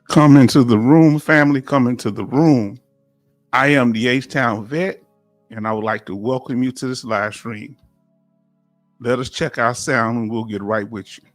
Come into the room, family, come into the room. I am the H-Town Vet, and I would like to welcome you to this live stream. Let us check our sound and we'll get right with you.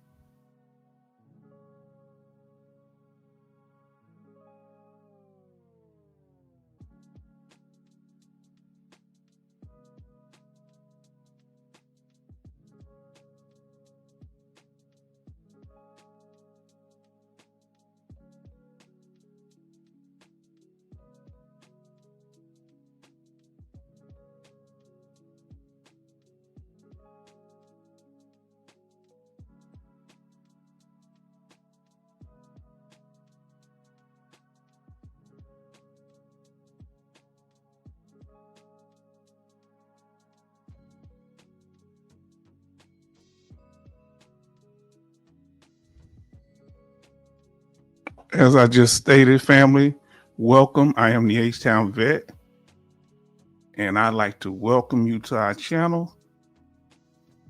As I just stated, family, welcome. I am the H-Town Vet, and I'd like to welcome you to our channel,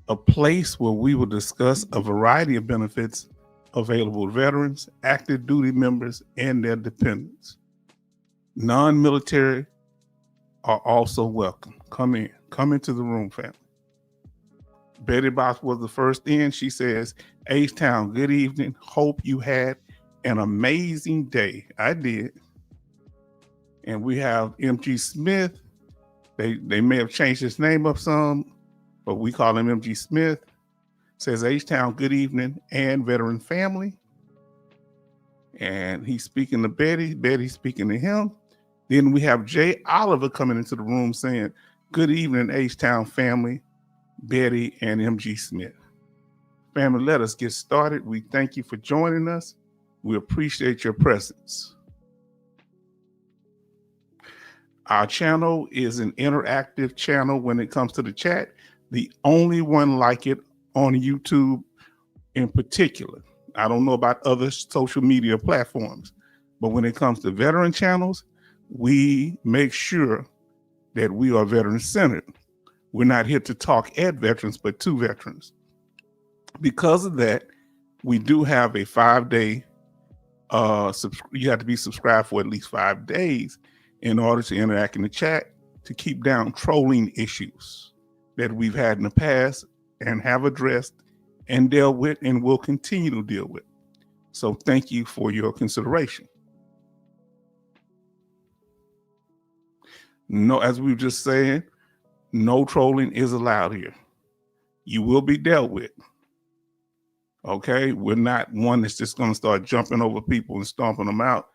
a place where we will discuss a variety of benefits available to veterans, active duty members, and their dependents. Non-military are also welcome. Come into the room, family. Betty Box was the first in. She says, H-Town, good evening. Hope you had an amazing day. I did. And we have MG Smith. They may have changed his name up some, but we call him MG Smith. Says H-Town, good evening, and veteran family. And he's speaking to Betty. Betty's speaking to him. Then we have Jay Oliver coming into the room saying, good evening, H-Town family, Betty and MG Smith. Family, let us get started. We thank you for joining us. We appreciate your presence. Our channel is an interactive channel when it comes to the chat, the only one like it on YouTube in particular. I don't know about other social media platforms, but when it comes to veteran channels, we make sure that we are veteran-centered. We're not here to talk at veterans, but to veterans. Because of that, we do have a 5-day you have to be subscribed for at least 5 days in order to interact in the chat to keep down trolling issues that we've had in the past and have addressed and dealt with and will continue to deal with. So thank you for your consideration. No, as we were just saying, no trolling is allowed here. You will be dealt with. Okay, we're not one that's just going to start jumping over people and stomping them out.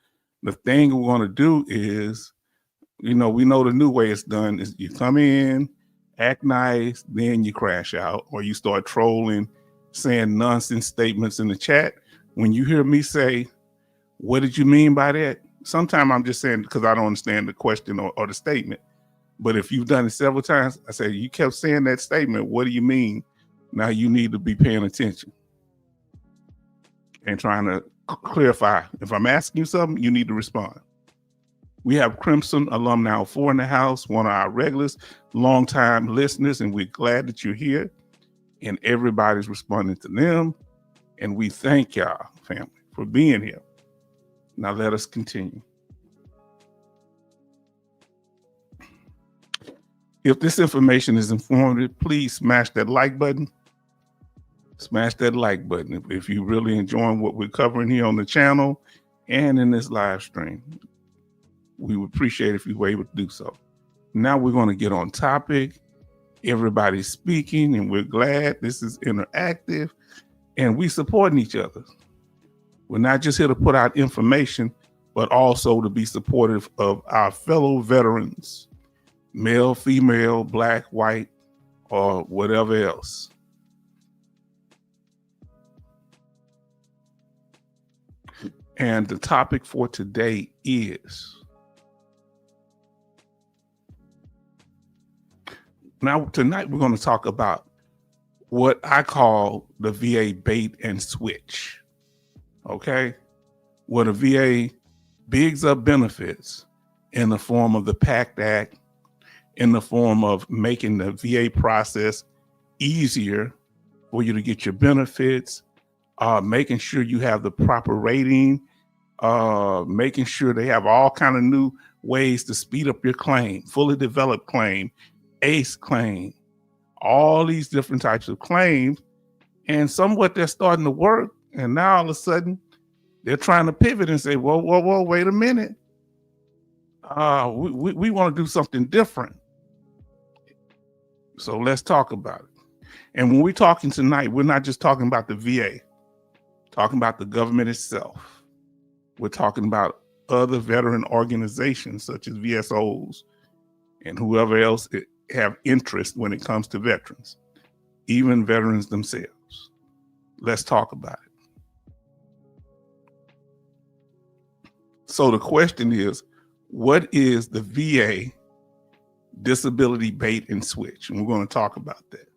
The thing we're going to do is, we know the new way it's done is you come in, act nice, then you crash out, or you start trolling, saying nonsense statements in the chat. When you hear me say, what did you mean by that? Sometimes I'm just saying because I don't understand the question or the statement. But if you've done it several times, I say, you kept saying that statement. What do you mean? Now you need to be paying attention and trying to clarify. If I'm asking you something, you need to respond. We have Crimson Alumni 4 in the house, one of our regulars, longtime listeners, and we're glad that you're here and everybody's responding to them. And we thank y'all, family, for being here. Now let us continue. If this information is informative, please smash that like button. Smash that like button if you're really enjoying what we're covering here on the channel and in this live stream. We would appreciate if you were able to do so. Now we're going to get on topic. Everybody's speaking and we're glad this is interactive and we supporting each other. We're not just here to put out information, but also to be supportive of our fellow veterans, male, female, black, white, or whatever else. And the topic for today is, now tonight we're going to talk about what I call the VA bait and switch. Okay? Where the VA bigs up benefits in the form of the PACT Act, in the form of making the VA process easier for you to get your benefits, making sure you have the proper rating, making sure they have all kind of new ways to speed up your claim, fully developed claim, ACE claim, all these different types of claims. And somewhat they're starting to work. And now all of a sudden they're trying to pivot and say, whoa, wait a minute. We want to do something different. So let's talk about it. And when we're talking tonight, we're not just talking about the VA, talking about the government itself. We're talking about other veteran organizations such as VSOs and whoever else have interest when it comes to veterans, even veterans themselves. Let's talk about it. So the question is, what is the VA disability bait and switch? And we're going to talk about that.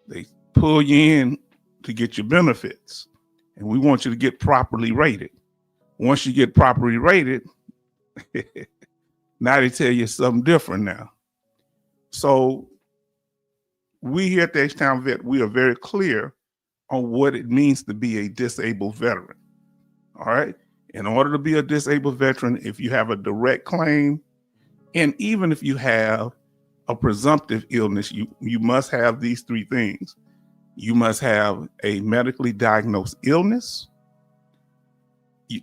They pull you in to get your benefits, and we want you to get properly rated. Once you get properly rated, now they tell you something different now. So we here at the H-Town Vet, we are very clear on what it means to be a disabled veteran. All right. In order to be a disabled veteran, if you have a direct claim, and even if you have a presumptive illness, you must have these three things. You must have a medically diagnosed illness.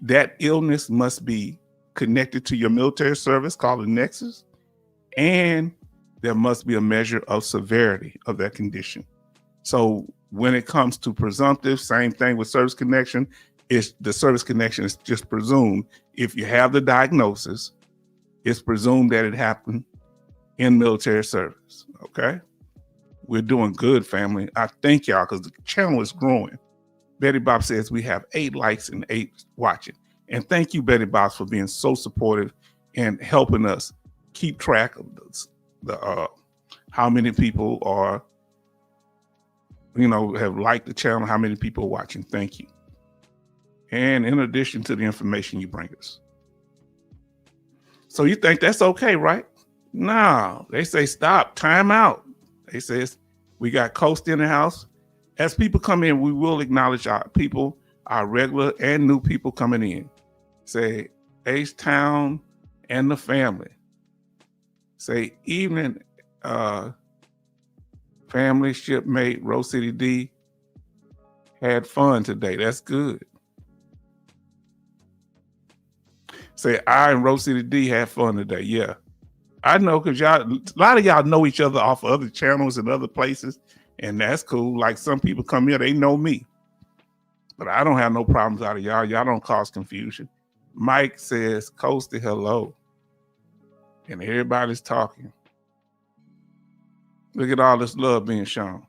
That illness must be connected to your military service, called a nexus, and there must be a measure of severity of that condition. So when it comes to presumptive, same thing with service connection. The service connection is just presumed. If you have the diagnosis, it's presumed that it happened in military service. Okay, we're doing good, family. I thank y'all because the channel is growing. Betty Bob says we have 8 likes and 8 watching. And thank you, Betty Bob, for being so supportive and helping us keep track of the how many people are, have liked the channel, how many people are watching. Thank you. And in addition to the information you bring us. So you think that's okay, right? No, they say stop, time out. They say we got Coast in the house. As people come in, we will acknowledge our people, our regular and new people coming in. Say H-Town and the family. Say evening, family, shipmate, Rose City D had fun today. That's good. Say I and Rose City D had fun today. Yeah, I know, because a lot of y'all know each other off of other channels and other places, and that's cool. Like some people come here, they know me, but I don't have no problems out of y'all. Y'all don't cause confusion. Mike says, Coasty, hello. And everybody's talking. Look at all this love being shown.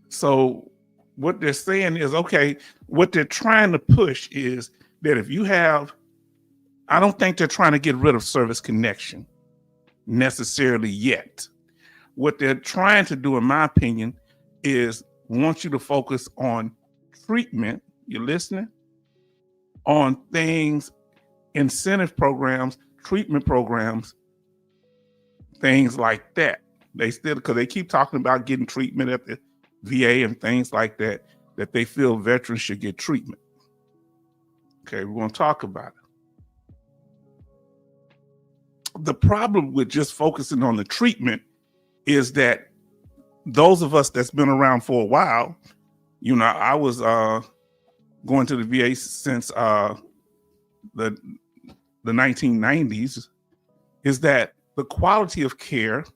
So what they're saying is, okay, what they're trying to push is that if you have, I don't think they're trying to get rid of service connection necessarily yet. What they're trying to do, in my opinion, is want you to focus on treatment. You listening? On things, incentive programs, treatment programs, things like that. They still, because they keep talking about getting treatment at the VA and things like that, that they feel veterans should get treatment. Okay, we're going to talk about it. The problem with just focusing on the treatment is that those of us that's been around for a while, I was going to the VA since the 1990s, is that the quality of care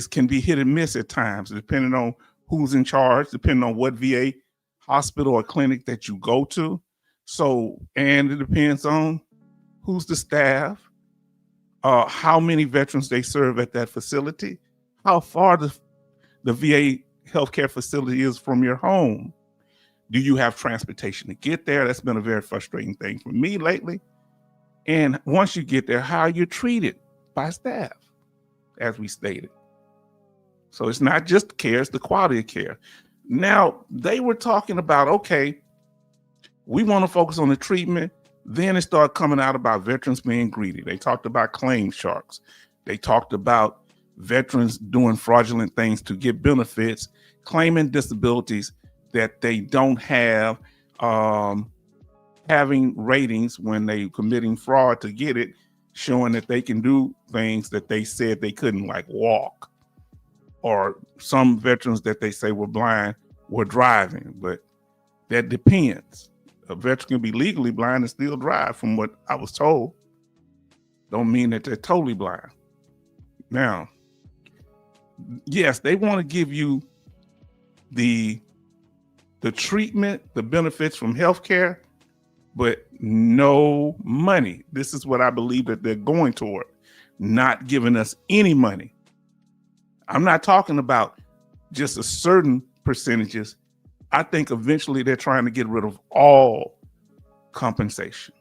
can be hit and miss at times, depending on who's in charge, depending on what VA hospital or clinic that you go to. So, and it depends on who's the staff, how many veterans they serve at that facility, how far the VA healthcare facility is from your home. Do you have transportation to get there? That's been a very frustrating thing for me lately. And once you get there, how are you treated by staff, as we stated? So it's not just care, it's the quality of care. Now, they were talking about, okay, we want to focus on the treatment. Then it started coming out about veterans being greedy. They talked about claim sharks. They talked about veterans doing fraudulent things to get benefits, claiming disabilities that they don't have, having ratings when they committing fraud to get it, showing that they can do things that they said they couldn't, like walk, or some veterans that they say were blind were driving. But that depends. A veteran can be legally blind and still drive, from what I was told. Don't mean that they're totally blind. Now, yes, they want to give you the treatment, the benefits from healthcare, but no money. This is what I believe that they're going toward, not giving us any money. I'm not talking about just a certain percentages. I think eventually they're trying to get rid of all compensation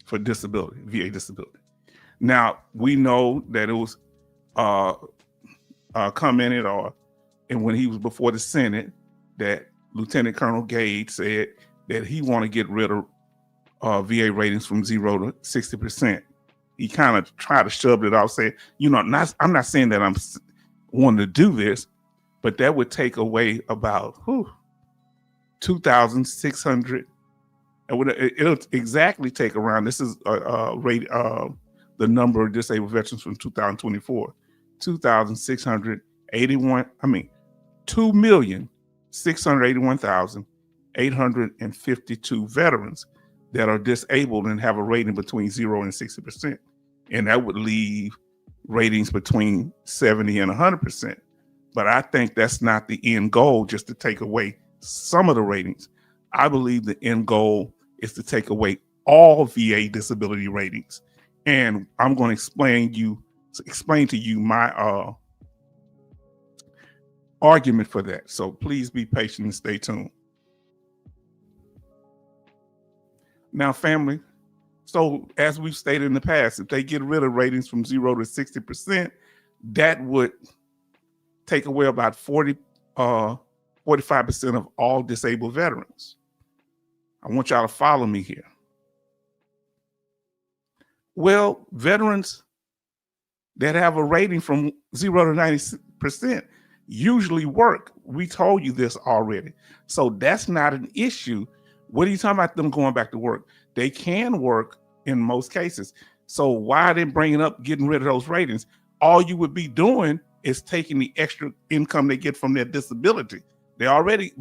for disability, VA disability. Now, we know that it was commented and when he was before the Senate, that Lieutenant Colonel Gage said that he want to get rid of VA ratings from 0 to 60%. He kind of tried to shove it off, saying, I'm not saying that I'm wanting to do this, but that would take away about 2,600. It'll exactly take around, this is the number of disabled veterans from 2024, 2,681,852 veterans that are disabled and have a rating between 0 and 60%. And that would leave ratings between 70 and 100%. But I think that's not the end goal, just to take away some of the ratings. I believe the end goal is to take away all VA disability ratings. And I'm going to explain to you my argument for that. So please be patient and stay tuned. Now, family, so as we've stated in the past, if they get rid of ratings from 0 to 60%, that would take away about 45% of all disabled veterans. I want y'all to follow me here. Well, veterans that have a rating from 0 to 90% usually work. We told you this already. So that's not an issue. What are you talking about them going back to work? They can work in most cases. So why are they bringing up getting rid of those ratings? All you would be doing is taking the extra income they get from their disability. They already,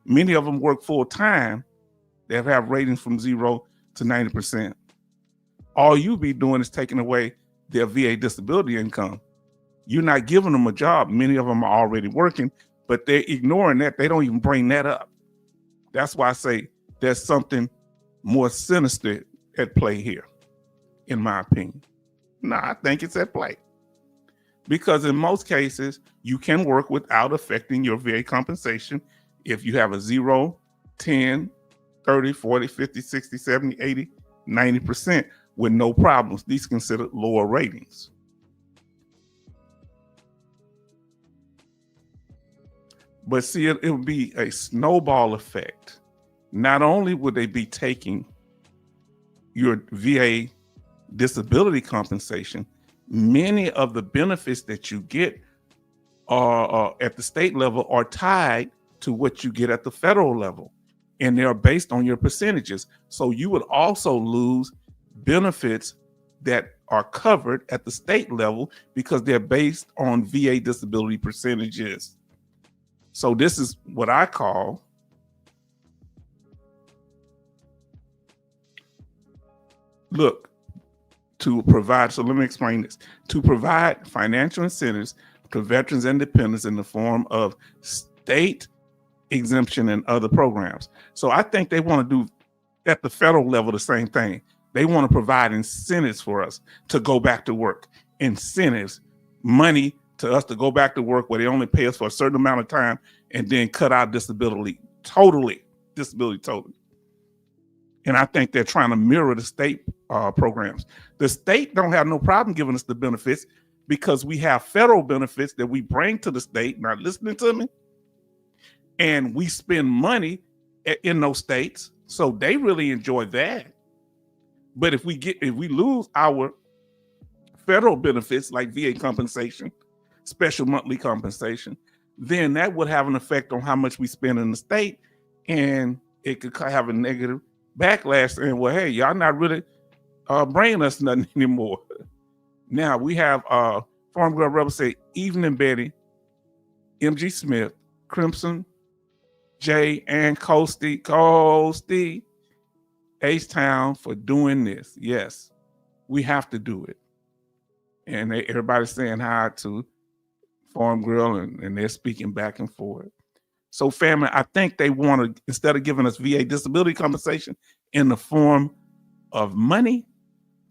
many of them work full time. They have ratings from 0 to 90%. All you be doing is taking away their VA disability income. You're not giving them a job. Many of them are already working, but they're ignoring that. They don't even bring that up. That's why I say there's something more sinister at play here, in my opinion. No, I think it's at play. Because in most cases, you can work without affecting your VA compensation if you have a 0, 10, 30, 40, 50, 60, 70, 80, 90% with no problems. These are considered lower ratings. But see, it would be a snowball effect. Not only would they be taking your VA disability compensation, many of the benefits that you get at the state level are tied to what you get at the federal level, and they are based on your percentages. So you would also lose benefits that are covered at the state level because they're based on VA disability percentages. So this is what I call to provide, so let me explain this, to provide financial incentives to veterans and dependents in the form of state exemption and other programs. So I think they want to do at the federal level the same thing. They want to provide incentives for us to go back to work, incentives, money to us to go back to work where they only pay us for a certain amount of time and then cut our disability totally. And I think they're trying to mirror the state programs. The state don't have no problem giving us the benefits because we have federal benefits that we bring to the state. Not listening to me? And we spend money in those states. So they really enjoy that. But if we lose our federal benefits like VA compensation, special monthly compensation, then that would have an effect on how much we spend in the state, and it could have a negative backlash saying, well, hey, y'all not really bringing us nothing anymore. Now we have Farm Girl Rebel say, Evening Betty, MG Smith, Crimson, Jay, and Coasty, H-Town for doing this. Yes, we have to do it. And everybody's saying hi to Farm Girl, and they're speaking back and forth. So family, I think they want to, instead of giving us VA disability compensation in the form of money,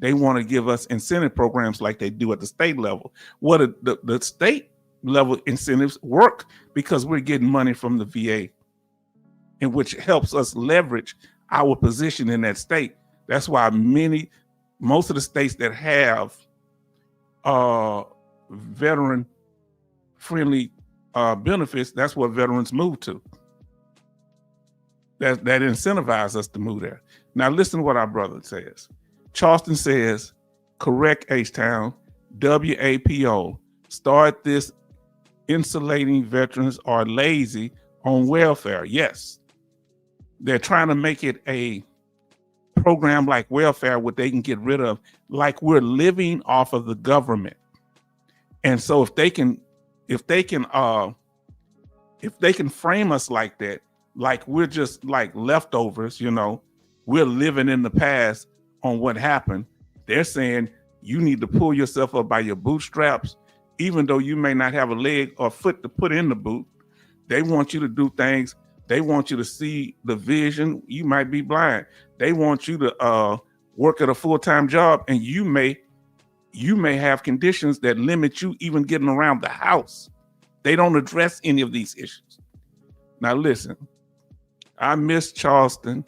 they want to give us incentive programs like they do at the state level. What the state level incentives work because we're getting money from the VA, and which helps us leverage our position in that state. That's why most of the states that have veteran friendly benefits, that's what veterans move to. That incentivizes us to move there. Now listen to what our brother says. Charleston says, correct, H-Town, WAPO, start this insulating veterans are lazy on welfare. Yes, they're trying to make it a program like welfare what they can get rid of, like we're living off of the government. And so if they can frame us like that, like we're just like leftovers, we're living in the past on what happened, they're saying you need to pull yourself up by your bootstraps, even though you may not have a leg or foot to put in the boot. They want you to do things. They want you to see the vision. You might be blind. They want you to work at a full-time job, and you may have conditions that limit you even getting around the house. They don't address any of these issues. Now listen, I miss Charleston.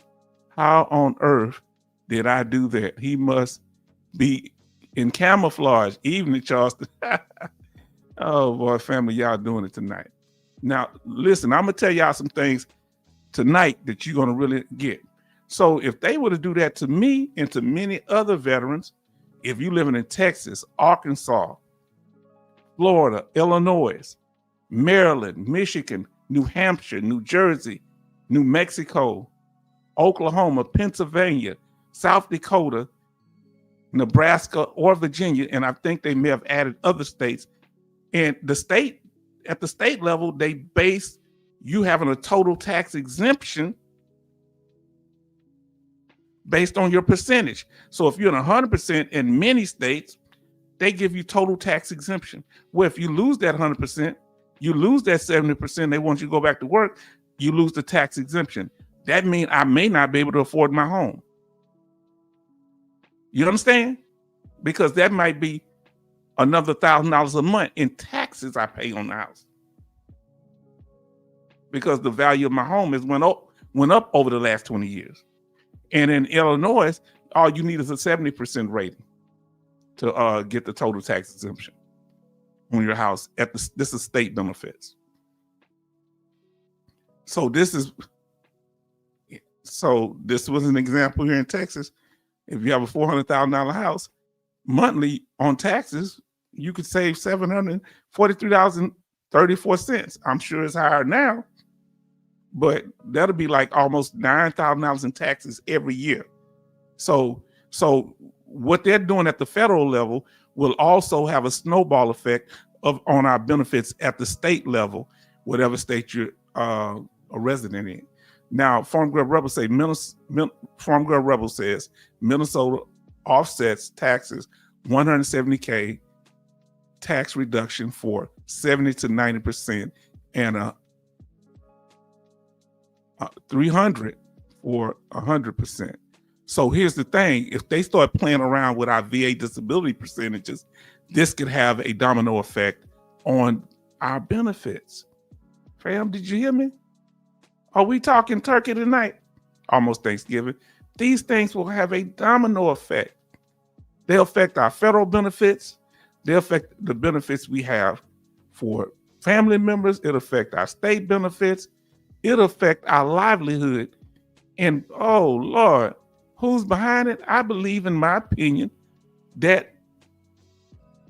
How on earth did I do that? He must be in camouflage. Evening, Charleston. Oh boy, family, y'all doing it tonight. Now listen, I'm gonna tell y'all some things tonight that you're gonna really get. So if they were to do that to me and to many other veterans, if you're living in Texas, Arkansas, Florida, Illinois, Maryland, Michigan, New Hampshire, New Jersey, New Mexico, Oklahoma, Pennsylvania, South Dakota, Nebraska, or Virginia, and I think they may have added other states. And at the state level, they base you having a total tax exemption based on your percentage. So if you're in 100% in many states, they give you total tax exemption. Well, if you lose that 100%, you lose that 70%, they want you to go back to work, you lose the tax exemption. That means I may not be able to afford my home. You understand? Because that might be another $1,000 a month in taxes I pay on the house. Because the value of my home has went up over the last 20 years. And in Illinois, all you need is a 70% rating to get the total tax exemption on your house. This is state benefits. So this was an example here in Texas. If you have a $400,000 house, monthly on taxes, you could save $743.34. I'm sure it's higher now, but that'll be like almost $9,000 in taxes every year. So what they're doing at the federal level will also have a snowball effect on our benefits at the state level, whatever state you're a resident in. Now, Farm Girl Rebel says Minnesota offsets taxes $170K tax reduction for 70 to 90% and $300 for 100%. So here's the thing: if they start playing around with our VA disability percentages, this could have a domino effect on our benefits. Fam, did you hear me? Are we talking turkey tonight? Almost Thanksgiving. These things will have a domino effect. They'll affect our federal benefits. They'll affect the benefits we have for family members. It'll affect our state benefits. It'll affect our livelihood. And oh Lord, Who's behind it? I believe, in my opinion, that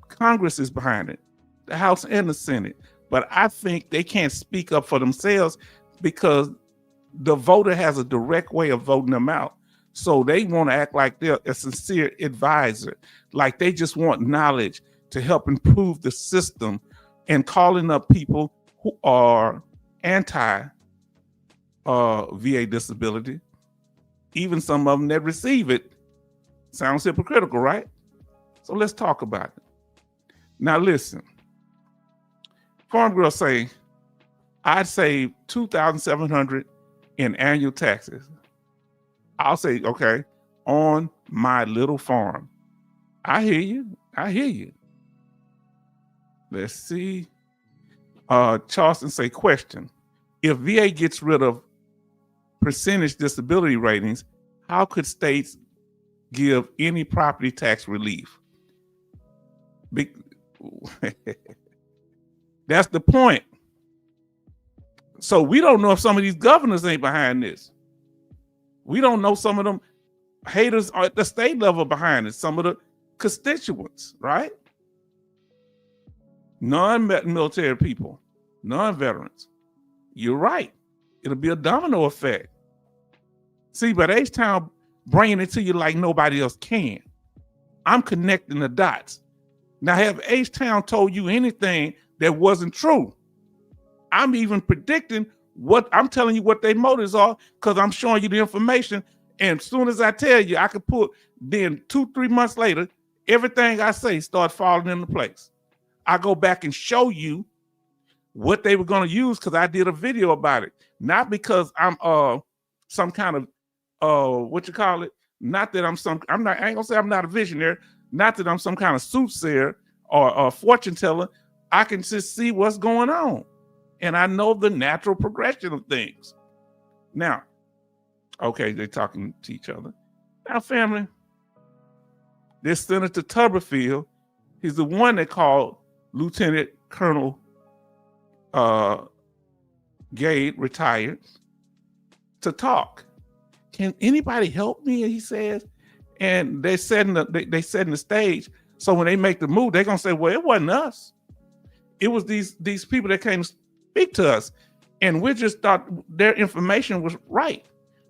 Congress is behind it, the House and the Senate. But I think they can't speak up for themselves because the voter has a direct way of voting them out. So they want to act like they're a sincere advisor, like they just want knowledge to help improve the system, and calling up people who are anti VA disability, even some of them that receive it. Sounds hypocritical, right? So let's talk about it. Now listen, Farm Girl say, I'd save $2,700 in annual taxes. I'll say, okay, on my little farm. I hear you. I hear you. Let's see. Charleston say, question. If VA gets rid of percentage disability ratings, how could states give any property tax relief? That's the point. So we don't know if some of these governors ain't behind this. We don't know some of them haters are at the state level behind it, some of the constituents, right? Non-military people, non-veterans. You're right. It'll be a domino effect. See, but H-Town bringing it to you like nobody else can. I'm connecting the dots. Now, have H-Town told you anything that wasn't true? I'm even predicting what I'm telling you what their motives are, because I'm showing you the information. And as soon as I tell you, I could put, then 2-3 months later, everything I say start falling into place. I go back and show you what they were going to use, because I did a video about it. Not because I'm some kind of what you call it. Not that I ain't gonna say I'm not a visionary. Not that I'm some kind of soothsayer or fortune teller. I can just see what's going on, and I know the natural progression of things. Now, okay, they're talking to each other. Now, family, this Senator Tuberfield, he's the one that called Lieutenant Colonel Gade, retired, to talk. Can anybody help me? He says, and they setting the stage. So when they make the move, they're gonna say, "Well, it wasn't us. It was these people that came to speak to us, and we just thought their information was right."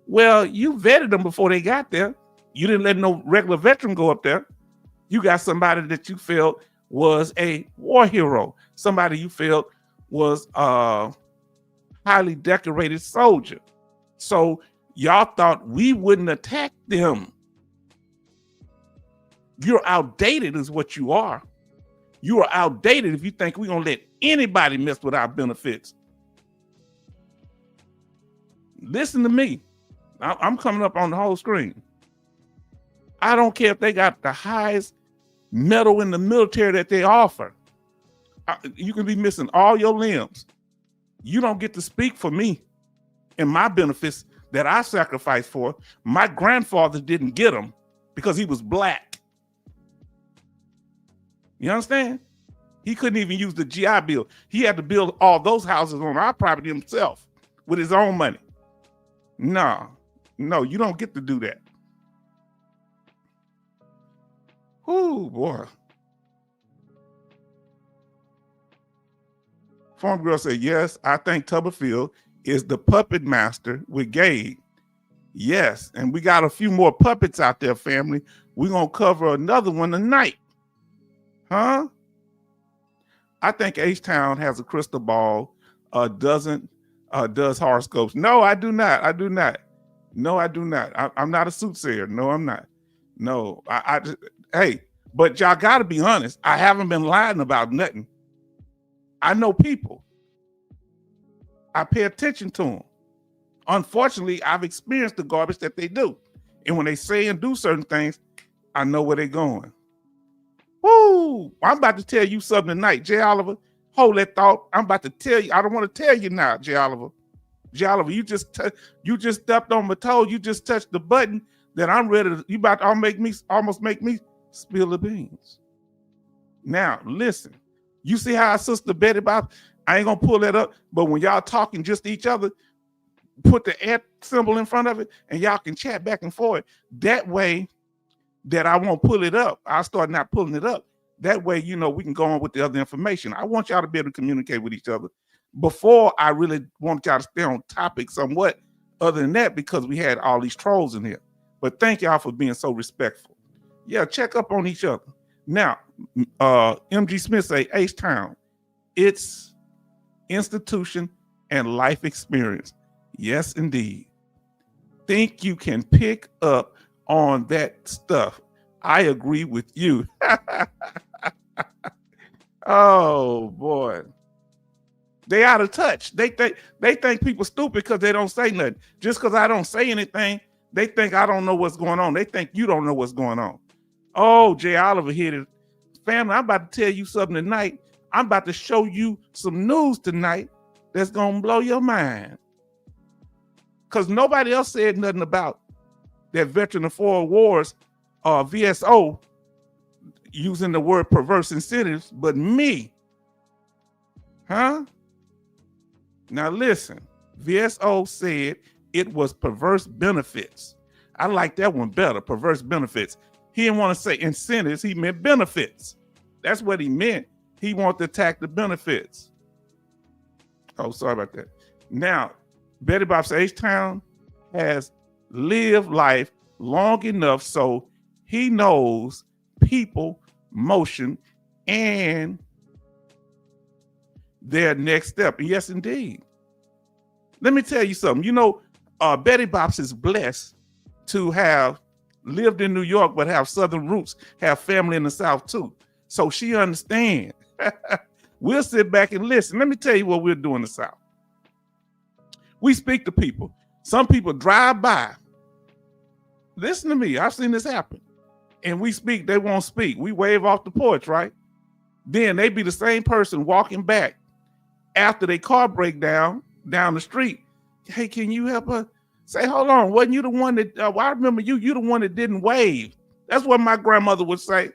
Well, you vetted them before they got there. You didn't let no regular veteran go up there. You got somebody that you felt was a war hero, somebody you felt was a highly decorated soldier. So y'all thought we wouldn't attack them. You're outdated is what you are. You are outdated if you think we're gonna let anybody mess with our benefits. Listen to me. I'm coming up on the whole screen. I don't care if they got the highest medal in the military that they offer. You can be missing all your limbs. You don't get to speak for me and my benefits that I sacrificed for. My grandfather didn't get them because he was black. You understand? He couldn't even use the GI Bill. He had to build all those houses on our property himself with his own money. No, you don't get to do that. Oh boy. Farm Girl said, yes, I think Tuberfield is the puppet master with Gade. Yes, and we got a few more puppets out there, family. We're going to cover another one tonight. Huh? I think H-Town has a crystal ball, does horoscopes. No, I do not. No, I do not. I'm not a soothsayer. No, I'm not. No, I just, hey, but y'all got to be honest. I haven't been lying about nothing. I know people. I pay attention to them. Unfortunately, I've experienced the garbage that they do. And when they say and do certain things, I know where they're going. Woo! I'm about to tell you something tonight, Jay Oliver. Hold that thought. I'm about to tell you. I don't want to tell you now, Jay Oliver. Jay Oliver, you just stepped on my toe. You just touched the button that I'm ready to. You about to almost make me spill the beans. Now, listen. You see how our sister Betty Bob, I ain't gonna pull that up, but when y'all talking just to each other, put the @ symbol in front of it, and y'all can chat back and forth. That way that I won't pull it up. I'll start not pulling it up. That way, we can go on with the other information. I want y'all to be able to communicate with each other. Before, I really want y'all to stay on topic somewhat other than that, because we had all these trolls in here. But thank y'all for being so respectful. Yeah, check up on each other. Now, MG Smith say, H-Town, it's institution and life experience. Yes, indeed. Think you can pick up on that stuff. I agree with you. Oh boy. They out of touch. They think people stupid because they don't say nothing. Just because I don't say anything, they think I don't know what's going on. They think you don't know what's going on. Oh, Jay Oliver here. Family, I'm about to tell you something tonight. I'm about to show you some news tonight that's going to blow your mind. Because nobody else said nothing about that Veteran of Foreign Wars, VSO, using the word perverse incentives, but me. Huh? Now listen, VSO said it was perverse benefits. I like that one better, perverse benefits. He didn't want to say incentives, he meant benefits. That's what he meant. He wanted to attack the benefits. Oh, sorry about that. Now, Betty Bob says H-Town has lived life long enough so he knows people, motion, and their next step. Yes, indeed. Let me tell you something. Betty Bops is blessed to have lived in New York, but have Southern roots, have family in the South too. So she understands. We'll sit back and listen. Let me tell you what we'll do in the South. We speak to people. Some people drive by. Listen to me. I've seen this happen. And we speak, they won't speak. We wave off the porch, right? Then they be the same person walking back after their car break down the street. Hey, can you help us? Say, hold on, wasn't you the one that, I remember you the one that didn't wave. That's what my grandmother would say.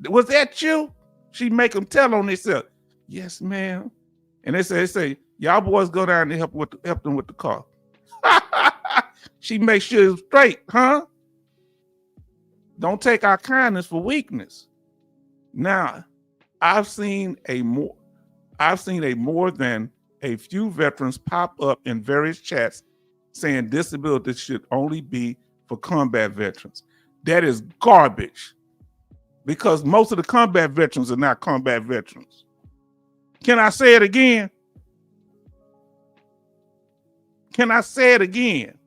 Was that you? She'd make them tell on themselves. Yes, ma'am. And they say, y'all boys go down and help them with the car. She makes sure it's straight, huh? Don't take our kindness for weakness. Now, I've seen a more than a few veterans pop up in various chats saying disability should only be for combat veterans. That is garbage, because most of the combat veterans are not combat veterans. Can I say it again? Can I say it again?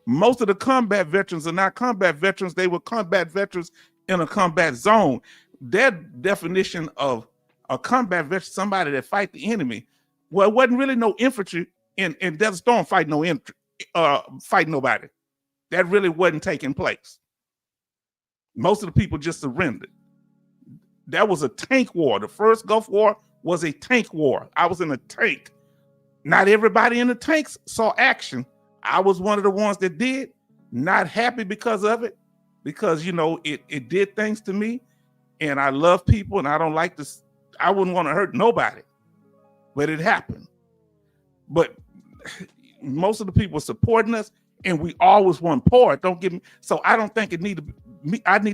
Most of the combat veterans are not combat veterans. They were combat veterans in a combat zone. Their definition of a combat veteran, somebody that fight the enemy, well, it wasn't really no infantry in Desert Storm fight nobody. That really wasn't taking place. Most of the people just surrendered. That was a tank war. The first Gulf War was a tank war. I was in a tank. Not everybody in the tanks saw action. I was one of the ones that did. Not happy because of it, because it did things to me, and I love people, and I don't like this. I wouldn't want to hurt nobody, but it happened. But most of the people supporting us, and we always want poor. Don't get me. So I don't think I need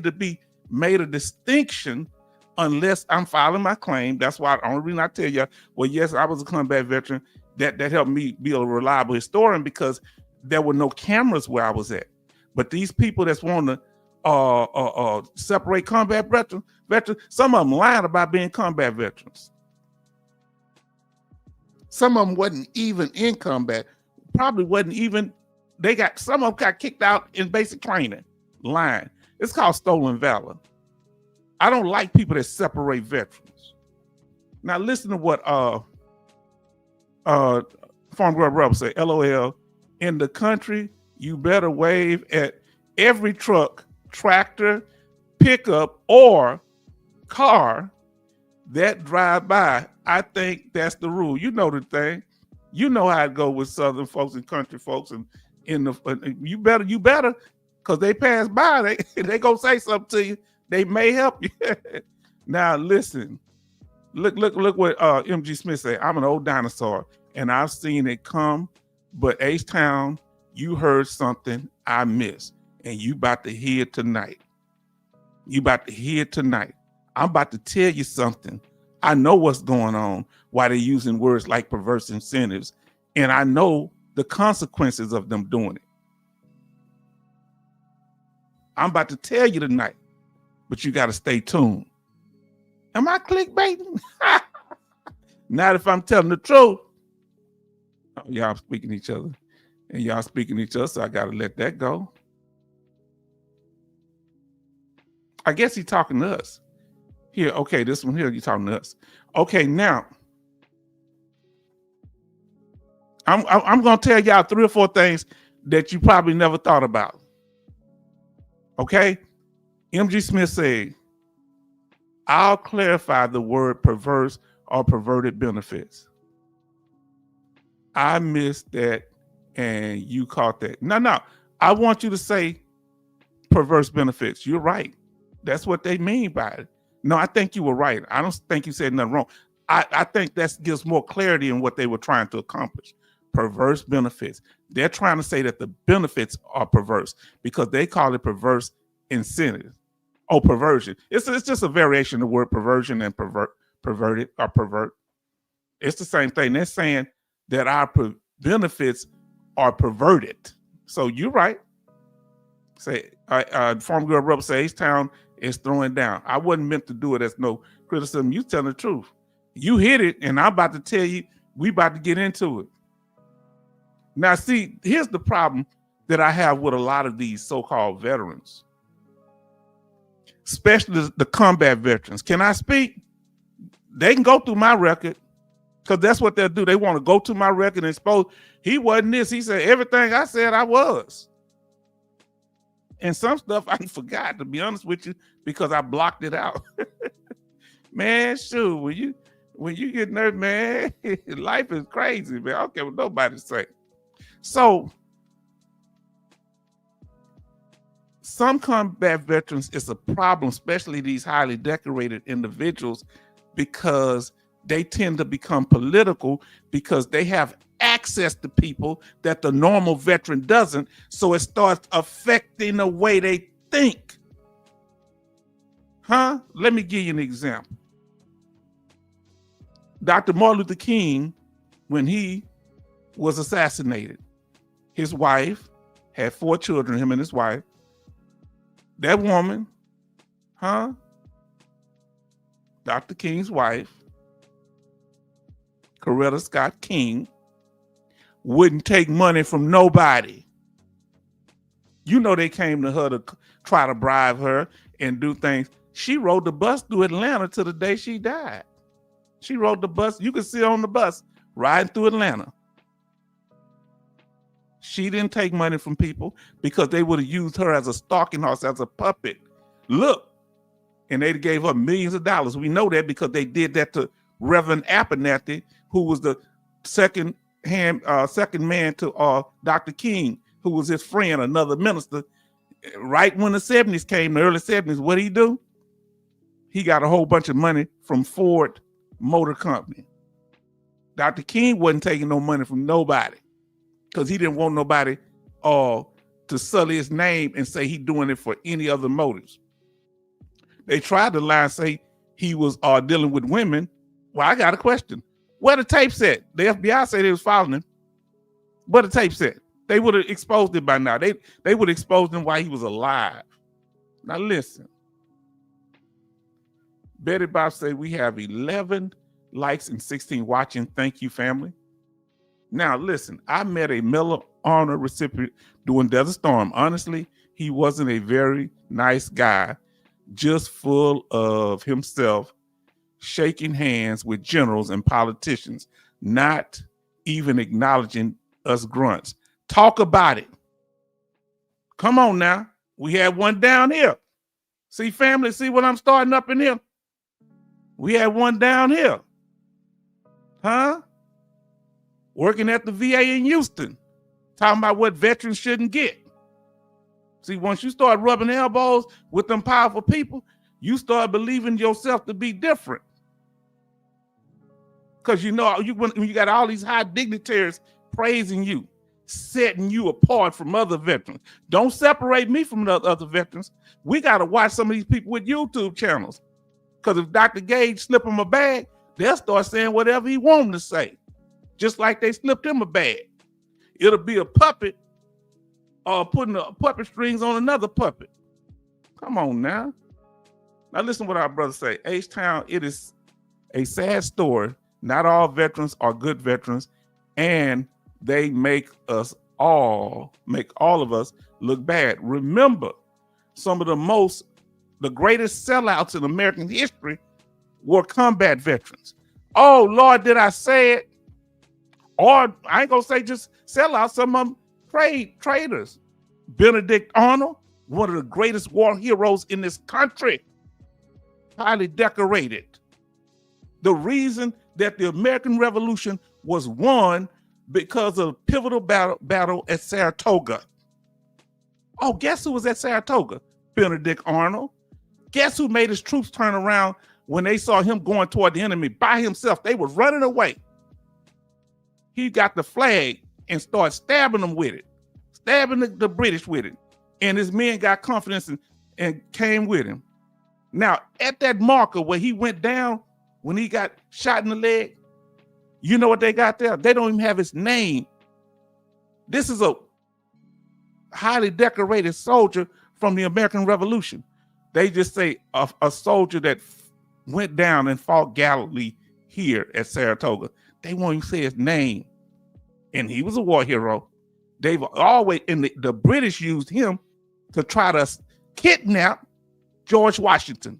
to be made a distinction unless I'm filing my claim. That's why the only reason I tell you, well, yes, I was a combat veteran. That helped me be a reliable historian, because there were no cameras where I was at. But these people that's want to separate combat veterans, some of them lying about being combat veterans. Some of them wasn't even in combat. Probably wasn't even. Some of them got kicked out in basic training. Lying. It's called stolen valor. I don't like people that separate veterans. Now listen to what Farm Grub Rebel say. LOL. In the country, you better wave at every truck, tractor, pickup, or car that drive by. I think that's the rule. You know the thing. You know how it go with Southern folks and country folks, and you better, because they pass by. They gonna say something to you. They may help you. Now listen. Look what MG Smith said. I'm an old dinosaur. and I've seen it come. But H-Town, you heard something I missed, and you about to hear it tonight. You about to hear it tonight. I'm about to tell you something. I know what's going on, why they're using words like perverse incentives, and I know the consequences of them doing it. I'm about to tell you tonight, but you got to stay tuned. Am I clickbaiting? Not if I'm telling the truth. Oh, y'all speaking each other, and y'all speaking each other, so I got to let that go. I guess he's talking to us. Here, okay, this one here, you're talking to us. Okay, now, I'm going to tell y'all 3 or 4 things that you probably never thought about. Okay? MG Smith said, I'll clarify the word perverse or perverted benefits. I missed that and you caught that. No, I want you to say perverse benefits. You're right. That's what they mean by it. No, I think you were right. I don't think you said nothing wrong. I think that gives more clarity in what they were trying to accomplish. Perverse benefits. They're trying to say that the benefits are perverse because they call it perverse incentives. Oh, perversion. It's just a variation of the word perversion and perverted or pervert. It's the same thing. They're saying that our benefits are perverted. So you're right. Say, Farm Girl Rubber says H-Town is throwing down. I wasn't meant to do it as no criticism. You telling the truth. You hit it, and I'm about to tell you, we about to get into it. Now, see, here's the problem that I have with a lot of these so-called veterans, especially the combat veterans. Can I speak? They can go through my record because that's what they'll do. They want to go to my record and expose. He wasn't this. He said everything I said I was. And some stuff I forgot, to be honest with you, because I blocked it out. Man, shoot, when you get nervous, man, life is crazy, man. I don't care what nobody say. So, some combat veterans is a problem, especially these highly decorated individuals, because they tend to become political because they have access to people that the normal veteran doesn't. So it starts affecting the way they think. Let me give you an example. Dr. Martin Luther King, when he was assassinated, his wife had 4 children, him and his wife. That woman, Dr. King's wife, Coretta Scott King, wouldn't take money from nobody. You know, they came to her to try to bribe her and do things. She rode the bus through Atlanta to the day she died. She rode the bus. You could see on the bus riding through Atlanta. She didn't take money from people because they would have used her as a stalking horse, as a puppet. Look, and they gave her millions of dollars. We know that because they did that to Reverend Abernathy, who was the second man to Dr. King, who was his friend, another minister. Right when the 70s came, the early 70s, what did he do? He got a whole bunch of money from Ford Motor Company. Dr. King wasn't taking no money from nobody because he didn't want nobody to sully his name and say he doing it for any other motives. They tried to lie and say he was dealing with women. Well, I got a question. Where the tape at? The FBI said they was following him. Where the tape at? They would have exposed it by now. They would have exposed him while he was alive. Now listen. Betty Bob said we have 11 likes and 16 watching. Thank you, family. Now listen, I met a Medal of Honor recipient during Desert Storm. Honestly, he wasn't a very nice guy, just full of himself, shaking hands with generals and politicians, not even acknowledging us grunts. Talk about it. Come on now. We had one down here. See, family, see what I'm starting up in here? We had one down here. Working at the VA in Houston, talking about what veterans shouldn't get. See, once you start rubbing elbows with them powerful people, you start believing yourself to be different. Because when you got all these high dignitaries praising you, setting you apart from other veterans. Don't separate me from the other veterans. We got to watch some of these people with YouTube channels. Because if Dr. Gage slip him a bag, they'll start saying whatever he wants them to say. Just like they slipped him a bag. It'll be a puppet putting the puppet strings on another puppet. Come on now. Now listen to what our brothers say. H-Town, it is a sad story. Not all veterans are good veterans, and they make all of us look bad. Remember, some of the greatest sellouts in American history were combat veterans. Oh, Lord, did I say it? Or I ain't gonna say just sellouts, some of them traitors. Benedict Arnold, one of the greatest war heroes in this country, highly decorated. The reason that the American Revolution was won because of a pivotal battle at Saratoga. Oh, guess who was at Saratoga? Benedict Arnold. Guess who made his troops turn around when they saw him going toward the enemy by himself? They were running away. He got the flag and started stabbing them with it, stabbing the British with it. And his men got confidence and came with him. Now, at that marker where he went down, when he got shot in the leg, you know what they got there? They don't even have his name. This is a highly decorated soldier from the American Revolution. They just say a soldier that went down and fought gallantly here at Saratoga. They won't even say his name. And he was a war hero. They've always, and the British used him to try to kidnap George Washington.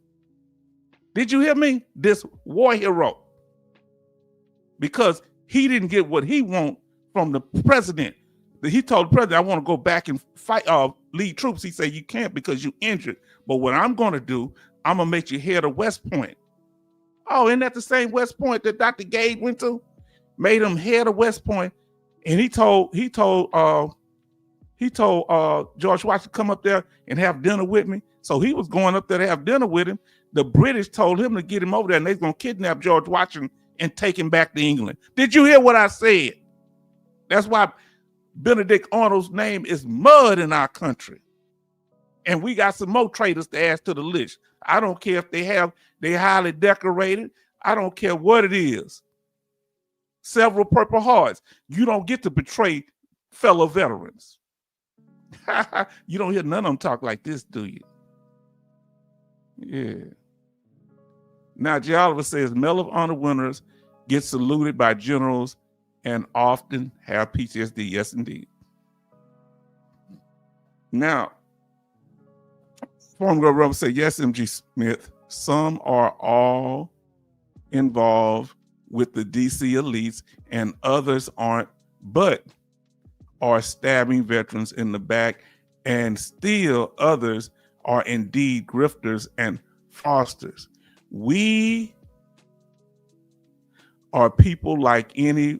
Did you hear me? This war hero. Because he didn't get what he wanted from the president. He told the president, I want to go back and fight, lead troops. He said, you can't because you injured. But what I'm going to do, I'm going to make you head of West Point. Oh, isn't that the same West Point that Dr. Gage went to? Made him head of West Point. And he told George Washington, come up there and have dinner with me. So he was going up there to have dinner with him. The British told him to get him over there, and they're going to kidnap George Washington and take him back to England. Did you hear what I said? That's why Benedict Arnold's name is mud in our country. And we got some more traitors to add to the list. I don't care if they highly decorated. I don't care what it is. Several Purple Hearts. You don't get to betray fellow veterans. You don't hear none of them talk like this, do you? Yeah. Now, J. Oliver says Medal of Honor winners get saluted by generals and often have PTSD. Yes, indeed. Now, Former Rubber say, yes, MG Smith, some are all involved with the DC elites and others aren't, but are stabbing veterans in the back, and still others are indeed grifters and fraudsters. We are people like any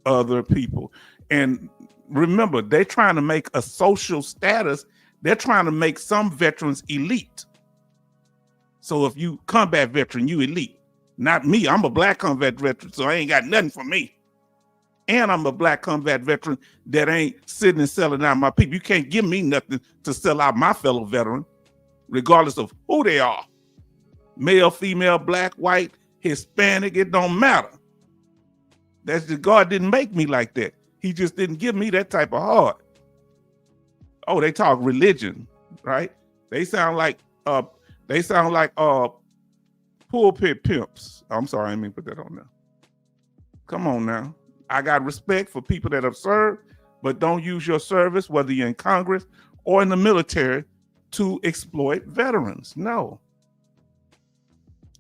other people. And remember, they're trying to make a social status. They're trying to make some veterans elite. So if you combat veteran, you elite. Not me. I'm a black combat veteran, so I ain't got nothing for me. And I'm a black combat veteran that ain't sitting and selling out my people. You can't give me nothing to sell out my fellow veteran, regardless of who they are. Male, female, black, white, Hispanic, it don't matter. That's just, God didn't make me like that. He just didn't give me that type of heart. Oh, they talk religion, right? They sound like pulpit pimps. I'm sorry, I didn't mean to put that on there. Come on now. I got respect for people that have served, but don't use your service, whether you're in Congress or in the military, to exploit veterans. No.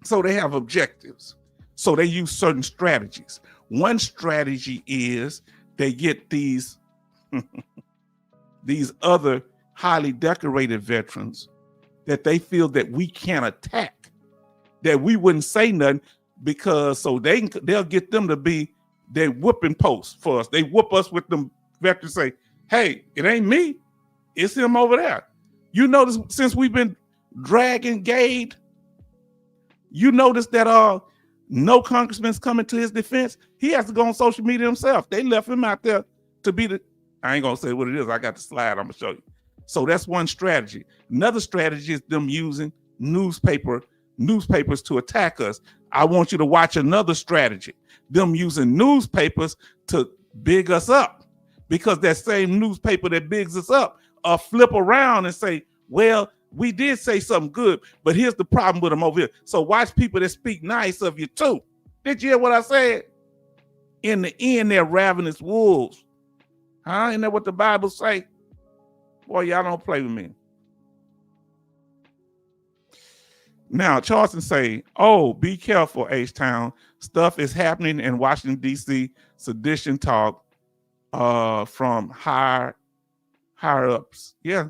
So they have objectives. So they use certain strategies. One strategy is they get these other highly decorated veterans that they feel that we can't attack, that we wouldn't say nothing, because so they'll get them to be their whooping posts for us. They whoop us with them veterans, say, hey, it ain't me, it's him over there. You notice since we've been dragging Gade, you notice that No congressman's coming to his defense. He has to go on social media himself. They left him out there to be the, I ain't gonna say what it is. I got the slide, I'm gonna show you. So that's one strategy. Another strategy is them using newspapers to attack us. I want you to watch another strategy. Them using newspapers to big us up, because that same newspaper that bigs us up flip around and say, well, we did say something good, but here's the problem with them over here. So watch people that speak nice of you too. Did you hear what I said? In the end, they're ravenous wolves. Huh? Isn't that what the Bible say? Boy, y'all don't play with me. Now, Charleston say, oh, be careful, H-Town. Stuff is happening in Washington, D.C. Sedition talk from higher ups. Yeah.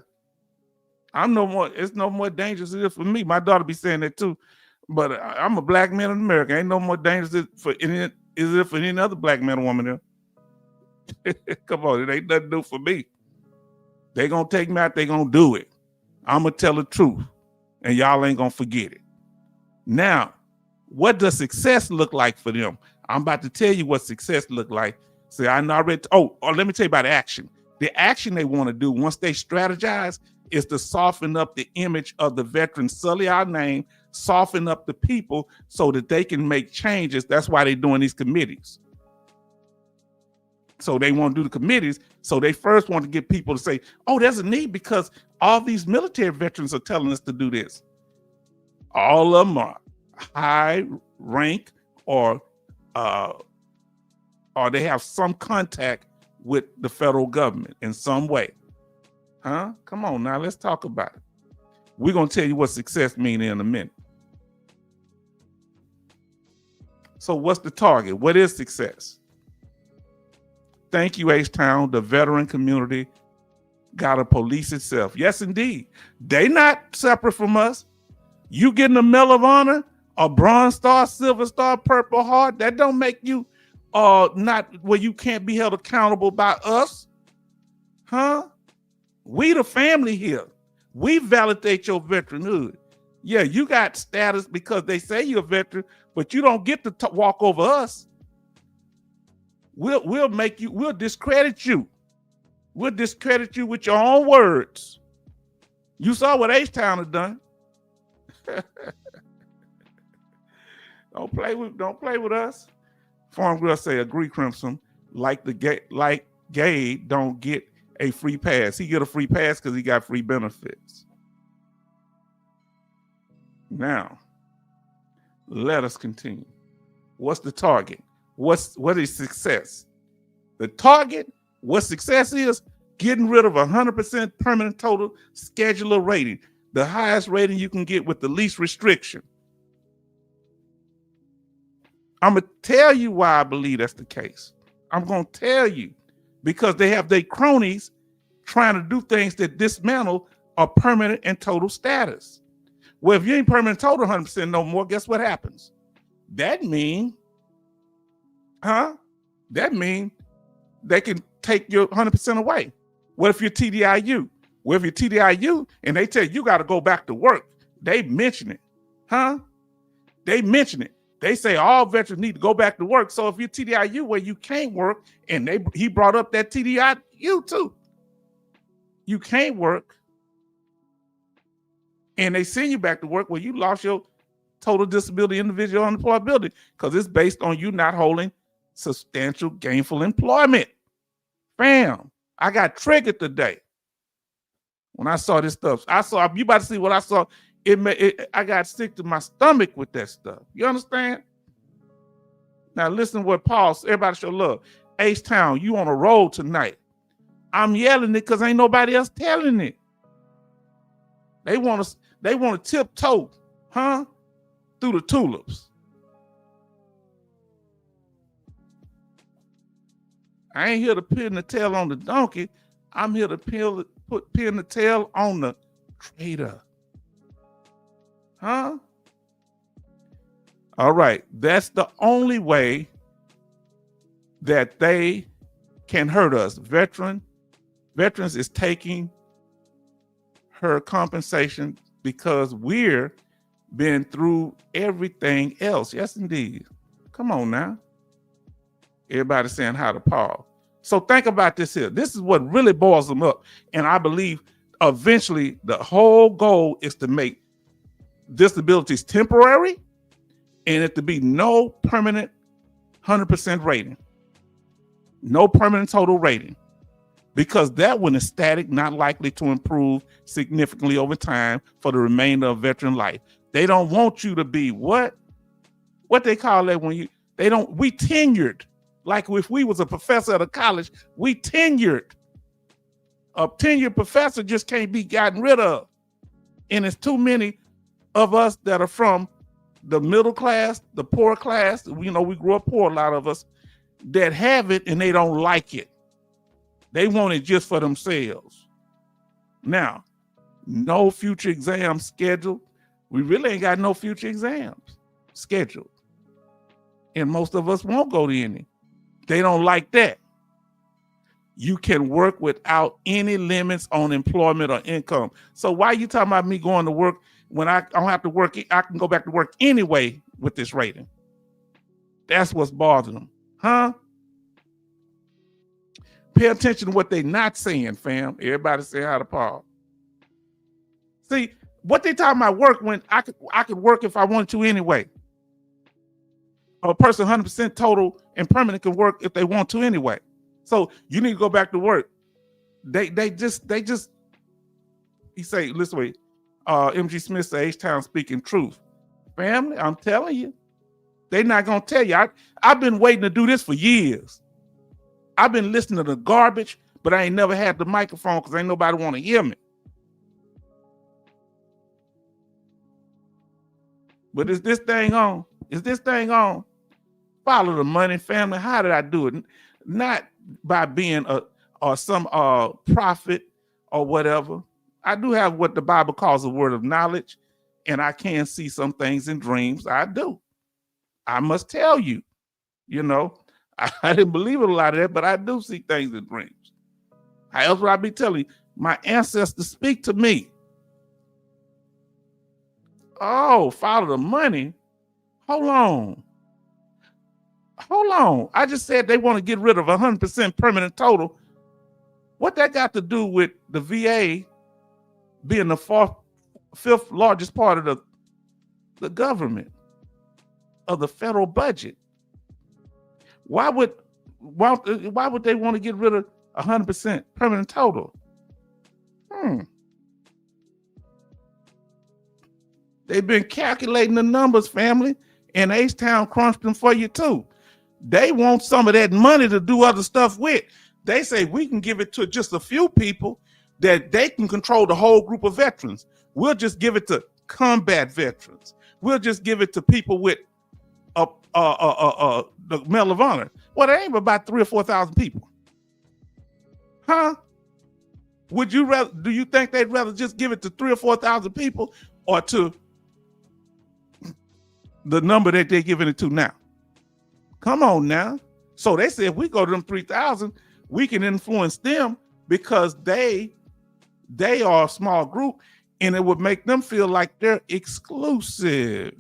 It's no more dangerous than it is for me. My daughter be saying that too. But I'm a black man in America. Ain't no more dangerous for any other black man or woman there. Come on, it ain't nothing new for me. They gonna take me out, they gonna do it. I'm gonna tell the truth, and y'all ain't gonna forget it. Now, what does success look like for them? I'm about to tell you what success look like. See, I already. Let me tell you about action. The action they want to do once they strategize is to soften up the image of the veterans, sully our name, soften up the people so that they can make changes. That's why they're doing these committees. So they want to do the committees. So they first want to get people to say, oh, there's a need because all these military veterans are telling us to do this. All of them are high rank or they have some contact with the federal government in some way. Huh? Come on now, let's talk about it. We're going to tell you what success means in a minute. So what's the target? What is success? Thank you, H-Town. The veteran community got to police itself. Yes, indeed. They not separate from us. You getting a Medal of Honor, a Bronze Star, Silver Star, Purple Heart, that don't make you not where you can't be held accountable by us. Huh? We the family here. We validate your veteranhood. Yeah, you got status because they say you're a veteran, but you don't get to walk over us. We'll discredit you. We'll discredit you with your own words. You saw what H-Town has done. Don't play with us. Farm Girl say, agree, Crimson. Like gay don't get a free pass. He get a free pass because he got free benefits. Now, let us continue. What's the target? What is success? The target, what success is, getting rid of 100% permanent total scheduler rating, the highest rating you can get with the least restriction. I'm going to tell you why I believe that's the case. I'm going to tell you because they have their cronies trying to do things that dismantle a permanent and total status. Well, if you ain't permanent total 100% no more, guess what happens? That means, That means they can take your 100% away. What if you're TDIU? Well, if you're TDIU and they tell you got to go back to work, they mention it. They mention it. They say all veterans need to go back to work. So if you're TDIU where you can't work, and he brought up that TDIU too. You can't work, and they send you back to work where you lost your total disability, individual unemployability, because it's based on you not holding substantial gainful employment. Bam! I got triggered today when I saw this stuff. You about to see what I saw. I got sick to my stomach with that stuff. You understand? Now listen to what Paul said. Everybody show love. H-Town, you on a roll tonight. I'm yelling it because ain't nobody else telling it. They want to tiptoe, through the tulips. I ain't here to pin the tail on the donkey. I'm here to pin the tail on the traitor. All right. That's the only way that they can hurt us. Veterans is taking her compensation because we're been through everything else. Yes, indeed. Come on now. Everybody saying how to Paul. So think about this here. This is what really boils them up. And I believe eventually the whole goal is to make disabilities temporary and it to be no permanent 100% rating. No permanent total rating. Because that one is static, not likely to improve significantly over time for the remainder of veteran life. They don't want you to be what they call that when we tenured. Like if we was a professor at a college, we tenured. A tenured professor just can't be gotten rid of. And it's too many of us that are from the middle class, the poor class, we grew up poor, a lot of us, that have it and they don't like it. They want it just for themselves. Now, no future exams scheduled. We really ain't got no future exams scheduled. And most of us won't go to any. They don't like that. You can work without any limits on employment or income. So why are you talking about me going to work when I don't have to work? I can go back to work anyway with this rating. That's what's bothering them. Huh? Pay attention to what they're not saying, fam. Everybody say how to Paul. See, what they talking about work when I could work if I wanted to anyway. A person 100% total and permanent can work if they want to anyway. So you need to go back to work. They just he say, listen, wait, MG Smith say H-Town speaking truth. Family, I'm telling you, they're not gonna tell you. I've been waiting to do this for years. I've been listening to the garbage, but I ain't never had the microphone because ain't nobody want to hear me. But is this thing on? Is this thing on? Follow the money, family. How did I do it? Not by being some prophet or whatever. I do have what the Bible calls a word of knowledge, and I can see some things in dreams. I do. I must tell you, I didn't believe in a lot of that, but I do see things in dreams. How else would I be telling you? My ancestors speak to me. Oh, follow the money. Hold on. I just said they want to get rid of 100% permanent total. What that got to do with the VA being the fifth largest part of the government, of the federal budget? Why would they want to get rid of 100% permanent total? They've been calculating the numbers, family, and H-Town crunched them for you too. They want some of that money to do other stuff with. They say we can give it to just a few people that they can control the whole group of veterans. We'll just give it to combat veterans. We'll just give it to people with the Medal of Honor. Well, there ain't about 3,000 or 4,000 people. Huh? Do you think they'd rather just give it to 3,000 or 4,000 people or to the number that they're giving it to now? Come on now. So they say if we go to them 3,000, we can influence them because they are a small group and it would make them feel like they're exclusive.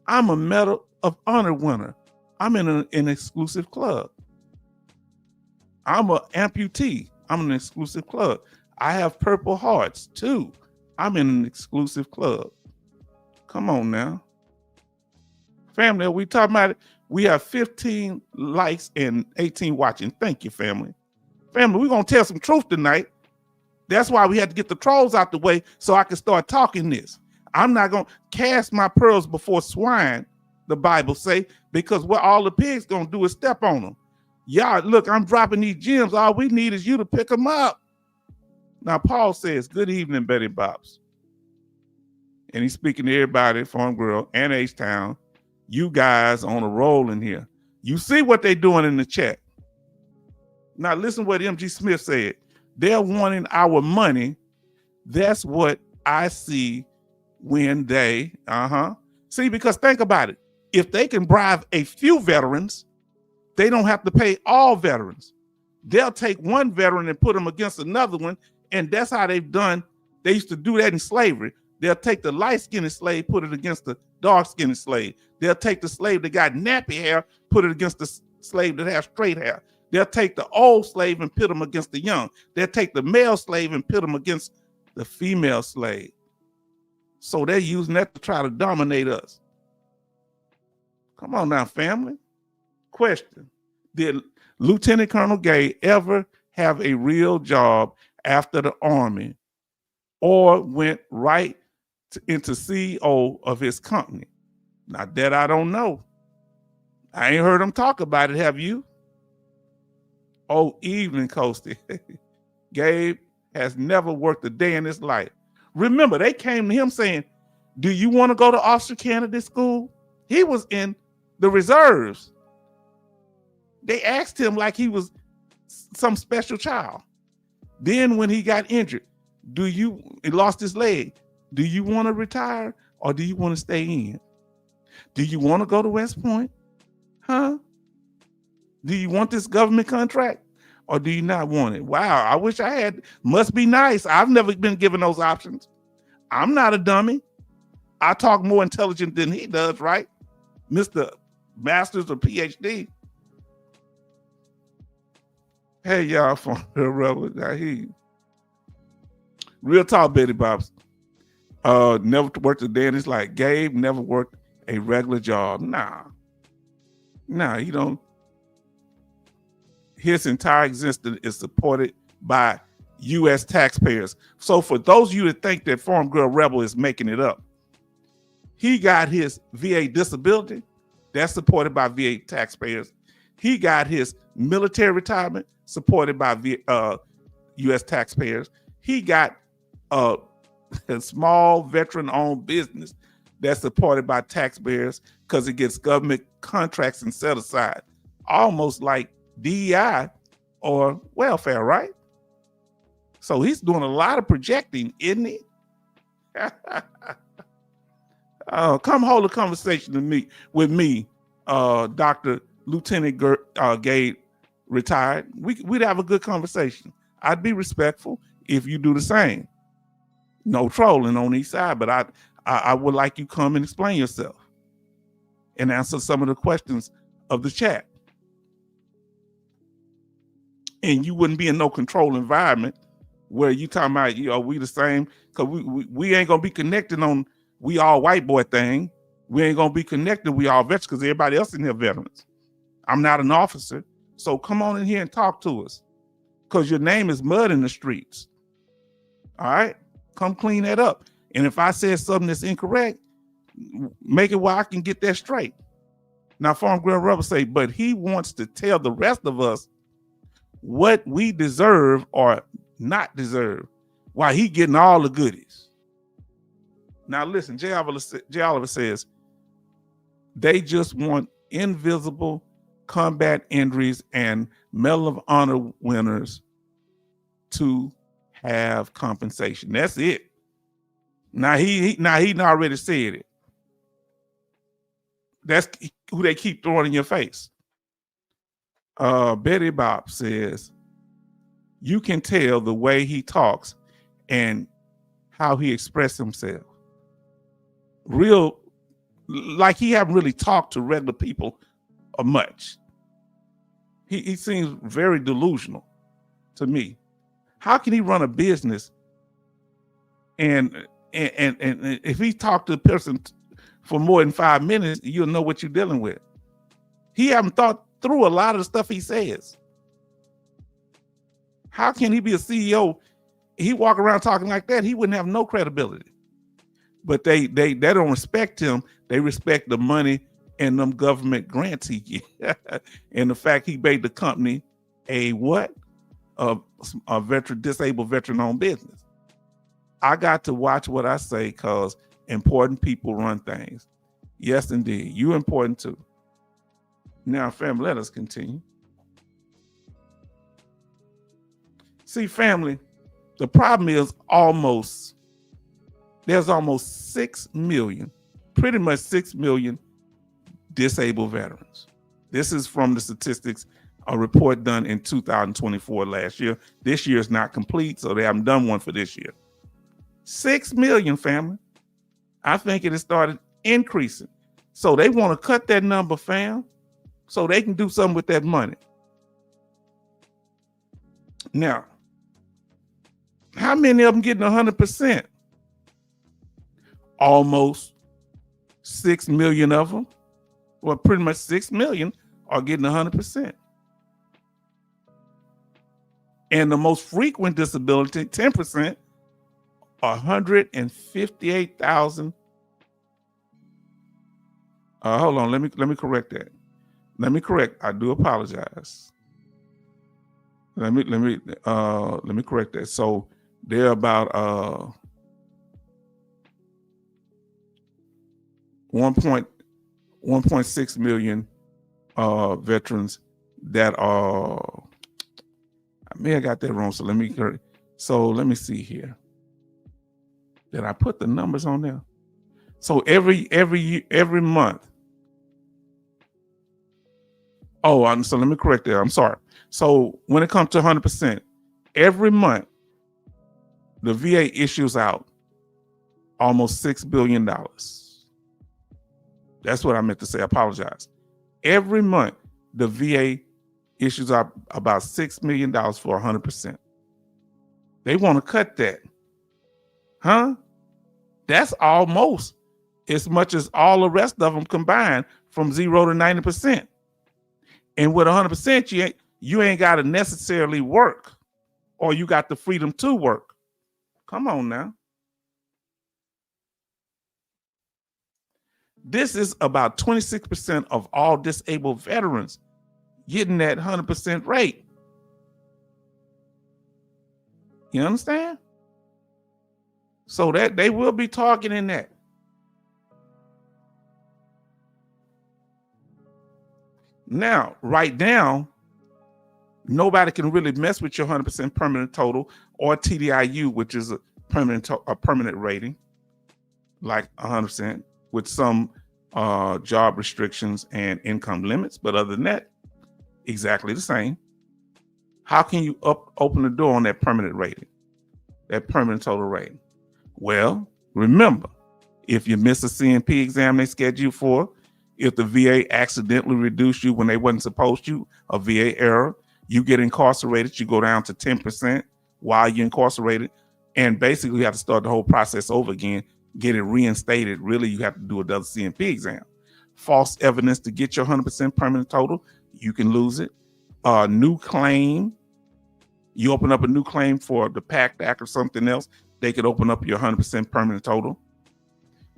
I'm a Medal of Honor winner. I'm in an exclusive club. I'm an amputee. I'm in an exclusive club. I have Purple Hearts too. I'm in an exclusive club. Come on now. Family, are we talking about it? We have 15 likes and 18 watching. Thank you, family. Family, we're going to tell some truth tonight. That's why we had to get the trolls out the way so I can start talking this. I'm not going to cast my pearls before swine, the Bible say, because what all the pigs going to do is step on them. Y'all, look, I'm dropping these gems. All we need is you to pick them up. Now, Paul says, good evening, Betty Bobs. And he's speaking to everybody, Farm Girl and H-Town. You guys on a roll in here. You see what they're doing in the chat. Now listen what MG Smith said. They're wanting our money. That's what I see when they, See, because think about it. If they can bribe a few veterans, they don't have to pay all veterans. They'll take one veteran and put them against another one. And that's how they've done. They used to do that in slavery. They'll take the light-skinned slave, put it against the dark-skinned slave. They'll take the slave that got nappy hair, put it against the slave that has straight hair. They'll take the old slave and pit them against the young. They'll take the male slave and pit them against the female slave. So they're using that to try to dominate us. Come on now, family. Question: did Lieutenant Colonel Gay ever have a real job after the Army, or went right into CEO of his company? Now that I don't know. I ain't heard him talk about it. Have you? Oh, evening, Coasty. Gabe has never worked a day in his life. Remember, they came to him saying, do you want to go to officer candidate school? He was in the reserves. They asked him like he was some special child. Then when he got injured, he lost his leg. Do you want to retire or do you want to stay in? Do you want to go to West Point? Huh? Do you want this government contract or do you not want it? Wow, I wish I had. Must be nice. I've never been given those options. I'm not a dummy. I talk more intelligent than he does, right? Mr. Masters or PhD. Hey, y'all from the Rebel. I hear you. Real talk, Betty Bobs. Never worked a day in his life. Gabe never worked a regular job. Nah, you don't. His entire existence is supported by U.S. taxpayers. So for those of you that think that Farm Girl Rebel is making it up, he got his VA disability. That's supported by VA taxpayers. He got his military retirement supported by U.S. taxpayers. He got a small veteran-owned business that's supported by taxpayers because it gets government contracts and set aside, almost like DEI or welfare, right? So he's doing a lot of projecting, isn't he? Come hold a conversation with me, Dr. Lieutenant Gay, retired. We'd have a good conversation. I'd be respectful if you do the same. No trolling on each side, but I would like you come and explain yourself and answer some of the questions of the chat. And you wouldn't be in no control environment where you talking about, we the same, because we ain't gonna be connected on we all white boy thing. We ain't gonna be connected, we all veterans, because everybody else in here veterans. I'm not an officer, so come on in here and talk to us, because your name is mud in the streets. All right, come clean that up. And if I said something that's incorrect, make it where I can get that straight. Now, Farm Girl Rebel say, but he wants to tell the rest of us what we deserve or not deserve, while he getting all the goodies. Now listen, J. Oliver says they just want invisible combat injuries and Medal of Honor winners to have compensation. That's it. Now he already said it. That's who they keep throwing in your face. Betty Bob says, you can tell the way he talks and how he expressed himself. Real, like he haven't really talked to regular people much. He seems very delusional to me. How can he run a business and if he talked to a person for more than 5 minutes, you'll know what you're dealing with. He haven't thought through a lot of the stuff he says. How can he be a CEO? He walk around talking like that, he wouldn't have no credibility. But they don't respect him. They respect the money and them government grants he get. And the fact he made the company a what? A disabled veteran-owned business. I got to watch what I say because important people run things. Yes, indeed. You important too. Now, family, let us continue. See, family, the problem is there's almost 6 million, pretty much 6 million disabled veterans. This is from the statistics, a report done in 2024 last year. This year is not complete, so they haven't done one for this year. 6 million, family. I think it has started increasing. So they want to cut that number, fam, so they can do something with that money. Now, how many of them getting 100%? Almost 6 million of them. Well, pretty much 6 million are getting 100%. And the most frequent disability, 10%, 158,000. Hold on, let me correct that. I do apologize. Let me correct that. So they're about 1.6 million veterans that are. I may have got that wrong. So let me see here. Did I put the numbers on there? So every month. Oh, so let me correct that. I'm sorry. So when it comes to 100%, every month the VA issues out almost $6 billion. That's what I meant to say. I apologize. Every month the VA issues out about $6 million for 100%. They want to cut that. Huh? That's almost as much as all the rest of them combined from 0 to 90%. And with 100%, you ain't got to necessarily work, or you got the freedom to work. Come on now. This is about 26% of all disabled veterans getting that 100% rate. You understand? So that they will be targeting that. Now, right now, nobody can really mess with your 100% permanent total or TDIU, which is a permanent rating, like 100%, with some job restrictions and income limits. But other than that, exactly the same. How can you open the door on that permanent rating, that permanent total rating? Well, remember, if you miss a CNP exam they scheduled you for, if the VA accidentally reduced you when they wasn't supposed to, a VA error, you get incarcerated, you go down to 10% while you're incarcerated, and basically you have to start the whole process over again, get it reinstated. Really, you have to do another CNP exam. False evidence to get your 100% permanent total, you can lose it. New claim, you open up a new claim for the PACT Act or something else, they could open up your 100% permanent total.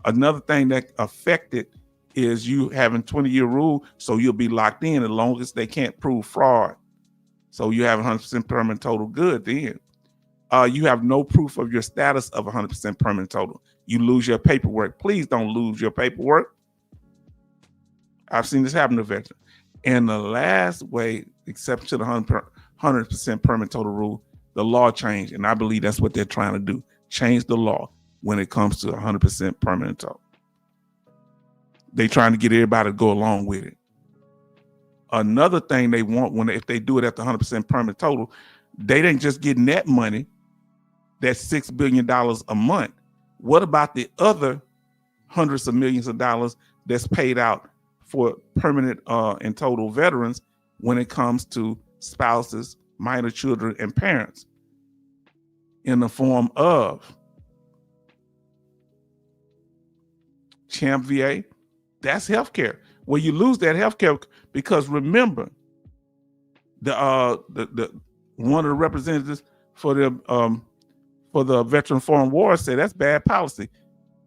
Another thing that affected is you having 20-year rule, so you'll be locked in as long as they can't prove fraud. So you have 100% permanent total good then. You have no proof of your status of 100% permanent total. You lose your paperwork. Please don't lose your paperwork. I've seen this happen to veterans. And the last way, except to the 100% permanent total rule, the law changed. And I believe that's what they're trying to do. Change the law when it comes to 100% permanent total. They trying to get everybody to go along with it. Another thing they want if they do it at the 100% permanent total, they didn't just get net money, that's $6 billion a month. What about the other hundreds of millions of dollars that's paid out for permanent and total veterans when it comes to spouses, minor children, and parents in the form of CHAMP VA? That's healthcare. Well, you lose that healthcare because remember, the one of the representatives for the Veteran Foreign Wars said that's bad policy.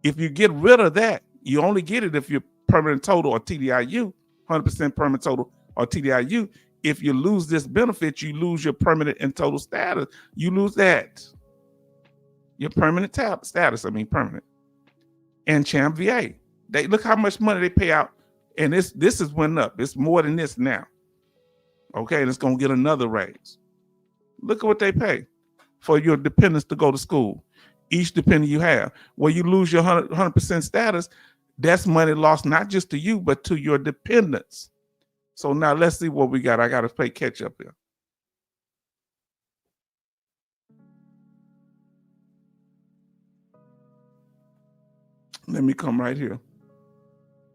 If you get rid of that, you only get it if you're permanent total or TDIU, 100% permanent total or TDIU. If you lose this benefit, you lose your permanent and total status. You lose that. Your permanent status, permanent. And CHAMP VA. They look how much money they pay out, and this is went up. It's more than this now. Okay, and it's gonna get another raise. Look at what they pay for your dependents to go to school. Each dependent you have, where you lose your 100% status, that's money lost not just to you but to your dependents. So now let's see what we got. I got to play catch up here. Let me come right here.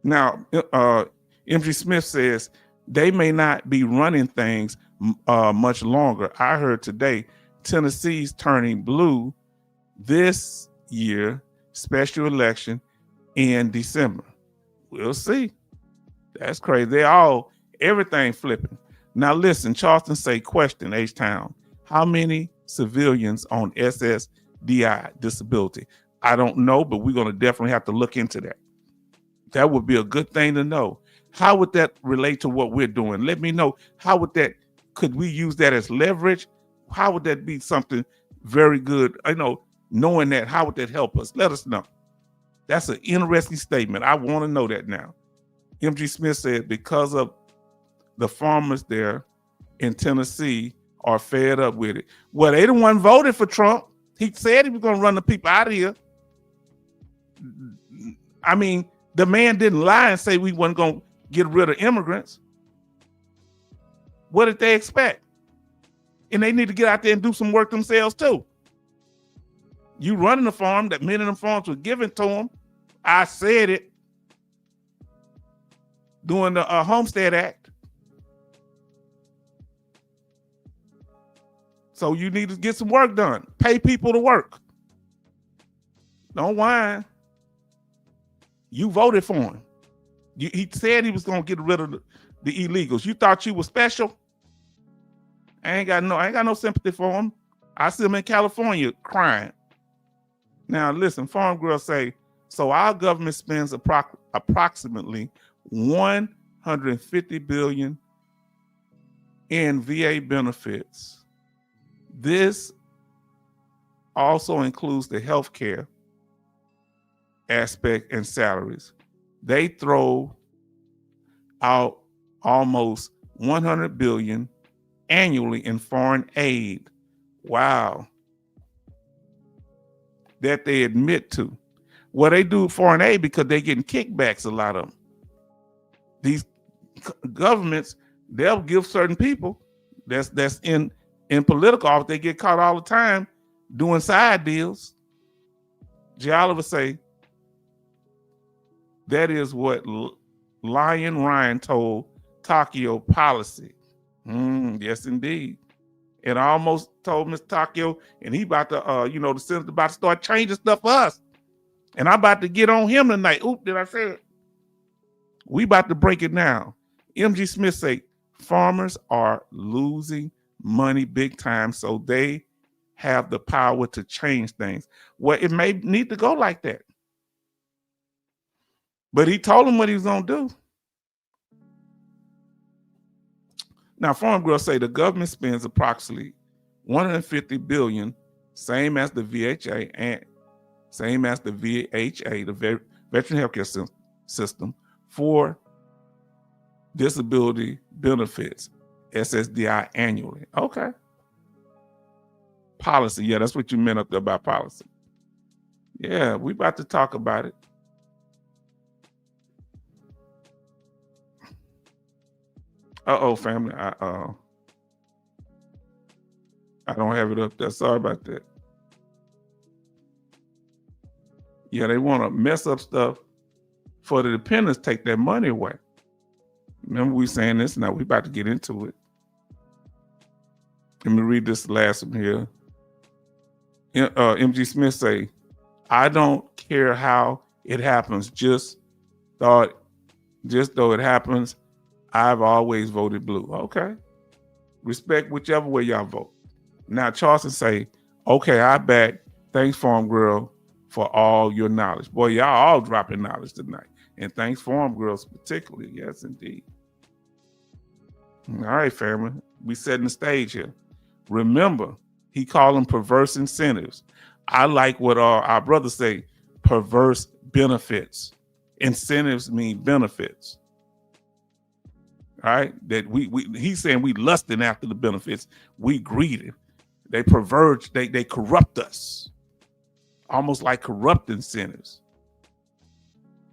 Now, MG Smith says they may not be running things much longer. I heard today Tennessee's turning blue this year, special election in December. We'll see. That's crazy. Everything flipping. Now listen, Charleston say question, H-Town. How many civilians on SSDI disability? I don't know, but we're going to definitely have to look into that. That would be a good thing to know. How would that relate to what we're doing? Let me know. Could we use that as leverage? How would that be something very good? Knowing that, how would that help us? Let us know. That's an interesting statement. I want to know that now. MG Smith said because of the farmers there in Tennessee are fed up with it. Well, they the one voted for Trump. He said he was going to run the people out of here. I mean, the man didn't lie and say we weren't going to get rid of immigrants. What did they expect? And they need to get out there and do some work themselves too. You running the farm that many of them farms were given to them. I said it during the Homestead Act. So you need to get some work done. Pay people to work. Don't whine. You voted for him. He said he was going to get rid of the illegals. You thought you were special? I ain't got no sympathy for him. I see him in California crying. Now listen, Farm Girl say, so our government spends approximately $150 billion in VA benefits. This also includes the health care aspect and salaries. They throw out almost $100 billion annually in foreign aid. Wow. That they admit to. Well, they do foreign aid because they're getting kickbacks, a lot of them. These governments, they'll give certain people that's in political office, they get caught all the time doing side deals. Jay Oliver say, that is what Lion Ryan told Takeo policy. Yes, indeed. And I almost told Mr. Takeo, and he about to, the Senate about to start changing stuff for us. And I'm about to get on him tonight. Oop, did I say it? We about to break it down. MG Smith say, farmers are losing money big time, so they have the power to change things. Well, it may need to go like that. But he told them what he was going to do. Now, Farm Girl say the government spends approximately $150 billion, same as the VHA, and same as the VHA, the Veteran Healthcare System, for disability benefits, SSDI annually. Okay. Policy. Yeah, that's what you meant up there about policy. Yeah, we about to talk about it. Uh-oh, family. I don't have it up there. Sorry about that. Yeah, they want to mess up stuff for the dependents, take their money away. Remember we saying this? Now we about to get into it. Let me read this last one here. MG Smith say, I don't care how it happens, just though it happens, I've always voted blue. Okay. Respect whichever way y'all vote. Now Charleston say, okay, I back. Thanks, Farm Girl, for all your knowledge. Boy, y'all all dropping knowledge tonight. And thanks, Farm Girls particularly. Yes, indeed. All right, family. We setting the stage here. Remember, he called them perverse incentives. I like what our brothers say, perverse benefits. Incentives mean benefits. All right, that he's saying we lusting after the benefits, we greedy. They pervert, they corrupt us, almost like corrupt incentives.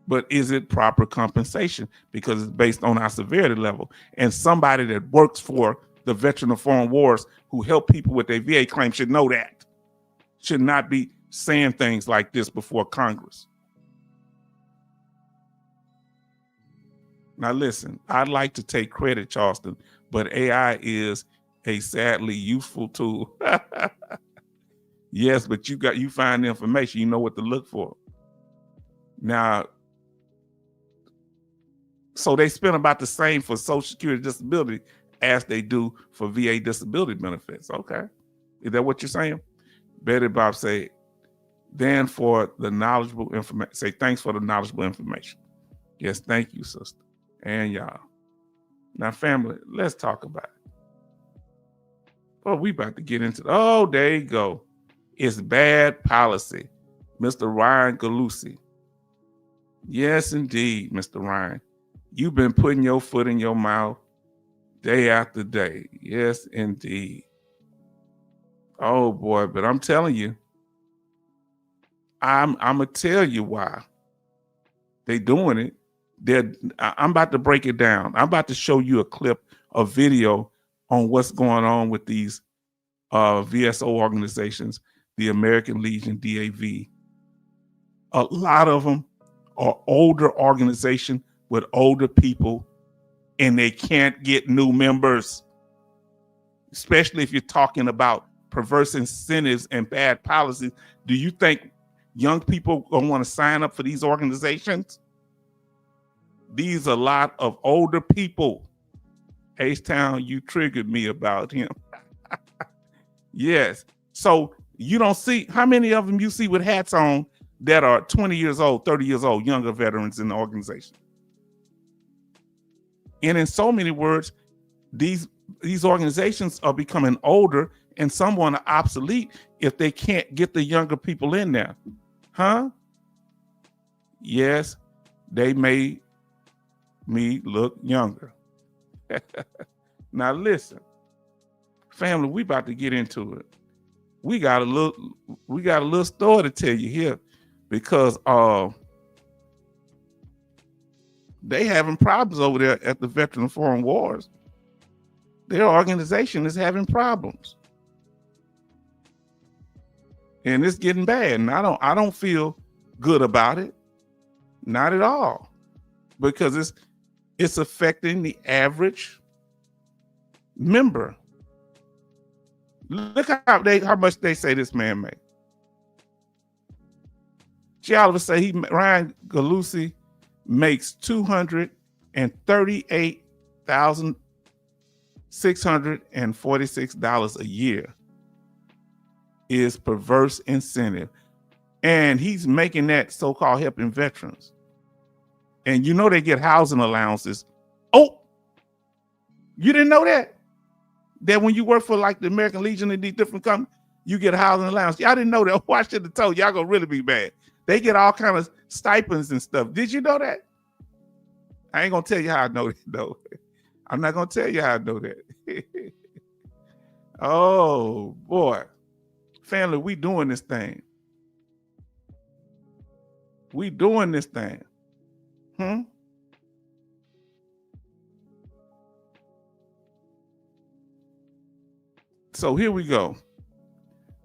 But is it proper compensation? Because it's based on our severity level. And somebody that works for the Veteran of Foreign Wars who help people with their VA claim should know that. Should not be saying things like this before Congress. Now listen, I'd like to take credit, Charleston, but AI is a sadly useful tool. Yes, but you find the information, you know what to look for. Now, so they spend about the same for Social Security disability as they do for VA disability benefits. Okay. Is that what you're saying? Betty Bob say, then for the knowledgeable information, say thanks for the knowledgeable information. Yes, thank you, sister. And y'all. Now, family, let's talk about it. Oh, we about to get into oh, there you go. It's bad policy. Mr. Ryan Galusi. Yes, indeed, Mr. Ryan. You've been putting your foot in your mouth day after day. Yes, indeed. Oh boy, but I'm telling you, I'm gonna tell you why they doing it. I'm about to break it down. I'm about to show you a clip, a video on what's going on with these VSO organizations, the American Legion, DAV. A lot of them are older organizations with older people, and they can't get new members, especially if you're talking about perverse incentives and bad policies. Do you think young people don't want to sign up for these organizations? These are a lot of older people. H-Town, you triggered me about him. Yes. So you don't see, how many of them you see with hats on that are 20 years old, 30 years old, younger veterans in the organization? And in so many words, these organizations are becoming older, and some want to obsolete if they can't get the younger people in there. Huh? Yes, they made me look younger. Now listen, family, we about to get into it. We got a little story to tell you here, because they having problems over there at the Veteran Foreign Wars. Their organization is having problems, and it's getting bad. And I don't feel good about it, not at all, because it's affecting the average member. Look how much they say this man made. She Oliver say Ryan Galusi makes $238,646 a year is perverse incentive. And he's making that so-called helping veterans. And you know they get housing allowances. Oh, you didn't know that? That when you work for like the American Legion and these different companies, you get a housing allowance. Y'all didn't know that. Oh, I should have told y'all gonna really be bad. They get all kind of stipends and stuff. Did you know that? I ain't gonna tell you how I know that though. I'm not gonna tell you how I know that. Oh boy. Family, we doing this thing. We doing this thing. So here we go.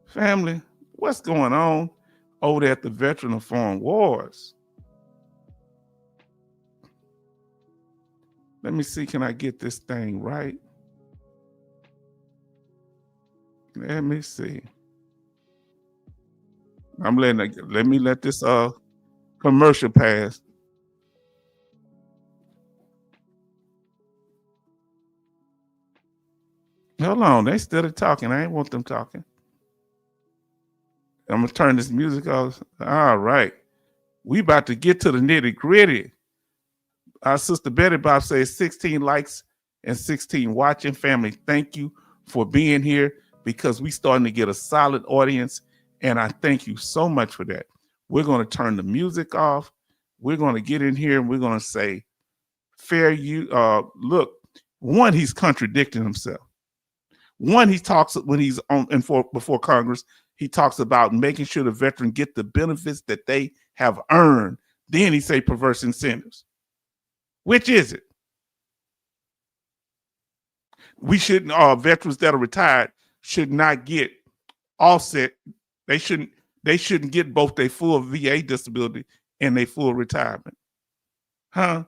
Family, what's going on over there at the Veteran of Foreign Wars? Let me see, can I get this thing right? Let me see. Let me let this commercial pass. Hold on, they still talking. I ain't want them talking. I'm gonna turn this music off. All right. We about to get to the nitty gritty. Our sister Betty Bob says 16 likes and 16 watching. Family, thank you for being here, because we starting to get a solid audience, and I thank you so much for that. We're going to turn the music off. We're going to get in here and we're going to say, look, one, he's contradicting himself. One, he talks when he's before Congress, he talks about making sure the veteran get the benefits that they have earned. Then he say perverse incentives. Which is it? We shouldn't, veterans that are retired should not get offset. They shouldn't get both their full VA disability and their full retirement. Huh?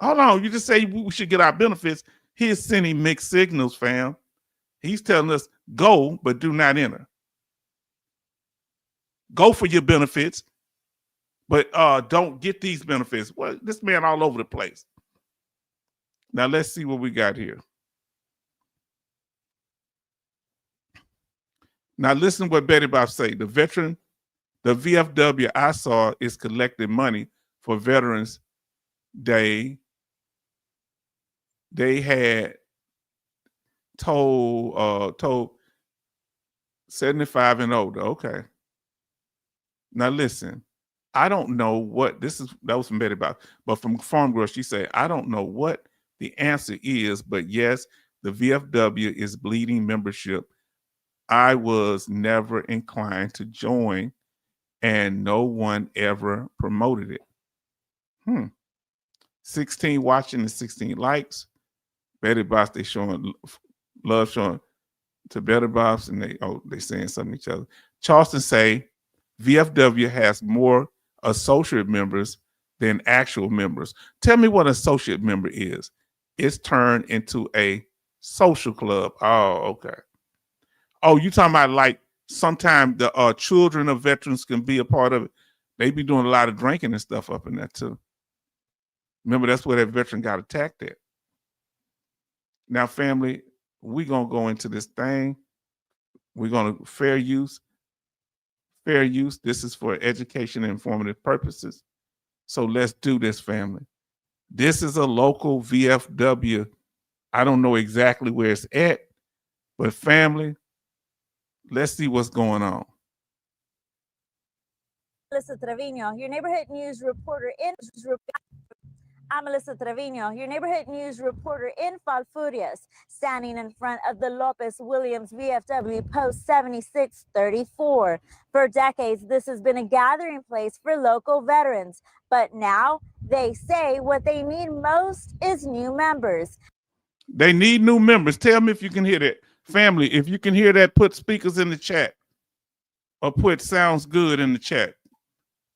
Hold on, you just say we should get our benefits. He's sending mixed signals, fam. He's telling us go, but do not enter. Go for your benefits, but don't get these benefits. Well, this man all over the place. Now let's see what we got here. Now listen what Betty Bob say. The VFW I saw is collecting money for Veterans Day. They had told 75 and older. Okay. Now listen, I don't know what that was from Betty Bob, but from Farm Girl, she said, I don't know what the answer is, but yes, the VFW is bleeding membership. I was never inclined to join, and no one ever promoted it. 16 watching and 16 likes. Betty Boss, they showing love, showing to Betty Boss, and they saying something to each other. Charleston say VFW has more associate members than actual members. Tell me what an associate member is. It's turned into a social club. Oh, okay. Oh, you talking about like sometimes the children of veterans can be a part of it. They be doing a lot of drinking and stuff up in there too. Remember, that's where that veteran got attacked at. Now, family, we're going to go into this thing. We're going to fair use. Fair use. This is for education and informative purposes. So let's do this, family. This is a local VFW. I don't know exactly where it's at, but family, let's see what's going on. Melissa Trevino, your neighborhood news reporter in... I'm Melissa Trevino, your neighborhood news reporter in Falfurrias, standing in front of the Lopez Williams VFW Post 7634. For decades, this has been a gathering place for local veterans, but now they say what they need most is new members. They need new members. Tell me if you can hear that. Family, if you can hear that, put speakers in the chat or put sounds good in the chat.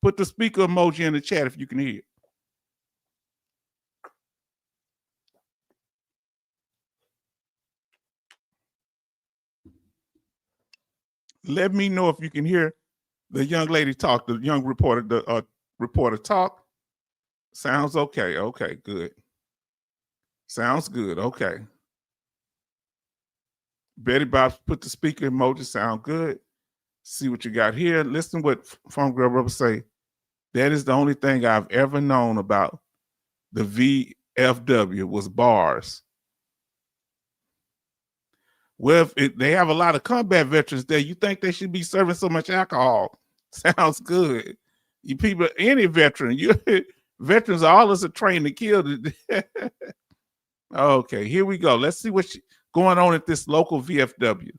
Put the speaker emoji in the chat if you can hear it. Let me know if you can hear the young lady talk, the young reporter, the reporter talk. Sounds okay. Okay, good. Sounds good. Okay. Betty Bob put the speaker emoji. Sound good. See what you got here. Listen what Farm Girl Rubber say. That is the only thing I've ever known about the VFW was bars. Well, if they have a lot of combat veterans there, you think they should be serving so much alcohol? Sounds good. You people, any veteran, veterans, all of us are trained to kill. Okay, here we go. Let's see what's going on at this local VFW.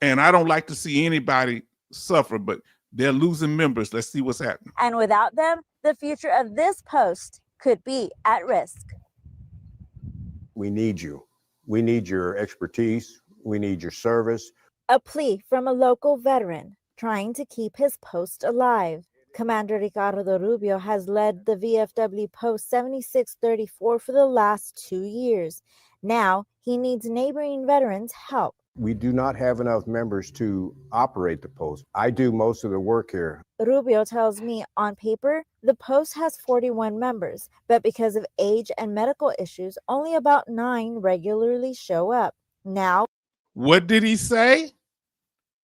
And I don't like to see anybody suffer, but they're losing members. Let's see what's happening. And without them, the future of this post could be at risk. We need you. We need your expertise. We need your service. A plea from a local veteran trying to keep his post alive. Commander Ricardo Rubio has led the VFW Post 7634 for the last 2 years. Now he needs neighboring veterans' help. We do not have enough members to operate the post. I do most of the work here. Rubio tells me on paper, the post has 41 members, but because of age and medical issues, only about 9 regularly show up. Now, what did he say?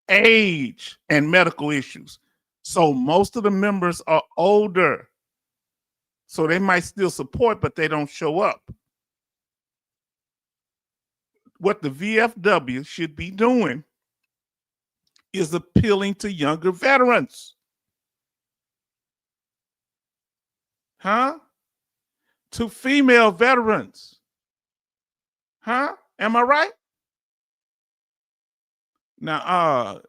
Age and medical issues. So most of the members are older. So they might still support, but they don't show up. What the VFW should be doing is appealing to younger veterans. Huh? To female veterans. Huh? Am I right? Now,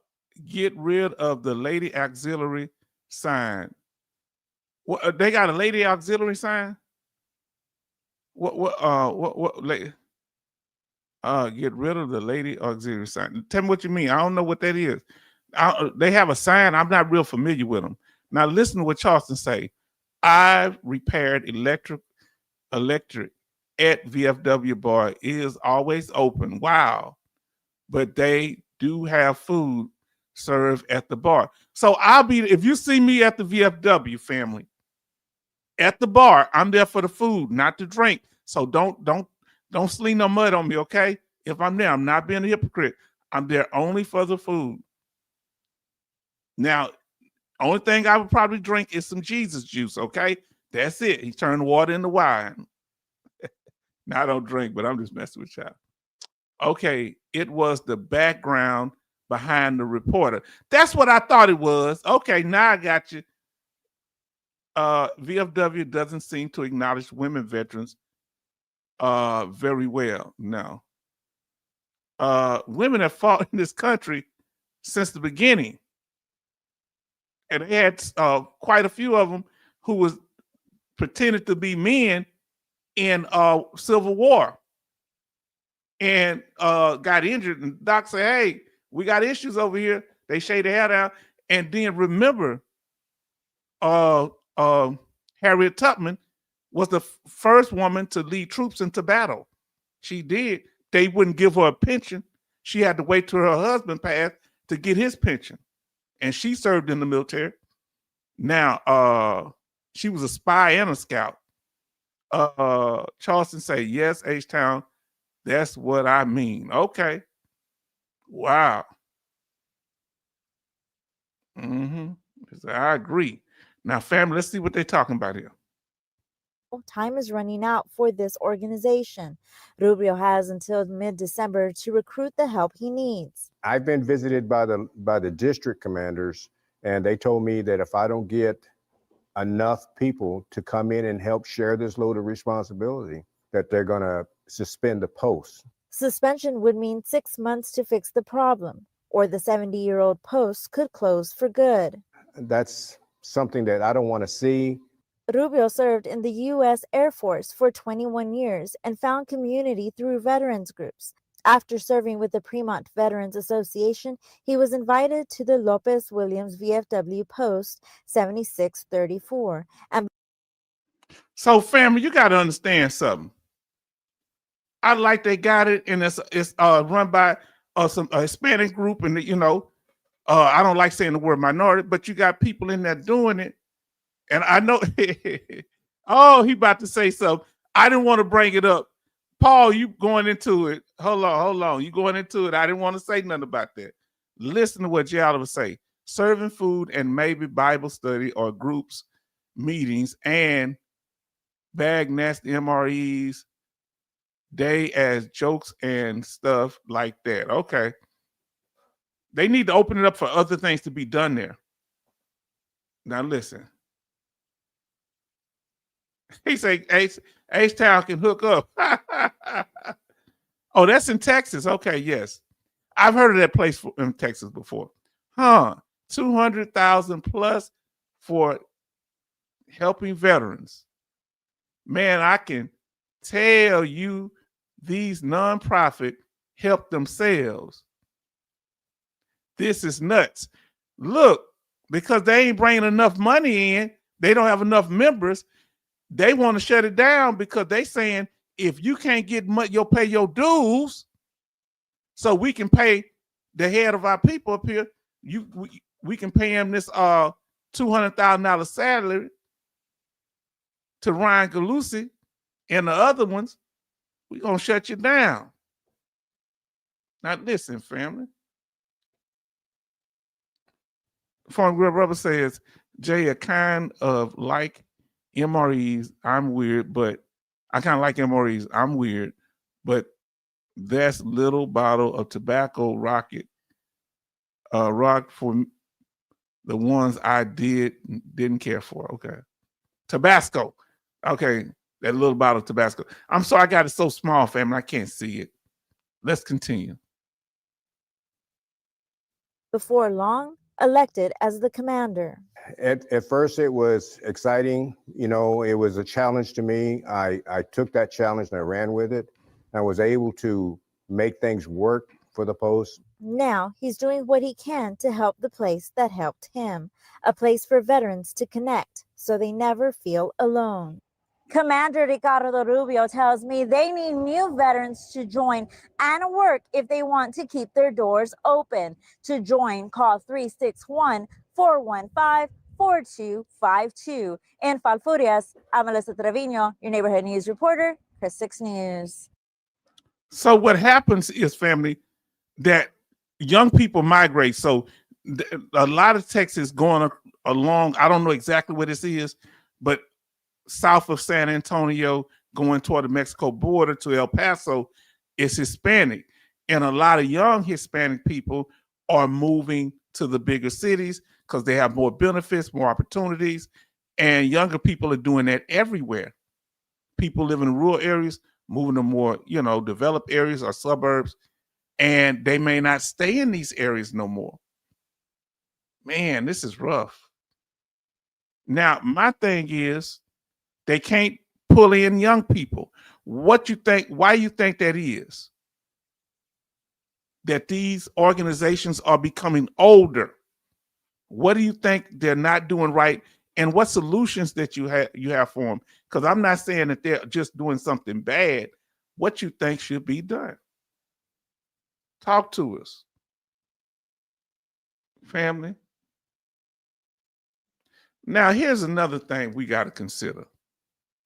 get rid of the lady auxiliary sign. What, they got a lady auxiliary sign? What lady? Get rid of the lady auxiliary sign. Tell me what you mean. I don't know what that is. They have a sign. I'm not real familiar with them. Now listen to what Charleston say. I've repaired electric at VFW bar. It is always open. Wow. But they do have food served at the bar. So I'll be, if you see me at the VFW family, at the bar, I'm there for the food, not the drink. So don't sling no mud on me, okay? If I'm there, I'm not being a hypocrite. I'm there only for the food. Now, only thing I would probably drink is some Jesus juice, okay? That's it. He turned water into wine. Now I don't drink, but I'm just messing with y'all. Okay, it was the background behind the reporter. That's what I thought it was. Okay, now I got you. VFW doesn't seem to acknowledge women veterans very well. No. Women have fought in this country since the beginning. And they had quite a few of them who was pretended to be men in Civil War and got injured. And Doc said, hey, we got issues over here. They shake their head out. And then remember, Harriet Tubman was the first woman to lead troops into battle. She did. They wouldn't give her a pension. She had to wait till her husband passed to get his pension. And she served in the military. Now, she was a spy and a scout. Charleston say, yes, H-Town, that's what I mean. Okay. Wow. I agree. Now, family, let's see what they're talking about here. Time is running out for this organization. Rubio has until mid-December to recruit the help he needs. I've been visited by the district commanders, and they told me that if I don't get enough people to come in and help share this load of responsibility, that they're going to suspend the post. Suspension would mean 6 months to fix the problem, or the 70-year-old post could close for good. That's something that I don't want to see. Rubio served in the U.S. Air Force for 21 years and found community through veterans groups. After serving with the Fremont Veterans Association, he was invited to the Lopez Williams VFW Post 7634. So, family, you got to understand something. I like they got it, and it's run by some Hispanic group, and I don't like saying the word minority, but you got people in there doing it. And I know, oh, he about to say something. I didn't want to bring it up. Paul, you going into it. Hold on. You going into it. I didn't want to say nothing about that. Listen to what Jay Oliver say. Serving food and maybe Bible study or groups, meetings, and bag nasty MREs, they as jokes and stuff like that. Okay. They need to open it up for other things to be done there. Now listen. He say H-Town can hook up. Oh, that's in Texas. Okay, yes. I've heard of that place in Texas before. 200,000 plus for helping veterans. Man, I can tell you these nonprofit help themselves. This is nuts. Look, because they ain't bringing enough money in, they don't have enough members. They want to shut it down because they saying if you can't get money, you'll pay your dues, so we can pay the head of our people up here. We can pay him this $200,000 salary to Ryan Galusi and the other ones. We're gonna shut you down. Now listen, family. Farm Grill Rubber says, Jay, a kind of like MREs, I'm weird, but I kind of like MREs. I'm weird, but that's little bottle of tobacco rock for the ones I didn't care for. Okay. Tabasco. Okay. That little bottle of Tabasco. I'm sorry, I got it so small, family. I can't see it. Let's continue. Before long, elected as the commander. At first, it was exciting. It was a challenge to me. I took that challenge and I ran with it. I was able to make things work for the post. Now he's doing what he can to help the place that helped him, a place for veterans to connect, so they never feel alone. Commander Ricardo Rubio tells me they need new veterans to join and work if they want to keep their doors open. To join, call 361-415-4252. In Falfurrias, I'm Melissa Trevino, your neighborhood news reporter, Chris 6 News. So what happens is, family, that young people migrate. So a lot of Texas going along, I don't know exactly what this is, but south of San Antonio, going toward the Mexico border to El Paso, is Hispanic. And a lot of young Hispanic people are moving to the bigger cities because they have more benefits, more opportunities. And younger people are doing that everywhere. People living in rural areas, moving to more, developed areas or suburbs, and they may not stay in these areas no more. Man, this is rough. Now, my thing is, they can't pull in young people. What you think? Why you think that is? That these organizations are becoming older. What do you think they're not doing right? And what solutions that you have for them? Because I'm not saying that they're just doing something bad. What you think should be done? Talk to us, family. Now, here's another thing we got to consider.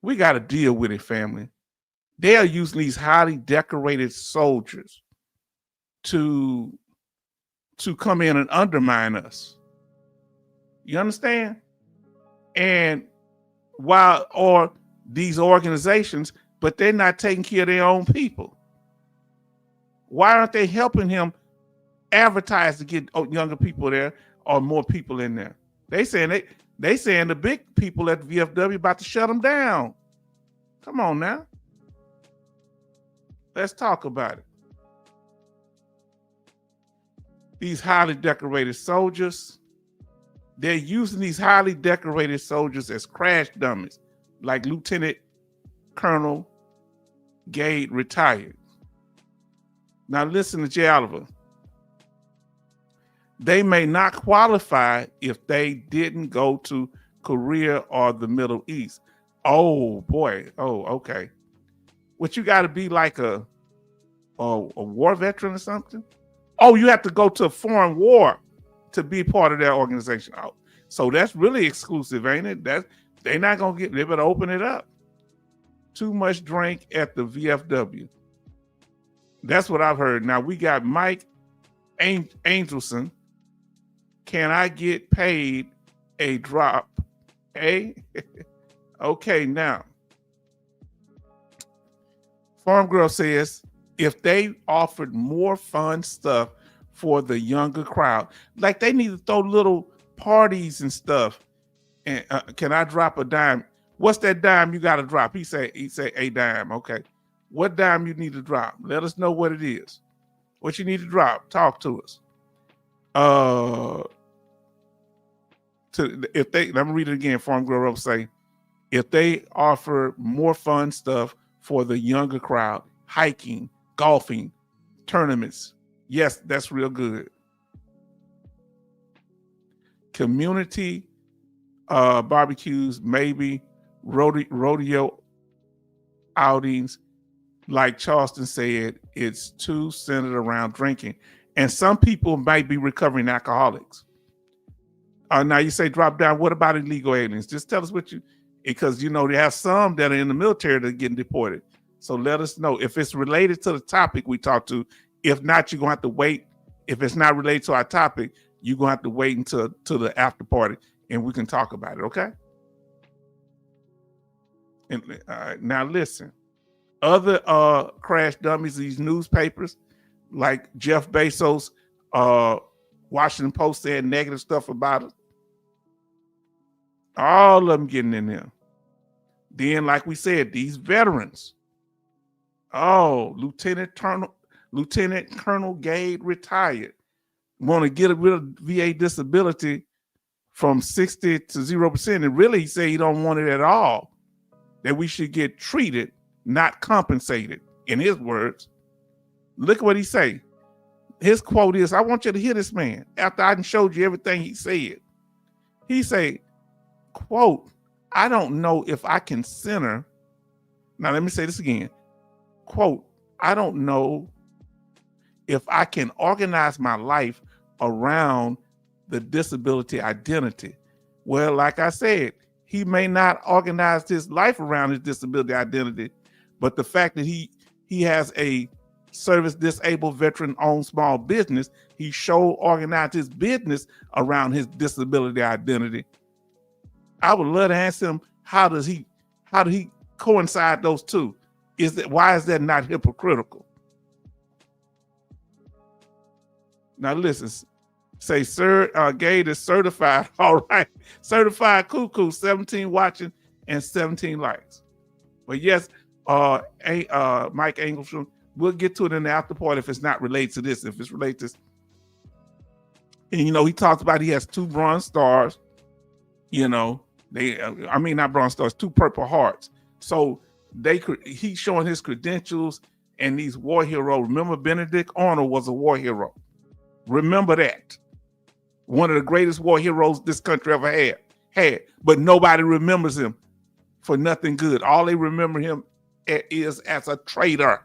We got to deal with it, family. They are using these highly decorated soldiers to come in and undermine us. You understand? And or these organizations, but they're not taking care of their own people. Why aren't they helping him advertise to get younger people there or more people in there? They saying the big people at VFW about to shut them down. Come on now. Let's talk about it. These highly decorated soldiers, they're using these highly decorated soldiers as crash dummies, like Lieutenant Colonel Gade, retired. Now listen to Jay Oliver. They may not qualify if they didn't go to Korea or the Middle East. Oh boy. Oh, okay. What, you got to be like a war veteran or something? Oh, you have to go to a foreign war to be part of that organization. Oh, so that's really exclusive, ain't it? They're not gonna get. They better open it up. Too much drink at the VFW. That's what I've heard. Now we got Mike Angelson. Can I get paid a drop? Okay, now. Farm Girl says, if they offered more fun stuff for the younger crowd, like they need to throw little parties and stuff. And can I drop a dime? What's that dime you got to drop? He say a dime. Okay. What dime you need to drop? Let us know what it is. What you need to drop. Talk to us. Let me read it again. Farm Girl say, if they offer more fun stuff for the younger crowd, hiking, golfing, tournaments. Yes, that's real good. Community barbecues, maybe rodeo outings. Like Charleston said, it's too centered around drinking. And some people might be recovering alcoholics. Now you say drop down. What about illegal aliens? Just tell us what because they have some that are in the military that are getting deported. So let us know if it's related to the topic we talked to. If not, you're going to have to wait. If it's not related to our topic, you're going to have to wait until the after party and we can talk about it, okay? And now listen, other crash dummies, these newspapers, like Jeff Bezos, Washington Post said negative stuff about it. All of them getting in there. Then, like we said, these veterans. Oh, Lieutenant Colonel Gade retired. Want to get rid of VA disability from 60 to 0%. And really, he said he don't want it at all. That we should get treated, not compensated. In his words, look at what he say. His quote is, I want you to hear this man. After I showed you everything he said. He say, quote, I don't know if I can center. Now, let me say this again. Quote, I don't know if I can organize my life around the disability identity. Well, like I said, he may not organize his life around his disability identity, but the fact that he has a service disabled veteran owned small business, he organized his business around his disability identity. I would love to ask him, how do he coincide those two? Why is that not hypocritical? Now listen, say Sir Gade is certified. All right, certified cuckoo, 17 watching and 17 likes. But yes, Mike Engelstrom, we'll get to it in the after part if it's not related to this. If it's related to this, and he talks about he has 2 Bronze Stars. Not Bronze Stars, 2 Purple Hearts. So he's showing his credentials and these war heroes. Remember, Benedict Arnold was a war hero. Remember that. One of the greatest war heroes this country ever had, but nobody remembers him for nothing good. All they remember him is as a traitor.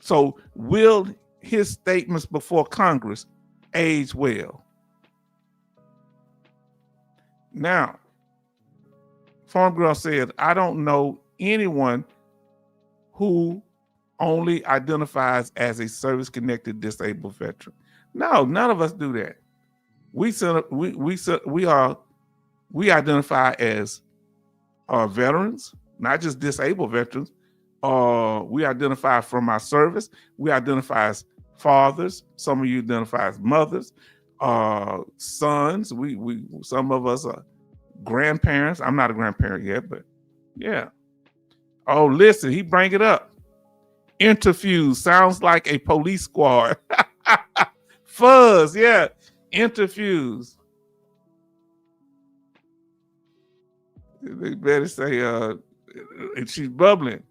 So will his statements before Congress age well? Now, Farm Girl said, I don't know anyone who only identifies as a service-connected disabled veteran. No, none of us do that. We identify as veterans, not just disabled veterans. We identify from our service. We identify as fathers. Some of you identify as mothers, sons. We some of us are grandparents. I'm not a grandparent yet, but yeah. Oh, listen, he bring it up. Interfuse sounds like a police squad. Fuzz, yeah. Interfuse. They better say, she's bubbling.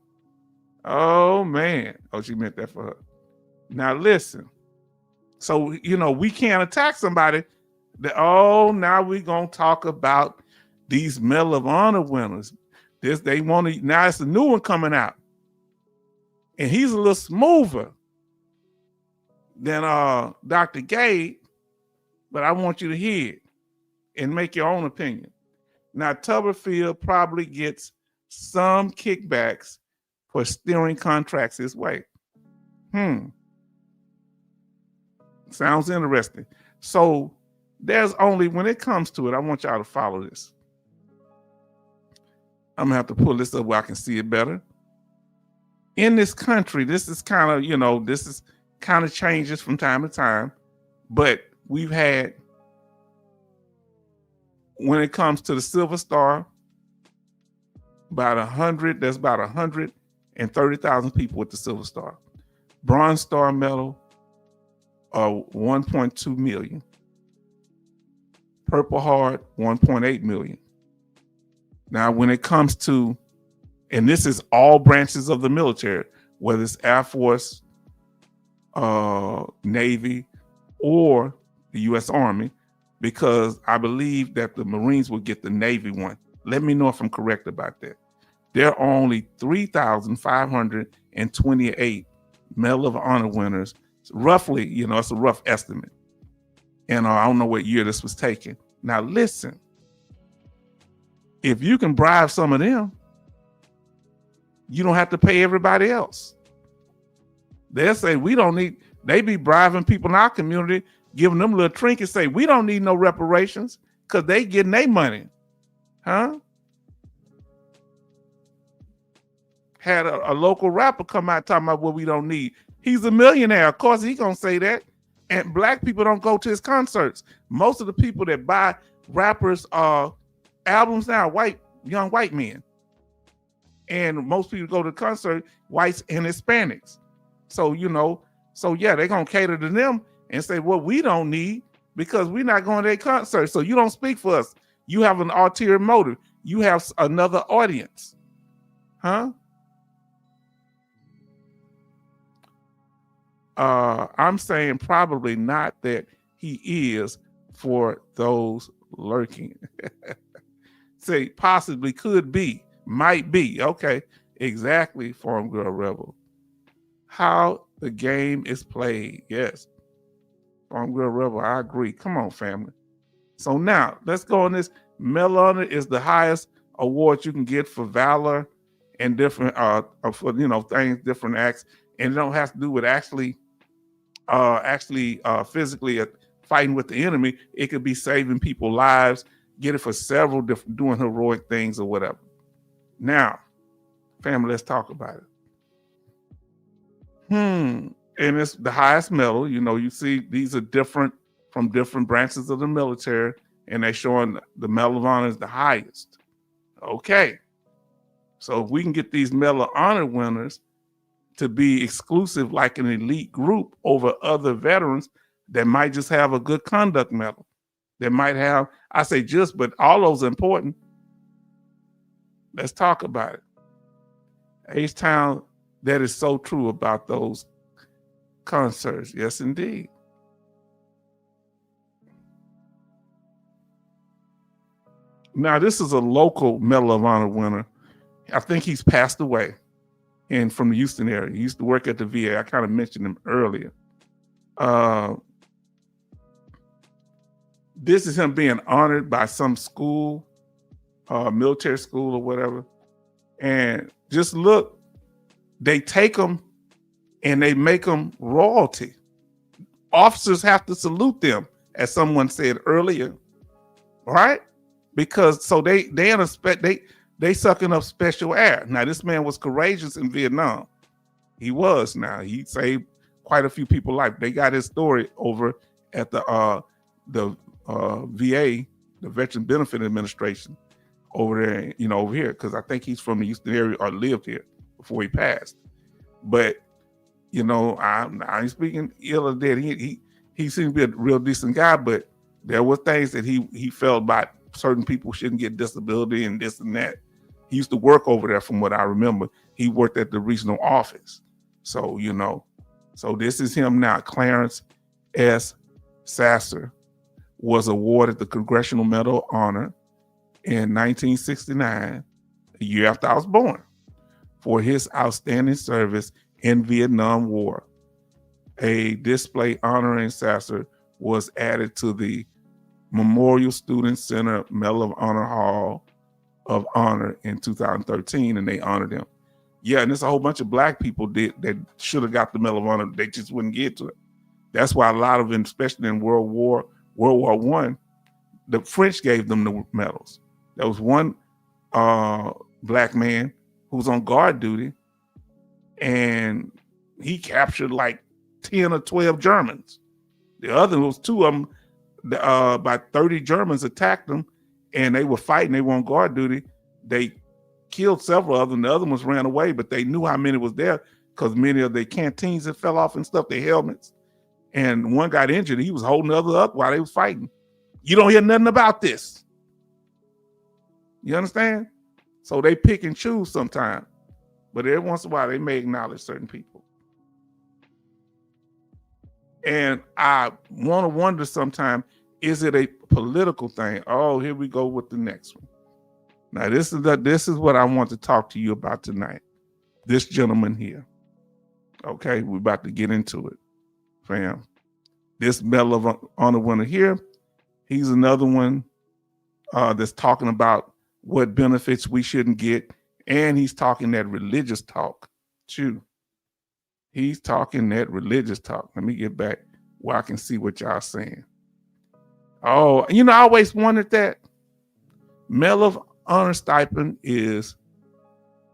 Oh, man. Oh, she meant that for her. Now, listen. So, we can't attack somebody now we're going to talk about these Medal of Honor winners. Now it's a new one coming out. And he's a little smoother than Dr. Gade, but I want you to hear it and make your own opinion. Now, Tuberfield probably gets some kickbacks for steering contracts his way. Sounds interesting. So when it comes to it, I want y'all to follow this. I'm gonna have to pull this up where I can see it better. In this country, this is kind of changes from time to time, but we've had, when it comes to the Silver Star, there's about 130,000 people with the Silver Star. Bronze Star medal, 1.2 million. Purple Heart, 1.8 million. Now, when it comes to, and this is all branches of the military, whether it's Air Force, Navy, or the U.S. Army, because I believe that the Marines will get the Navy one. Let me know if I'm correct about that. There are only 3,528 Medal of Honor winners. Roughly, it's a rough estimate. And I don't know what year this was taken. Now, listen. If you can bribe some of them, you don't have to pay everybody else. They'll say, they be bribing people in our community, giving them little trinkets, say, we don't need no reparations because they getting their money. Huh? Had a local rapper come out talking about what we don't need. He's a millionaire. Of course, he gonna say that. And black people don't go to his concerts. Most of the people that buy rappers' albums now are young white men. And most people go to the concert, whites and Hispanics. So, they're going to cater to them and say, well, we don't need, because we're not going to their concert. So you don't speak for us. You have an ulterior motive. You have another audience. Huh? I'm saying probably not that he is for those lurking. say possibly, could be, might be. Okay, exactly, Farm Girl Rebel. How the game is played. Yes, Farm Girl Rebel, I agree. Come on, family. So now let's go on this. Medal of Honor is the highest award you can get for valor and different for things, different acts, and it don't have to do with actually physically fighting with the enemy. It could be saving people's lives, get it for several different, doing heroic things or whatever. Now, family, let's talk about it. And it's the highest medal. You see these are different from different branches of the military, and they're showing the Medal of Honor is the highest. Okay. So if we can get these Medal of Honor winners to be exclusive, like an elite group, over other veterans that might just have a good conduct medal, that might have, I say just, but all those are important. Let's talk about it. H-Town, that is so true about those concerts. Yes, indeed. Now, this is a local Medal of Honor winner. I think he's passed away, and from the Houston area. He used to work at the VA. I kind of mentioned him earlier. This is him being honored by some school, military school or whatever. And just look, they take them and they make them royalty. Officers have to salute them, as someone said earlier, right? Because so they sucking up special air. Now, this man was courageous in Vietnam. He was. Now, he saved quite a few people's life. They got his story over at the VA, the Veteran Benefit Administration, over there, over here, because I think he's from the Houston area or lived here before he passed. But I ain't speaking ill of that. He seemed to be a real decent guy, but there were things that he felt about certain people shouldn't get disability and this and that. He used to work over there, from what I remember. He worked at the regional office. So, so this is him now. Clarence S. Sasser was awarded the Congressional Medal of Honor in 1969, the year after I was born, for his outstanding service in Vietnam War. A display honoring Sasser was added to the Memorial Student Center Medal of Honor Hall of Honor in 2013, and they honored him. Yeah, and there's a whole bunch of black people that should have got the Medal of Honor. They just wouldn't get to it. That's why a lot of them, especially in World War I, the French gave them the medals. There was one black man who was on guard duty, and he captured like 10 or 12 Germans. The other was two of them. About 30 Germans attacked them, and they were fighting. They were on guard duty. They killed several of them. The other ones ran away, but they knew how many was there because many of their canteens that fell off and stuff, their helmets. And one got injured. He was holding the other up while they was fighting. You don't hear nothing about this. You understand? So they pick and choose sometimes, but every once in a while they may acknowledge certain people. And I want to wonder sometimes, is it a political thing? Oh, here we go with the next one. Now, this is what I want to talk to you about tonight. This gentleman here. Okay, we're about to get into it, fam. This Medal of Honor winner here, he's another one that's talking about what benefits we shouldn't get, and he's talking that religious talk too. He's talking that religious talk. Let me get back where I can see what y'all saying. Oh, I always wondered that. Medal of Honor stipend is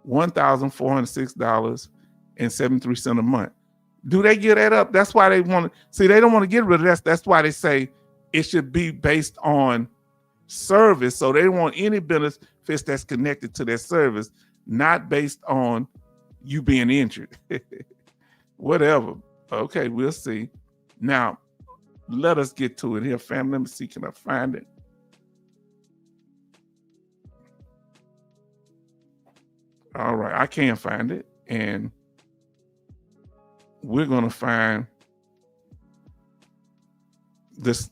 $1,406.73 a month. Do they get that up? That's why they want to see. They don't want to get rid of that. That's why they say it should be based on service. So they don't want any benefits that's connected to their service, not based on you being injured. Whatever. Okay, we'll see. Now, let us get to it here, family. Let me see. Can I find it? All right, I can't find it. And we're going to find this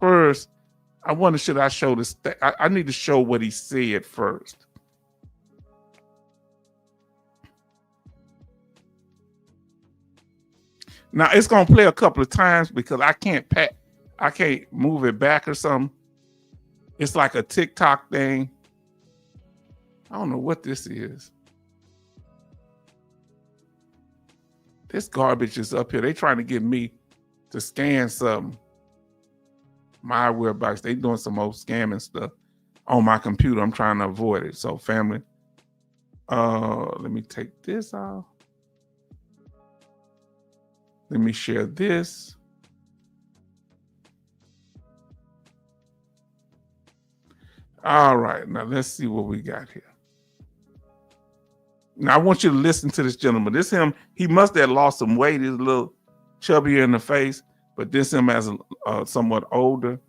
first. I wonder, should I show this? I need to show what he said first. Now it's gonna play a couple of times because I can't move it back or something. It's like a TikTok thing. I don't know what this is. This garbage is up here. They trying to get me to scan some malware box. They doing some old scamming stuff on my computer. I'm trying to avoid it. So family, let me take this off. Let me share this. All right, now let's see what we got here. Now I want you to listen to this gentleman. This him, he must have lost some weight. He's a little chubbier in the face, but this him as a somewhat older.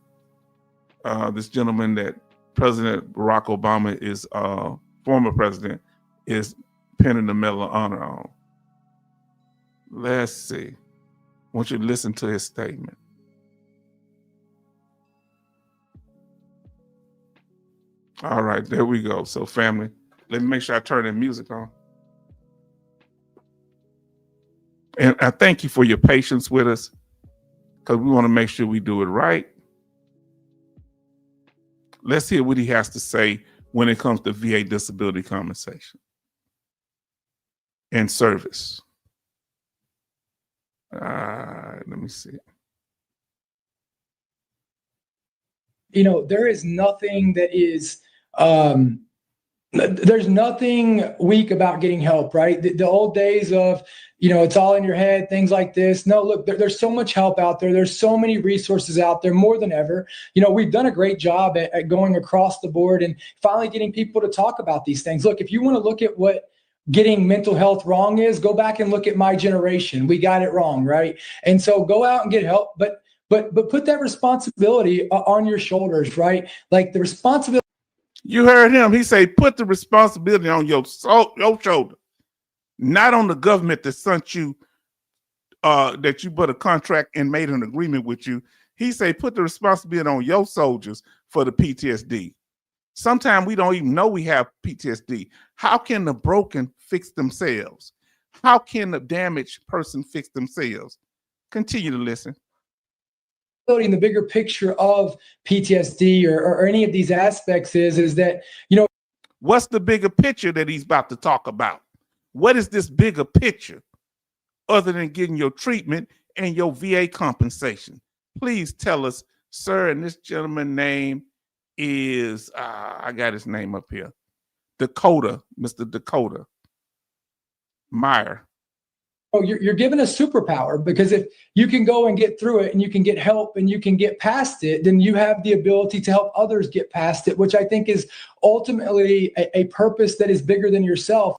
This gentleman that President Barack Obama is, former president, is pinning the Medal of Honor on. Let's see. I want you to listen to his statement. All right, there we go. So family, let me make sure I turn the music on. And I thank you for your patience with us because we want to make sure we do it right. Let's hear what he has to say when it comes to VA disability compensation and service. Let me see. You know, there is nothing that is, there's nothing weak about getting help, right? The old days of, you know, it's all in your head, things like this. No, look, there's so much help out there. There's so many resources out there, more than ever. You know, we've done a great job at going across the board and finally getting people to talk about these things. Look, if you want to look at what getting mental health wrong is, go back and look at my generation. We got it wrong, right? And so go out and get help, but put that responsibility on your shoulders, right? Like the responsibility. You heard him. He say, put the responsibility on your shoulder, not on the government that sent you, that you put a contract and made an agreement with you. He say, put the responsibility on your soldiers for the PTSD. Sometimes we don't even know we have PTSD. How can the broken fix themselves? How can the damaged person fix themselves? Continue to listen. In the bigger picture of PTSD or any of these aspects is that, you know, what's the bigger picture that he's about to talk about? What is this bigger picture other than getting your treatment and your VA compensation? Please tell us, sir. And this gentleman's name is, I got his name up here, Dakota, Mr. Dakota Meyer. Oh, you're given a superpower, because if you can go and get through it and you can get help and you can get past it, then you have the ability to help others get past it, which I think is ultimately a purpose that is bigger than yourself.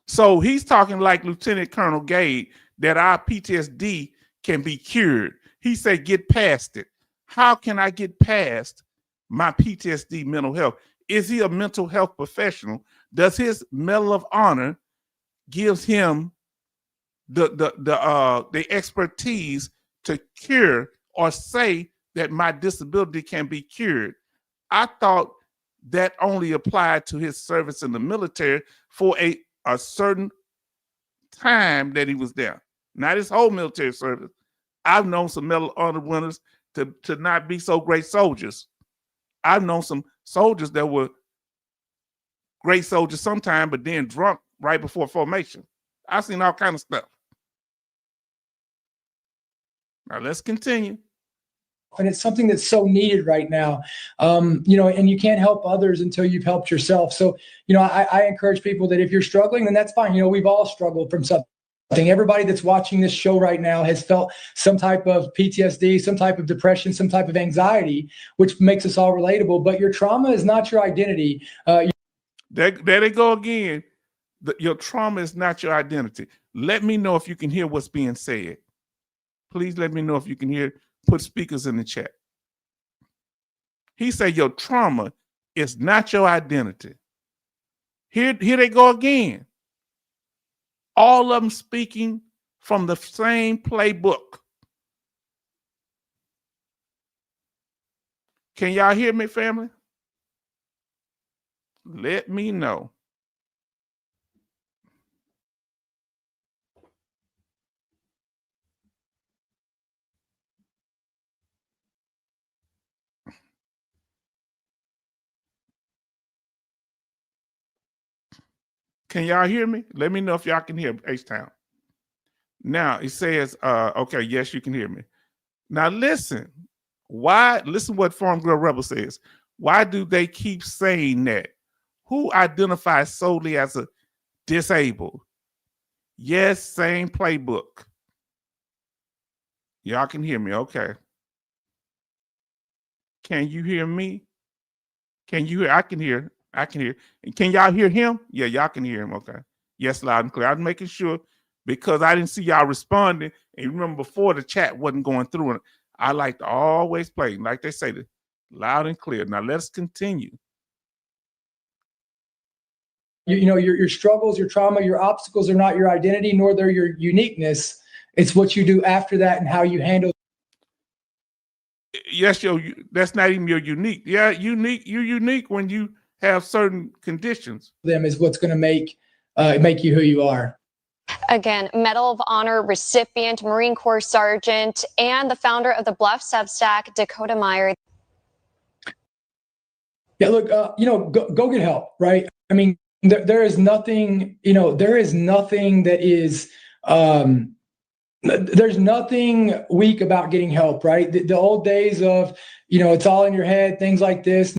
So he's talking like Lieutenant Colonel Gade, that our PTSD can be cured. He said, get past it. How can I get past my PTSD mental health? Is he a mental health professional? Does his Medal of Honor gives him the expertise to cure or say that my disability can be cured? I thought that only applied to his service in the military for a certain time that he was there, not his whole military service. I've known some Medal of Honor winners to not be so great soldiers. I've known some soldiers that were great soldiers sometime, but then drunk right before formation. I've seen all kinds of stuff. Now let's continue. And it's something that's so needed right now, you know, and you can't help others until you've helped yourself. So, you know, I encourage people that if you're struggling, then that's fine. You know, we've all struggled from something. Everybody that's watching this show right now has felt some type of PTSD, some type of depression, some type of anxiety, which makes us all relatable. But your trauma is not your identity. There they go again. Your trauma is not your identity. Let me know if you can hear what's being said. Please let me know if you can hear. Put speakers in the chat. He said your trauma is not your identity. Here they go again. All of them speaking from the same playbook. Can y'all hear me, family? Let me know. Can y'all hear me? Let me know if y'all can hear H-Town. Now it says, okay, yes, you can hear me. Now listen, listen what Farm Girl Rebel says. Why do they keep saying that? Who identifies solely as a disabled? Yes, same playbook. Y'all can hear me, okay. Can you hear me? Can you hear? I can hear. And can y'all hear him? Yeah, y'all can hear him, okay. Yes, loud and clear. I'm making sure because I didn't see y'all responding. And you remember before the chat wasn't going through, and I like to always play, like they say, loud and clear. Now let's continue. You know, your struggles, your trauma, your obstacles are not your identity, nor they're your uniqueness. It's what you do after that and how you handle. Yes, that's not even your unique. Yeah, unique. You're unique when you have certain conditions. Them is what's going to make you who you are. Again, Medal of Honor recipient, Marine Corps Sergeant, and the founder of the Bluff Substack, Dakota Meyer. Yeah, look, go get help, right? I mean, there is nothing, there's nothing weak about getting help, right? The old days of, it's all in your head, things like this.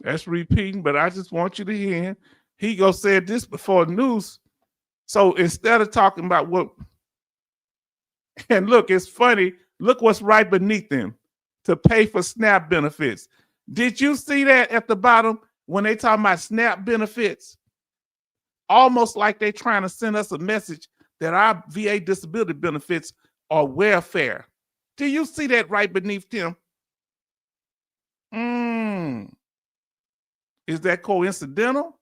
That's repeating, but I just want you to hear. He said this before news. So instead of talking about what, and look, it's funny. Look what's right beneath them to pay for SNAP benefits. Did you see that at the bottom when they talk about SNAP benefits? Almost like they're trying to send us a message that our VA disability benefits are welfare. Do you see that right beneath them? Is that coincidental?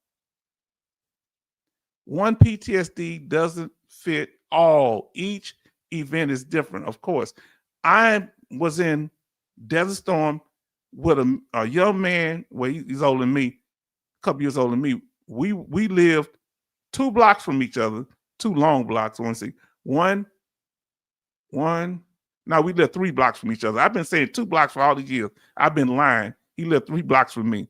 One PTSD doesn't fit all. Each event is different, of course. I was in Desert Storm with a young man. Well, he's older than me, a couple years older than me. We lived 2 blocks from each other, 2 long blocks. I want to see one. No, we lived 3 blocks from each other. I've been saying 2 blocks for all these years. I've been lying. He lived 3 blocks from me.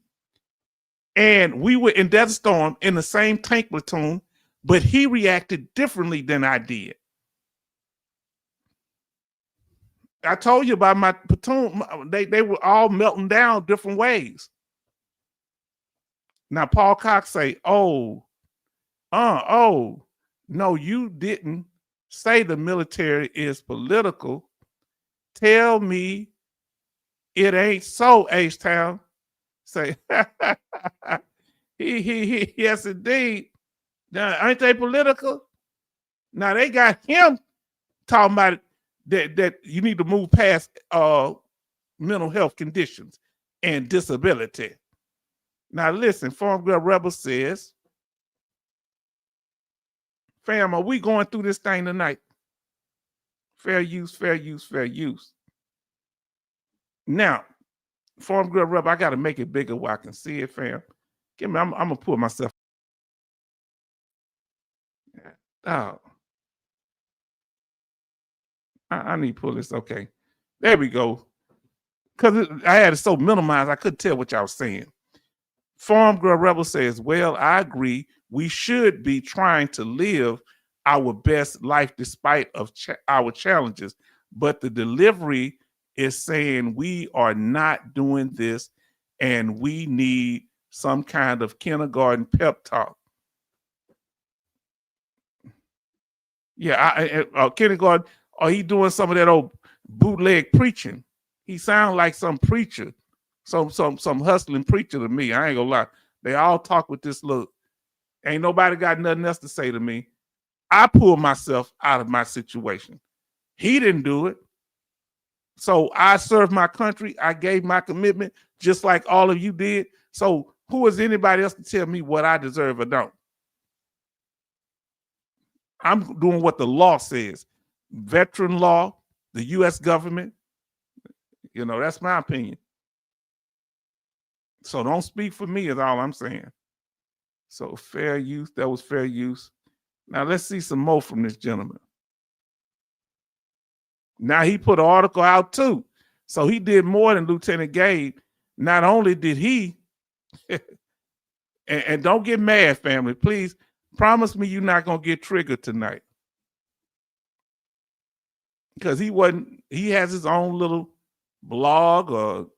And we were in Desert Storm in the same tank platoon, but he reacted differently than I did. I told you about my platoon. They were all melting down different ways. Now, Paul Cox say, no, you didn't say the military is political. Tell me it ain't so, H-Town. Say, yes, indeed. Now, ain't they political? Now, they got him talking about that you need to move past mental health conditions and disability. Now, listen, Farm Girl Rebel says, fam, are we going through this thing tonight? Fair use, fair use, fair use. Now, Farm Girl Rebel, I got to make it bigger where I can see it, fam. I'm going to pull myself. Oh. I need to pull this. Okay. There we go. Because I had it so minimized, I couldn't tell what y'all was saying. Farm Girl Rebel says, well, I agree. We should be trying to live our best life despite of our challenges. But the delivery is saying we are not doing this and we need some kind of kindergarten pep talk. Yeah, kindergarten, or he doing some of that old bootleg preaching. He sounds like some preacher, some hustling preacher to me. I ain't gonna lie. They all talk with this look. Ain't nobody got nothing else to say to me. I pulled myself out of my situation. He didn't do it. So I served my country. I gave my commitment just like all of you did. So who is anybody else to tell me what I deserve or don't? I'm doing what the law says. Veteran law, the U.S. government. That's my opinion. So don't speak for me is all I'm saying. So fair use, that was fair use. Now let's see some more from this gentleman. Now he put an article out too. So he did more than Lieutenant Gabe. Not only did he, and don't get mad, family, please promise me you're not going to get triggered tonight. Because he has his own little blog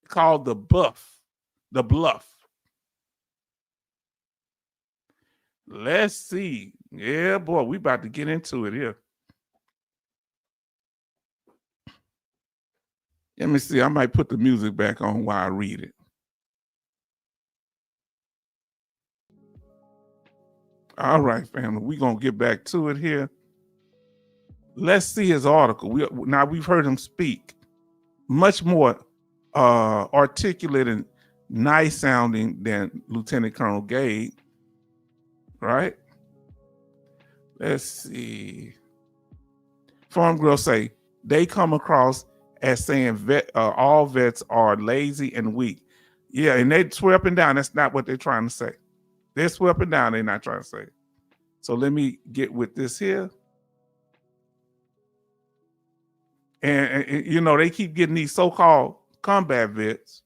called The Bluff. Let's see. Yeah, boy, we about to get into it here. Let me see. I might put the music back on while I read it. All right, family. We're going to get back to it here. Let's see his article. Now we've heard him speak. Much more articulate and nice sounding than Lieutenant Colonel Gabe. Right? Let's see. Farm Girl say, they come across as saying all vets are lazy and weak. Yeah, and they swear up and down. That's not what they're trying to say. They swear up and down. They're not trying to say. So let me get with this here. And you know, they keep getting these so-called combat vets.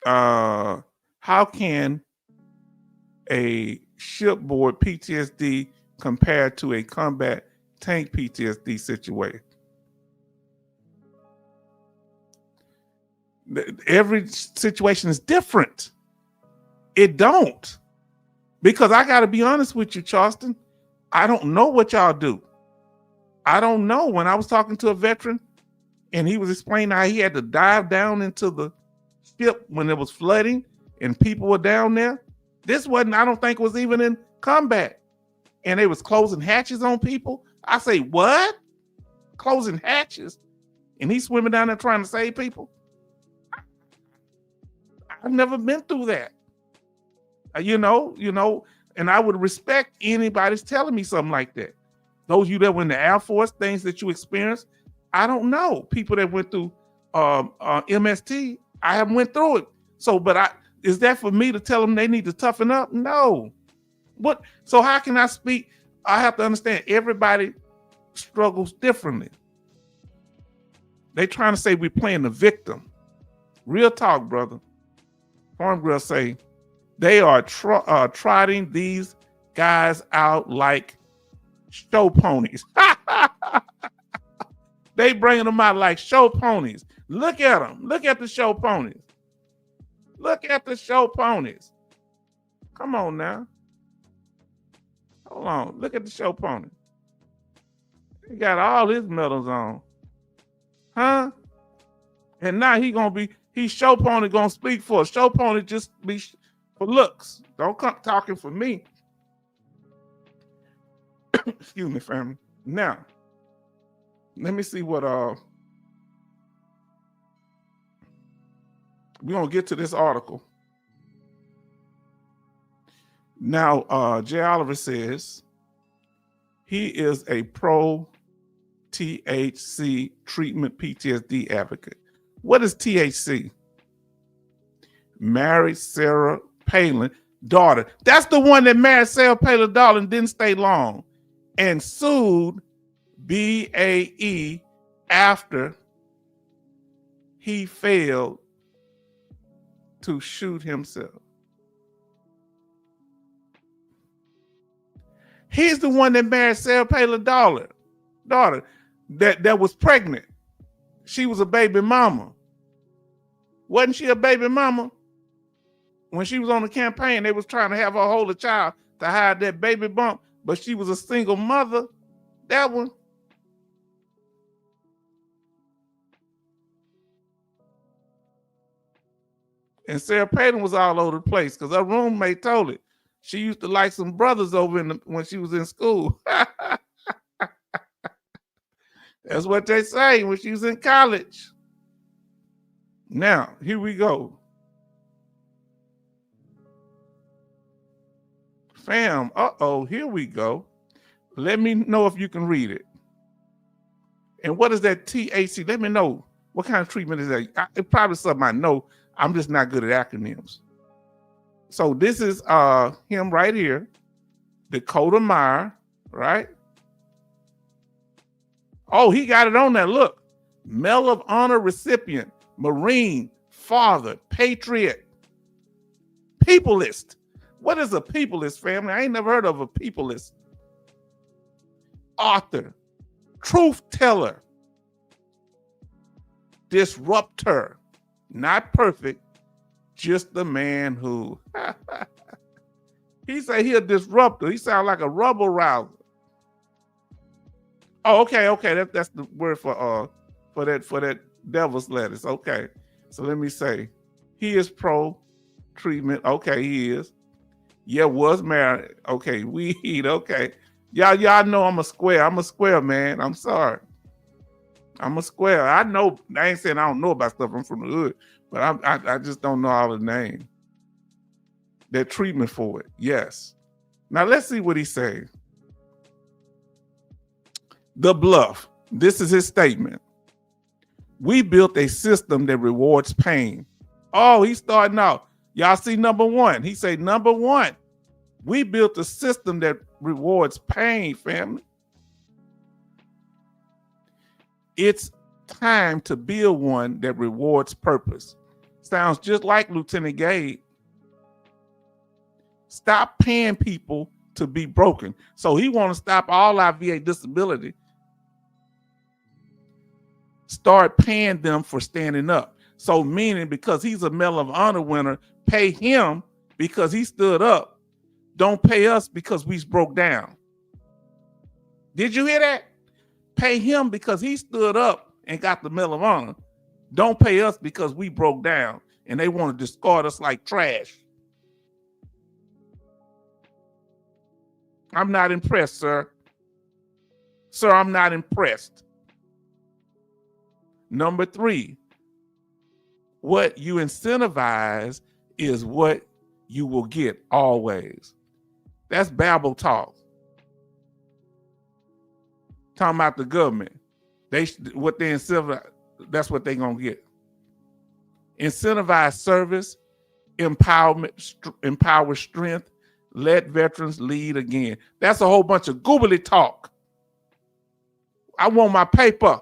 How can a shipboard PTSD compare to a combat tank PTSD situation? Every situation is different. It don't. Because I got to be honest with you, Charleston, I don't know what y'all do. I don't know. When I was talking to a veteran and he was explaining how he had to dive down into the ship when it was flooding and people were down there. This wasn't, I don't think, was even in combat. And they was closing hatches on people. I say, what? Closing hatches? And he's swimming down there trying to save people? I've never been through that. You know, and I would respect anybody's telling me something like that. Those of you that were in the Air Force, things that you experienced, I don't know. People that went through MST, I haven't went through it. So, but is that for me to tell them they need to toughen up? No. What? So how can I speak? I have to understand everybody struggles differently. They trying to say we're playing the victim. Real talk, brother. Farm Girl say they are trotting these guys out like show ponies. They bringing them out like show ponies. Look at them. Look at the show ponies. Look at the show ponies. Come on now. Hold on. Look at the show pony. He got all his medals on. Huh? And now he's show pony gonna speak for us. Show pony just be for looks. Don't come talking for me. Excuse me, family. Now, let me see what we're gonna get to this article. Now, Jay Oliver says he is a pro THC treatment PTSD advocate. What is THC? Married Sarah Palin daughter. That's the one that married Sarah Palin daughter and didn't stay long and sued BAE after he failed to shoot himself. He's the one that married Sarah Palin daughter that was pregnant. She was a baby mama. Wasn't she a baby mama? When she was on the campaign, they was trying to have her hold a child to hide that baby bump, but she was a single mother. That one. And Sarah Palin was all over the place because her roommate told it. She used to like some brothers over when she was in school. That's what they say when she was in college. Now, here we go. Fam, here we go. Let me know if you can read it. And what is that THC? Let me know. What kind of treatment is that? It's probably something I know. I'm just not good at acronyms. So this is him right here, Dakota Meyer, right? Oh, he got it on there. Look, Medal of Honor recipient, Marine, father, patriot, peopleist. What is a peopleist, family? I ain't never heard of a peopleist. Author, truth teller, disruptor, not perfect, just the man who. He said he a disruptor. He sound like a rubble rouser. Oh, okay. That's the word for that devil's lettuce. Okay, so let me say, he is pro treatment. Okay, he is. Yeah, was married. Okay, weed. Okay, y'all know I'm a square. I'm a square, man. I'm sorry. I'm a square. I know. I ain't saying I don't know about stuff. I'm from the hood, but I just don't know all the name. Their treatment for it. Yes. Now let's see what he's saying. The bluff. This is his statement. We built a system that rewards pain. Oh, he's starting out. Y'all see number one. He say number one. We built a system that rewards pain, family. It's time to build one that rewards purpose. Sounds just like Lieutenant Gabe. Stop paying people to be broken. So he want to stop all our VA disability. Start paying them for standing up. So meaning because he's a Medal of Honor winner, pay him because he stood up. Don't pay us because we broke down. Did you hear that? Pay him because he stood up and got the Medal of Honor. Don't pay us because we broke down and they want to discard us like trash. I'm not impressed, sir. Sir, I'm not impressed. Number three, what you incentivize is what you will get always. That's Babel talk. Talking about the government. What they incentivize, that's what they're going to get. Incentivize service, empowerment, empower strength, let veterans lead again. That's a whole bunch of goobly talk. I want my paper.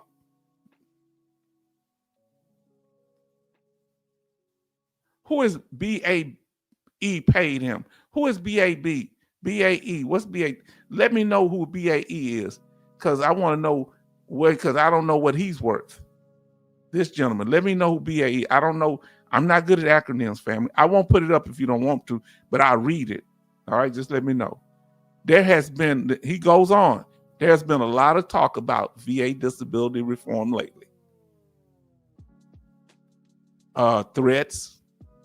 Who is BAE paid him? Who is BAB? BAE. What's BAE? Let me know who BAE is, because I want to know what, because I don't know what he's worth. This gentleman. Let me know who BAE. I don't know. I'm not good at acronyms, family. I won't put it up if you don't want to, but I'll read it. All right, just let me know. There has been, he goes on, there's been a lot of talk about VA disability reform lately. Threats,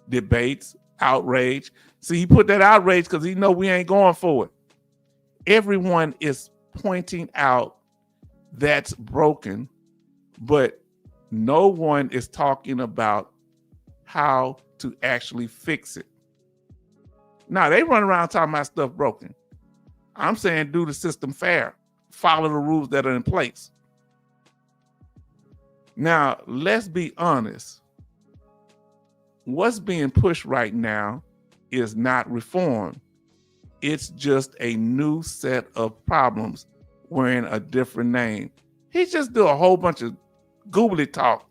debates, outrage. See, he put that outrage because he know we ain't going for it. Everyone is pointing out that's broken, but no one is talking about how to actually fix it. Now, they run around talking about stuff broken. I'm saying do the system fair. Follow the rules that are in place. Now, let's be honest. What's being pushed right now is not reform. It's just a new set of problems wearing a different name. He just do a whole bunch of googly talk.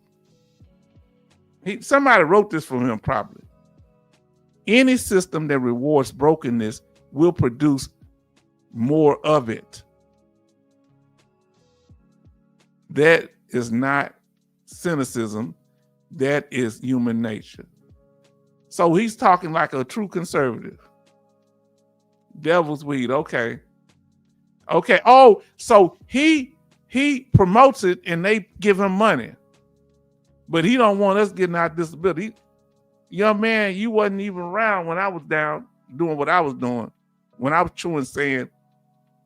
Somebody wrote this for him probably. Any system that rewards brokenness will produce more of it. That is not cynicism. That is human nature. So he's talking like a true conservative. Devil's weed. Okay. Oh, so he promotes it and they give him money, but he don't want us getting our disability. Young man, you wasn't even around when I was down doing what I was doing, when I was chewing sand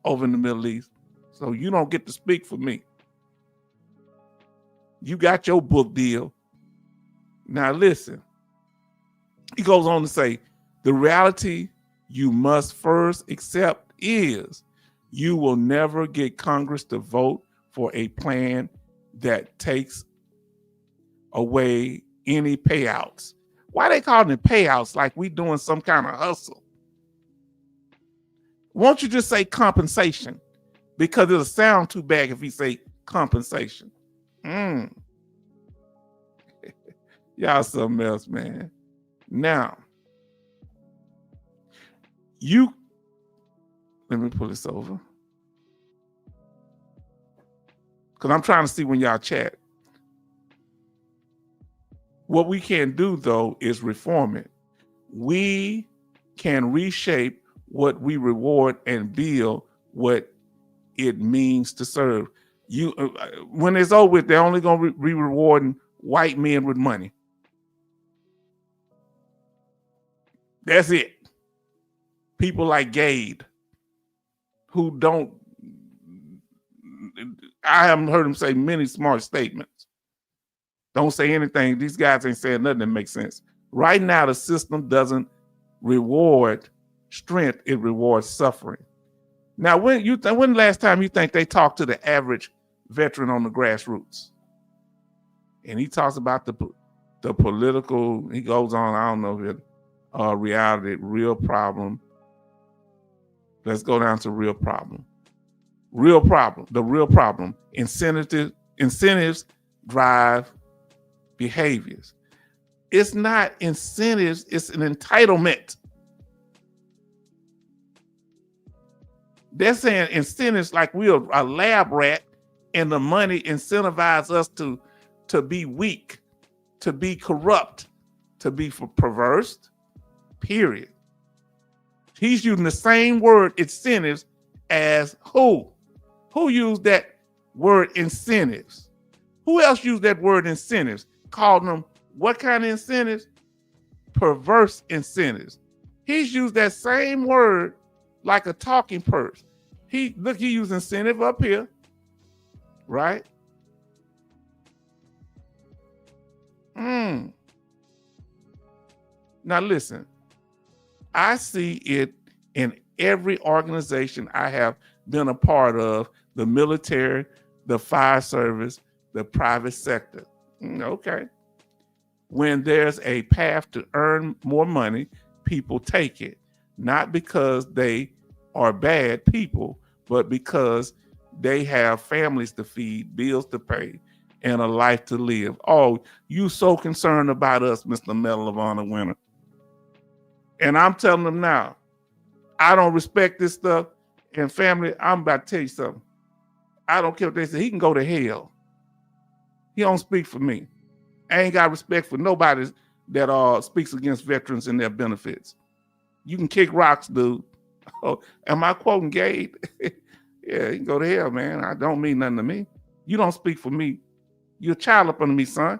over in the Middle East. So you don't get to speak for me. You got your book deal. Now listen, he goes on to say, the reality you must first accept is you will never get Congress to vote for a plan that takes away any payouts. Why they calling it payouts like we doing some kind of hustle? Won't you just say compensation? Because it'll sound too bad if you say compensation. Y'all something else, man. Now, let me pull this over. Because I'm trying to see when y'all chat. What we can do, though, is reform it. We can reshape what we reward and build what it means to serve. When it's over with, they're only going to be rewarding white men with money. That's it. People like Gade, who don't, I haven't heard him say many smart statements. Don't say anything. These guys ain't saying nothing that makes sense. Right now, the system doesn't reward strength, it rewards suffering. Now, when last time you think they talked to the average veteran on the grassroots? And he talks about the political, he goes on, I don't know, reality, real problem. Let's go down to real problem. Real problem, the real problem. Incentives drive behaviors. It's not incentives, it's an entitlement. They're saying incentives like we're a lab rat and the money incentivizes us to be weak, to be corrupt, to be perverse, period. He's using the same word incentives as who? Who used that word incentives? Who else used that word incentives? Called them what kind of incentives? Perverse incentives. He's used that same word like a talking purse. He used incentive up here, right? Now listen, I see it in every organization I have been a part of, the military, the fire service, the private sector. Okay. When there's a path to earn more money, people take it. Not because they are bad people, but because they have families to feed, bills to pay, and a life to live. Oh, you so concerned about us, Mr. Medal of Honor winner. And I'm telling them now, I don't respect this stuff. And family, I'm about to tell you something. I don't care what they say. He can go to hell. He don't speak for me. I ain't got respect for nobody that speaks against veterans and their benefits. You can kick rocks, dude. Oh, am I quoting Gade? Yeah, you can go to hell, man. I don't mean nothing to me. You don't speak for me. You're a child up under me, son.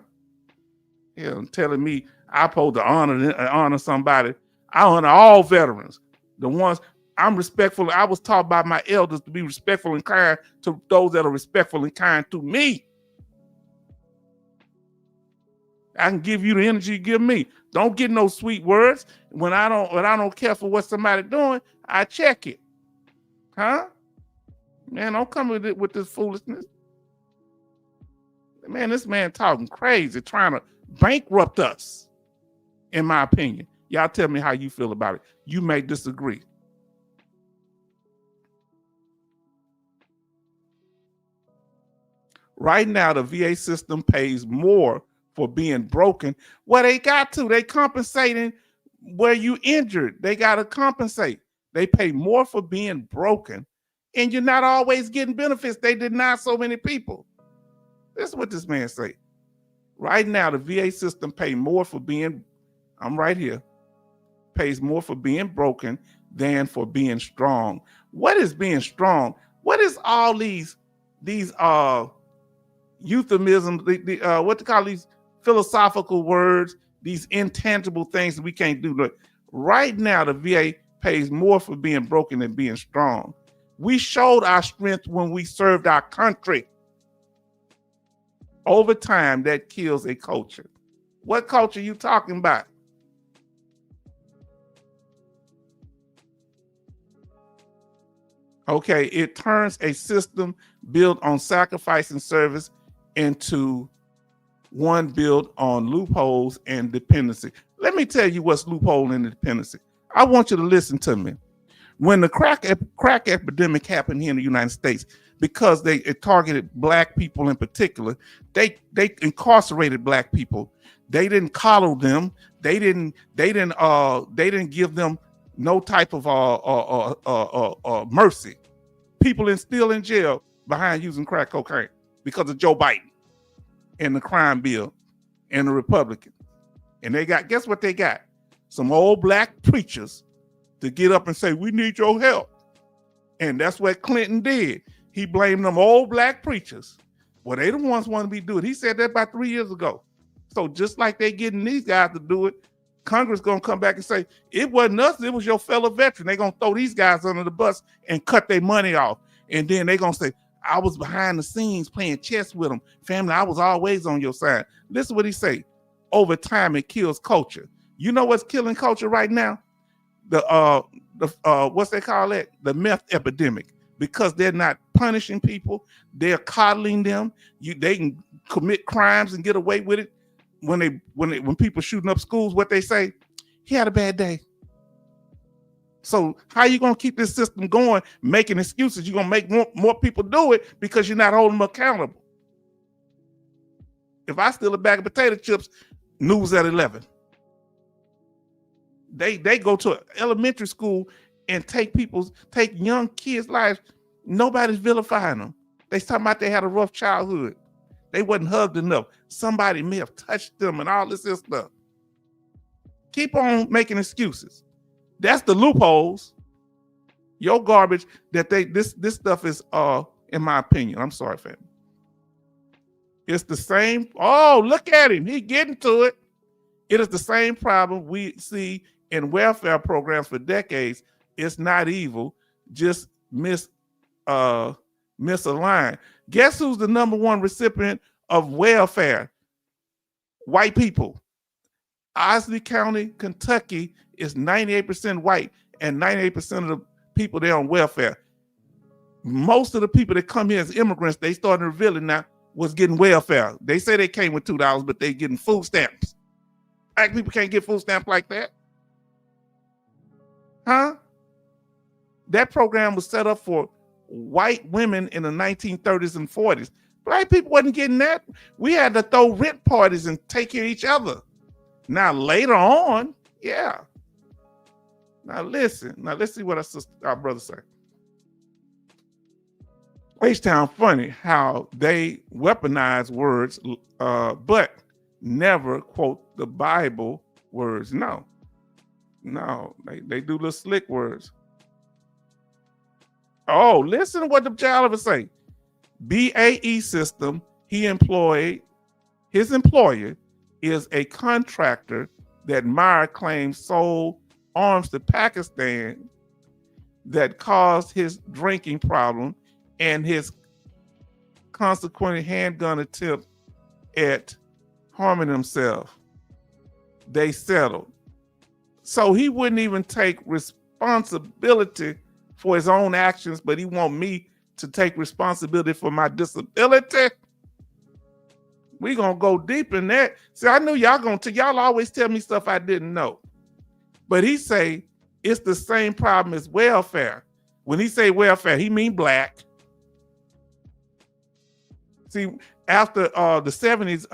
Yeah, telling me I'm supposed to honor somebody. I honor all veterans. The ones I'm respectful. I was taught by my elders to be respectful and kind to those that are respectful and kind to me. I can give you the energy you give me. Don't get no sweet words. When I don't care for what somebody doing, I check it. Huh? Man, don't come with this foolishness. Man, this man talking crazy, trying to bankrupt us, in my opinion. Y'all tell me how you feel about it. You may disagree. Right now, the VA system pays more for being broken. Well, they got to. They compensating where you injured. They got to compensate. They pay more for being broken, and you're not always getting benefits. They deny so many people. This is what this man say. Right now, the VA system pay more for being, I'm right here, pays more for being broken than for being strong. What is being strong? What is all these euphemisms, what to call these philosophical words, these intangible things that we can't do? Look, right now, the VA pays more for being broken than being strong. We showed our strength when we served our country. Over time, that kills a culture. What culture are you talking about? Okay, it turns a system built on sacrifice and service into one built on loopholes and dependency. Let me tell you what's loophole and dependency. I want you to listen to me. When the crack epidemic happened here in the United States, because it targeted black people in particular, they incarcerated black people. They didn't coddle them. They didn't give them no type of mercy. People still in jail behind using crack cocaine because of Joe Biden and the crime bill and the Republicans. And they got, guess what they got? Some old black preachers to get up and say, we need your help. And that's what Clinton did. He blamed them old black preachers. Well, they the ones want to be doing it. He said that about 3 years ago. So just like they getting these guys to do it, Congress gonna come back and say, it wasn't us, it was your fellow veteran. They're gonna throw these guys under the bus and cut their money off. And then they're gonna say, I was behind the scenes playing chess with them. Family, I was always on your side. Listen what he say. Over time, it kills culture. You know what's killing culture right now? The what's they call it? The meth epidemic. Because they're not punishing people, they're coddling them. They can commit crimes and get away with it. When people shooting up schools, what they say, he had a bad day. So how you gonna keep this system going, making excuses? You're gonna make more people do it because you're not holding them accountable. If I steal a bag of potato chips, news at 11. They go to elementary school and take young kids' lives. Nobody's vilifying them. They talking about they had a rough childhood. They wasn't hugged enough. Somebody may have touched them and all this stuff. Keep on making excuses. That's the loopholes. Your garbage that this stuff is in my opinion. I'm sorry, family. It's the same. Oh, look at him. He getting to it. It is the same problem we see in welfare programs for decades. It's not evil, just misaligned. Guess who's the number one recipient of welfare? White people. Osley County, Kentucky is 98% white, and 98% of the people there on welfare. Most of the people that come here as immigrants, they started revealing now, was getting welfare. They say they came with $2, but they getting food stamps. Black people can't get food stamps like that. Huh? That program was set up for white women in the 1930s and 40s. Black people wasn't getting that. We had to throw rent parties and take care of each other. Now later on, yeah. Now listen. Now let's see what our brother say. H-Town funny how they weaponize words, but never quote the Bible words. No, they do the slick words. Oh, listen to what the child ever say. BAE System, his employer is a contractor that Meyer claims sold arms to Pakistan that caused his drinking problem and his consequent handgun attempt at harming himself. They settled. So he wouldn't even take responsibility for his own actions, but he want me to take responsibility for my disability. We gonna go deep in that. See, I knew y'all always tell me stuff I didn't know. But he say it's the same problem as welfare. When he say welfare, he mean black. See, after the 70s,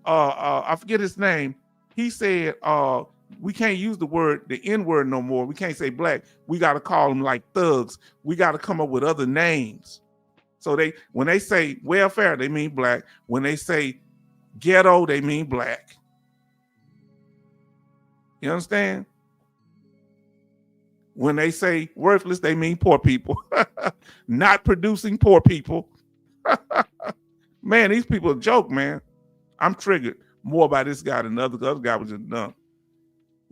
I forget his name, he said we can't use the N-word no more. We can't say black. We got to call them like thugs. We got to come up with other names. So when they say welfare, they mean black. When they say ghetto, they mean black. You understand? When they say worthless, they mean poor people. Not producing poor people. Man, these people are a joke, man. I'm triggered more by this guy than the other guy was just dumb.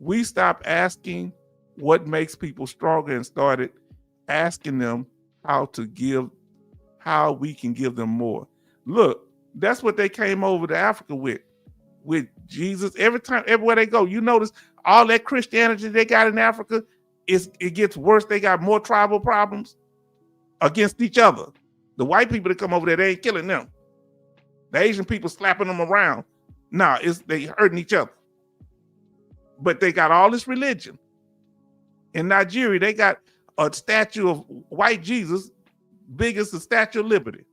We stopped asking what makes people stronger and started asking them how we can give them more. Look, that's what they came over to Africa with Jesus. Everywhere they go, you notice all that Christianity they got in Africa, it gets worse. They got more tribal problems against each other. The white people that come over there, they ain't killing them. The Asian people slapping them around. Nah, it's they hurting each other. But they got all this religion. In Nigeria, they got a statue of white Jesus, big as the Statue of Liberty.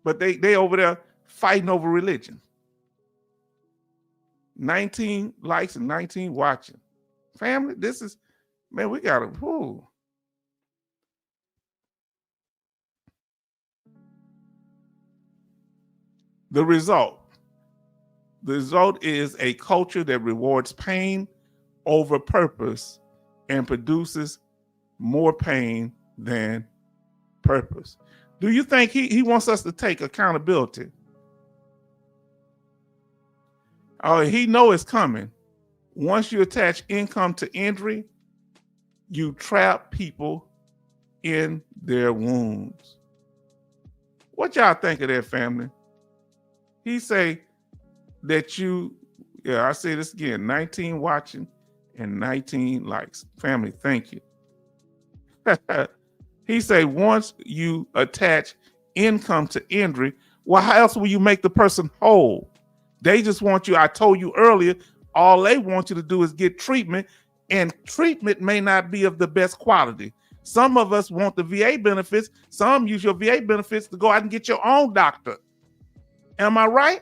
But they over there fighting over religion. 19 likes and 19 watching. Family, this is, man, we got to, The result is a culture that rewards pain over purpose and produces more pain than purpose. Do you think he wants us to take accountability? Oh, he know it's coming. Once you attach income to injury, you trap people in their wounds. What y'all think of that, family? He say that I say this again, 19 watching and 19 likes. Family, thank you. He say once you attach income to injury, well, how else will you make the person whole? They just want you, I told you earlier, all they want you to do is get treatment, and treatment may not be of the best quality. Some of us want the VA benefits. Some use your VA benefits to go out and get your own doctor. Am I right?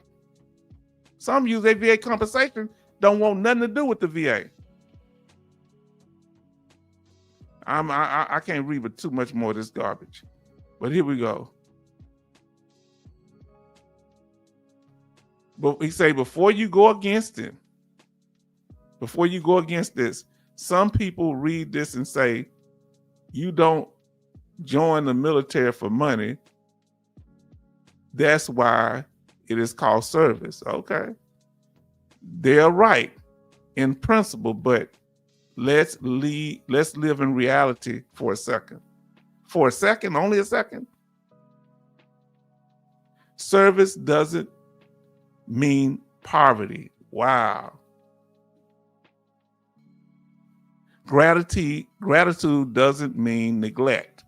Some use their VA compensation, don't want nothing to do with the VA. I can't read with too much more of this garbage. But here we go. But he say, before you go against this, some people read this and say, you don't join the military for money. That's why it is called service. Okay. They're right in principle, but let's live in reality for a second. For a second, only a second. Service doesn't mean poverty. Wow. Gratitude doesn't mean neglect.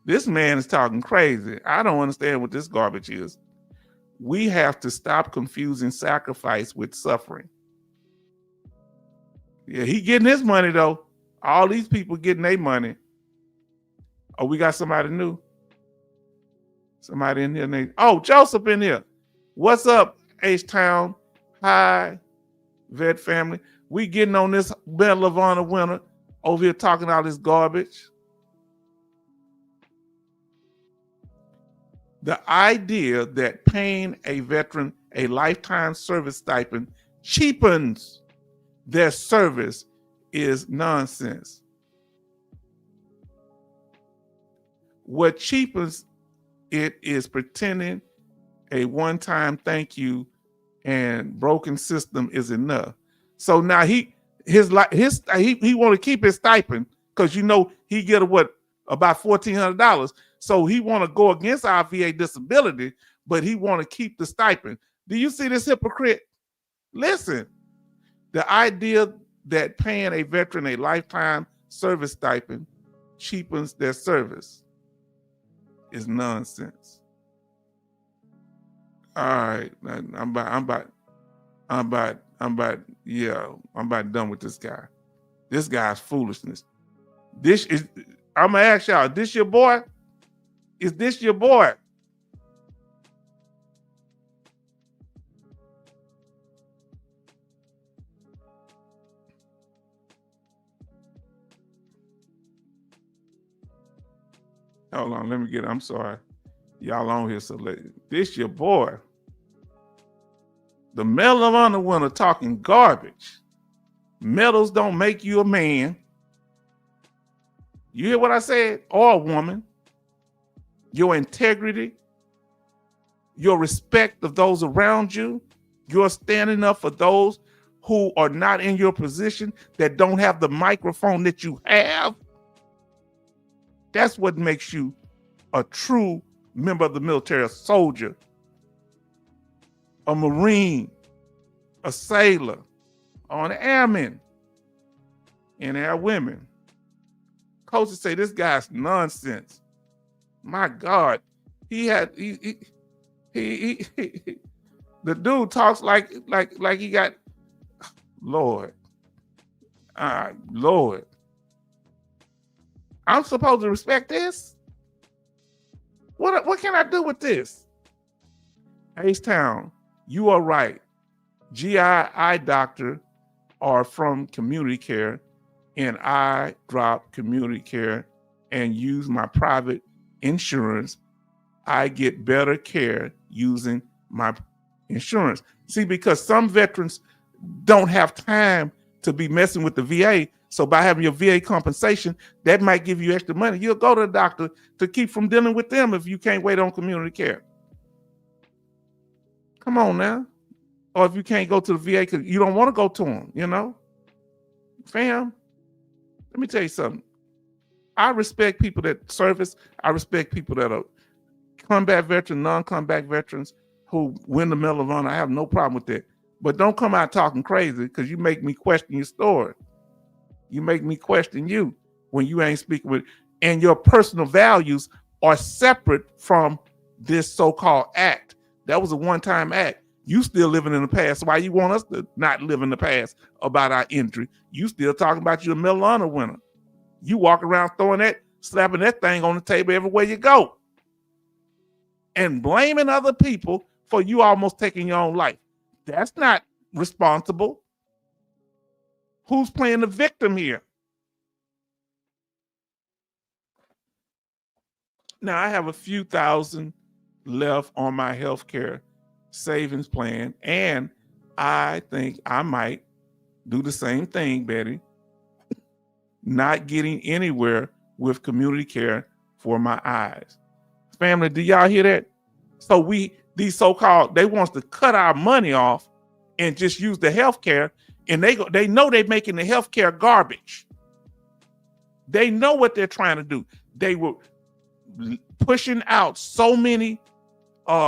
This man is talking crazy. I don't understand what this garbage is. We have to stop confusing sacrifice with suffering. Yeah, he getting his money though. All these people getting their money. Oh, we got somebody new. Somebody in here. Oh, Joseph in here. What's up, H-Town? Hi, vet family. We getting on this Medal of Honor winner over here talking all this garbage. The idea that paying a veteran a lifetime service stipend cheapens their service is nonsense. What cheapens it is pretending a one-time thank you and broken system is enough. So now he want to keep his stipend because he get about $1,400. So he want to go against our VA disability, but he want to keep the stipend. Do you see this hypocrite? Listen, the idea that paying a veteran a lifetime service stipend cheapens their service is nonsense. All right, I'm about done with this guy. This guy's foolishness. I'm gonna ask y'all, this your boy? Is this your boy? Hold on, I'm sorry. Y'all on here, so this your boy. The Medal of Honor winner talking garbage. Medals don't make you a man. You hear what I said? Or a woman. Your integrity, your respect of those around you, you're standing up for those who are not in your position, that don't have the microphone that you have. That's what makes you a true member of the military, a soldier, a Marine, a sailor, or an airman, and air women. Coaches say this guy's nonsense. My God, He had the dude talks like he got Lord. Lord. I'm supposed to respect this? What can I do with this? H-Town, you are right. GI eye doctor are from community care, and I drop community care and use my private insurance. I get better care using my insurance. See, because some veterans don't have time to be messing with the VA. So by having your VA compensation, that might give you extra money. You'll go to the doctor to keep from dealing with them if you can't wait on community care. Come on now. Or if you can't go to the VA because you don't want to go to them, you know? Fam, let me tell you something. I respect people that service. I respect people that are combat veterans, non-combat veterans who win the Medal of Honor. I have no problem with that. But don't come out talking crazy because you make me question your story. You make me question you when you ain't speaking with, and your personal values are separate from this so-called act. That was a one-time act. You still living in the past. Why you want us to not live in the past about our injury? You still talking about your Medal of Honor winner. You walk around throwing that, slapping that thing on the table everywhere you go. And blaming other people for you almost taking your own life. That's not responsible. Who's playing the victim here? Now, I have a few thousand left on my healthcare savings plan, and I think I might do the same thing, Betty, not getting anywhere with community care for my eyes. Family, do y'all hear that? So these so-called, they want to cut our money off and just use the healthcare, and they know they're making the healthcare garbage. They know what they're trying to do. They were pushing out so many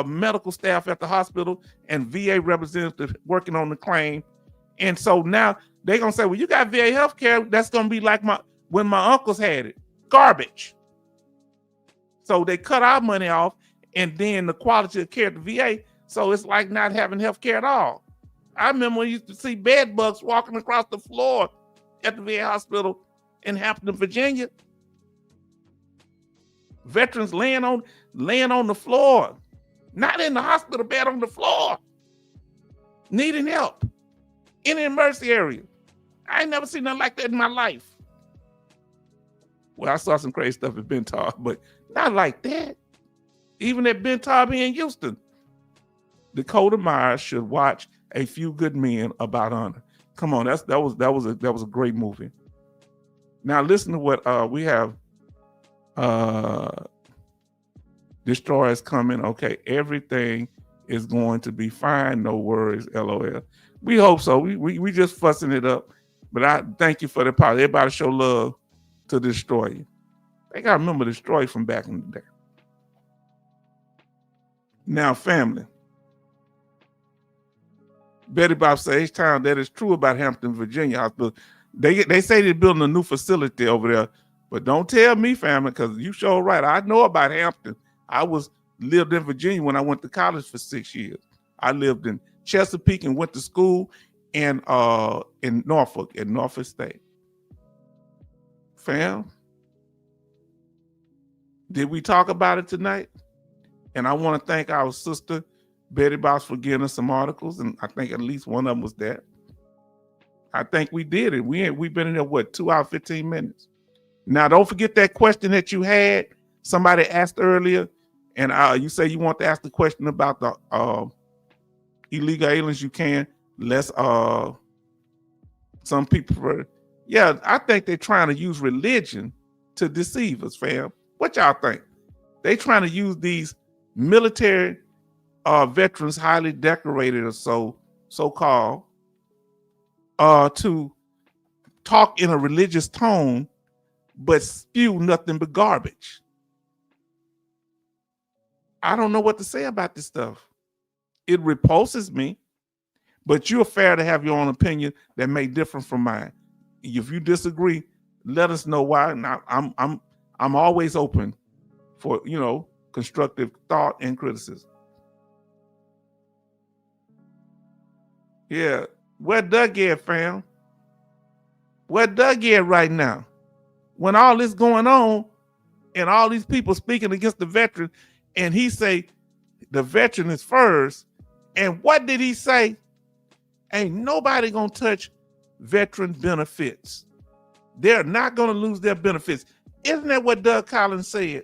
medical staff at the hospital and VA representatives working on the claim. And so now they're going to say, well, you got VA healthcare. That's going to be like when my uncles had it. Garbage. So they cut our money off, and then the quality of care at the VA. So it's like not having healthcare at all. I remember when you used to see bed bugs walking across the floor at the VA hospital in Hampton, Virginia. Veterans laying on the floor, not in the hospital bed, on the floor, needing help in an emergency area. I ain't never seen nothing like that in my life. Well, I saw some crazy stuff at Bentar, but not like that. Even at Bentar in Houston. Dakota Myers should watch A Few Good Men About Honor. Come on, that was a great movie. Now listen to what we have. Destroyers coming. Okay, everything is going to be fine. No worries. LOL. We hope so. We just fussing it up. But I thank you for the power. Everybody show love to Destroyer. They gotta remember Destroyer from back in the day. Now, family. Betty Bob says, H-Town, that is true about Hampton, Virginia Hospital. They say they're building a new facility over there, but don't tell me, family, because you sure right. I know about Hampton. I lived in Virginia when I went to college for 6 years. I lived in Chesapeake and went to school in Norfolk, at Norfolk State. Fam, did we talk about it tonight? And I want to thank our sister, Betty Box, for giving us some articles, and I think at least one of them was that. I think we did it. We've been in there, 2 hours, 15 minutes. Now, don't forget that question that you had. Somebody asked earlier, and you say you want to ask the question about the illegal aliens. You can. Let's some people, yeah, I think they're trying to use religion to deceive us, fam. What y'all think? They trying to use these military veterans, highly decorated or so-called, to talk in a religious tone, but spew nothing but garbage. I don't know what to say about this stuff. It repulses me, but you're fair to have your own opinion that may differ from mine. If you disagree, let us know why. Now, I'm always open for, constructive thought and criticism. Yeah. Where Doug at, fam? Where Doug at right now? When all this going on and all these people speaking against the veteran, and he say the veteran is first, and what did he say? Ain't nobody gonna touch veteran benefits. They're not gonna lose their benefits. Isn't that what Doug Collins said?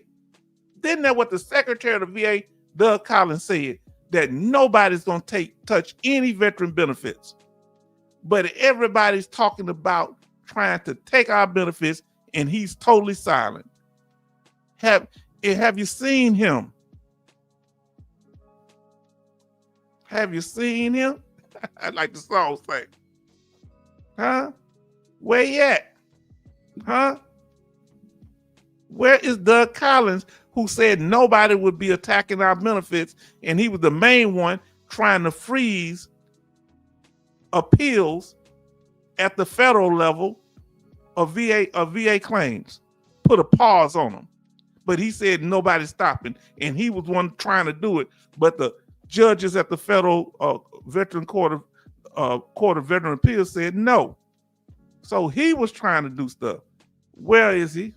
Isn't that what the Secretary of the VA, Doug Collins, said? That nobody's gonna touch any veteran benefits. But everybody's talking about trying to take our benefits, and he's totally silent. Have you seen him? Have you seen him? Like the song say. Huh? Where he at? Huh? Where is Doug Collins, who said nobody would be attacking our benefits, and he was the main one trying to freeze appeals at the federal level of VA claims, put a pause on them. But he said nobody's stopping, and he was one trying to do it. But the judges at the federal veteran court of veteran appeals said no. So he was trying to do stuff. Where is he?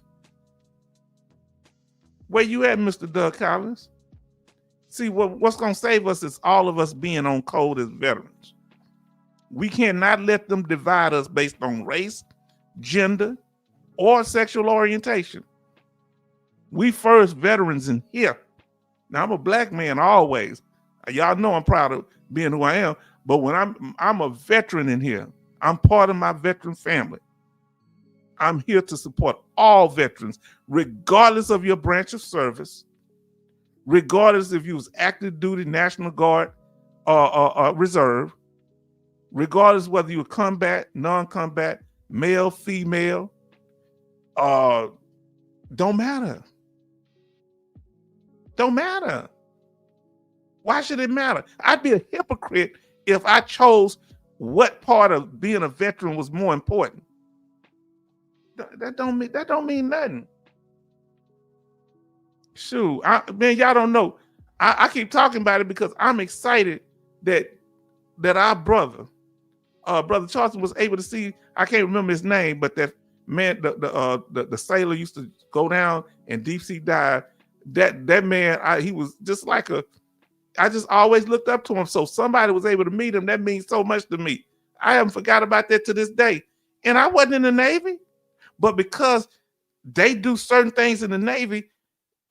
Where you at, Mr. Doug Collins? See, what's going to save us is all of us being on code as veterans. We cannot let them divide us based on race, gender, or sexual orientation. We first veterans in here. Now, I'm a black man always. Y'all know I'm proud of being who I am, but when I'm a veteran in here, I'm part of my veteran family. I'm here to support all veterans, regardless of your branch of service, regardless if you was active duty, National Guard, or reserve, regardless whether you were combat, non-combat, male, female, don't matter. Don't matter. Why should it matter? I'd be a hypocrite if I chose what part of being a veteran was more important. That don't mean nothing. Shoot, man, y'all don't know. I keep talking about it because I'm excited that our brother Charleston was able to see. I can't remember his name, but that man, the sailor used to go down and deep sea dive. That man, he was just like I just always looked up to him. So somebody was able to meet him. That means so much to me. I haven't forgot about that to this day. And I wasn't in the Navy, but because they do certain things in the Navy,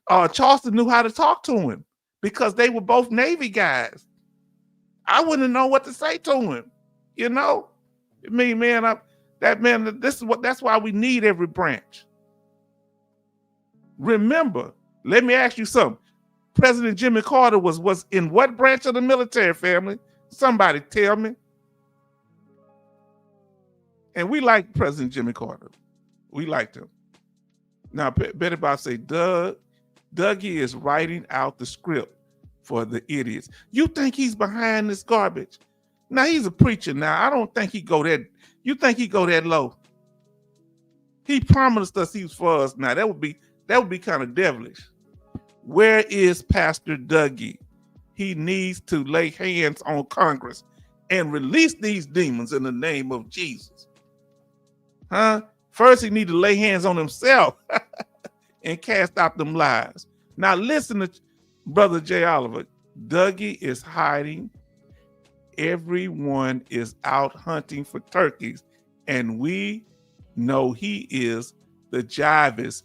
Charleston knew how to talk to him because they were both Navy guys. I wouldn't know what to say to him, you know. I mean, man, that's why we need every branch. Remember, let me ask you something. President Jimmy Carter was in what branch of the military, family? Somebody tell me. And we like President Jimmy Carter. We liked him. Now, Betty Bob say, Dougie is writing out the script for the idiots. You think he's behind this garbage? Now, he's a preacher now. I don't think he go that. You think he go that low? He promised us he was for us. Now, that would be kind of devilish. Where is Pastor Dougie? He needs to lay hands on Congress and release these demons in the name of Jesus. Huh? First, he need to lay hands on himself and cast out them lies. Now, listen to Brother Jay Oliver. Dougie is hiding. Everyone is out hunting for turkeys, and we know he is the jivest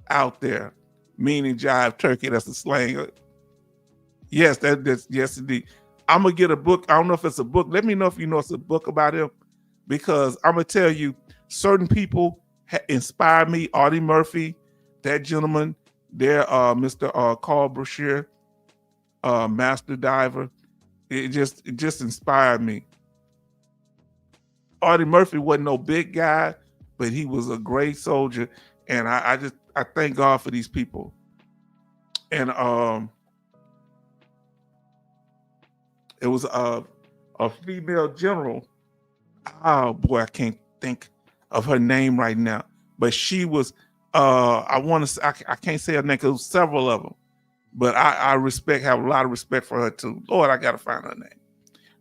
out there, meaning jive turkey. That's the slang. Yes, yes indeed. I'm gonna get a book. I don't know if it's a book. Let me know if you know it's a book about him, because I'm gonna tell you, certain people inspired me. Audie Murphy, that gentleman there, Mr. Carl Brashear, master diver. It just inspired me. Audie Murphy wasn't no big guy, but he was a great soldier, and I thank God for these people. And it was a female general. Oh boy, I can't think of her name right now, but she was I can't say her name because there was several of them, but I have a lot of respect for her too. Lord, I gotta find her name.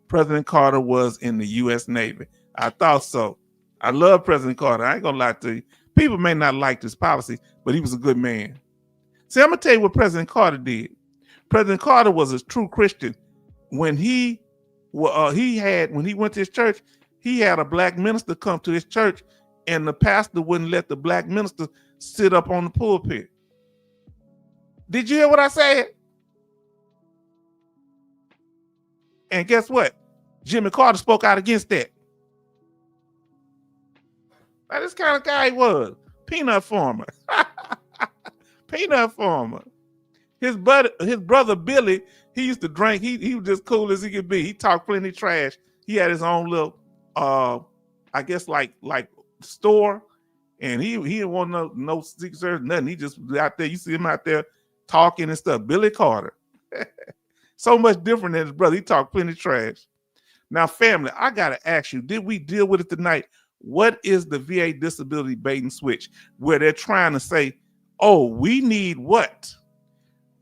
President Carter was in the U.S. Navy. I thought so. I love President Carter. I ain't gonna lie to you. People may not like this policy, but he was a good man. See, I'm gonna tell you what President Carter did. President Carter was a true Christian. When he went to his church, he had a black minister come to his church, and the pastor wouldn't let the black minister sit up on the pulpit. Did you hear what I said? And guess what? Jimmy Carter spoke out against that. Now, this kind of guy he was. Peanut farmer. Peanut farmer. His brother Billy, he used to drink. He was just cool as he could be. He talked plenty trash. He had his own little, I guess like store, and he didn't want no Secret Service, nothing. He just was out there. You see him out there talking and stuff. Billy Carter. So much different than his brother. He talked plenty trash. Now, family, I gotta ask you, did we deal with it tonight? What is the VA disability bait and switch where they're trying to say, oh, we need what?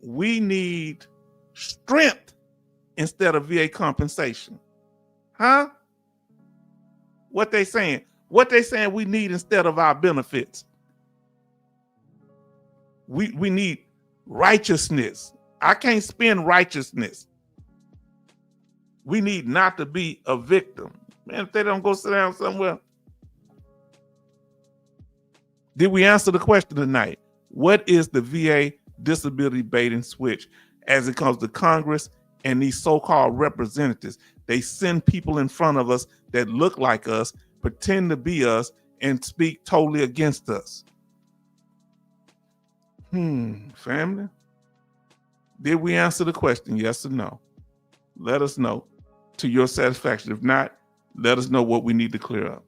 We need strength instead of VA compensation. Huh? What they saying? What they saying we need instead of our benefits? We need righteousness. I can't spend righteousness. We need not to be a victim. Man, if they don't go sit down somewhere. Did we answer the question tonight? What is the VA disability bait and switch as it comes to Congress and these so-called representatives? They send people in front of us that look like us, pretend to be us, and speak totally against us. Family? Did we answer the question, yes or no? Let us know to your satisfaction. If not, let us know what we need to clear up.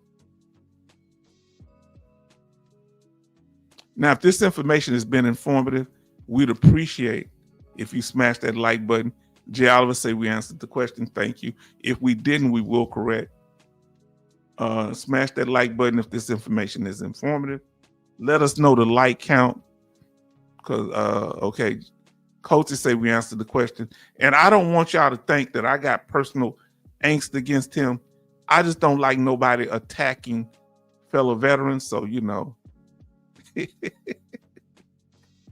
Now, if this information has been informative, we'd appreciate if you smash that like button. Jay Oliver say we answered the question. Thank you. If we didn't, we will correct. Smash that like button if this information is informative. Let us know the like count. Because, okay, coaches say we answered the question. And I don't want y'all to think that I got personal angst against him. I just don't like nobody attacking fellow veterans. So, you know.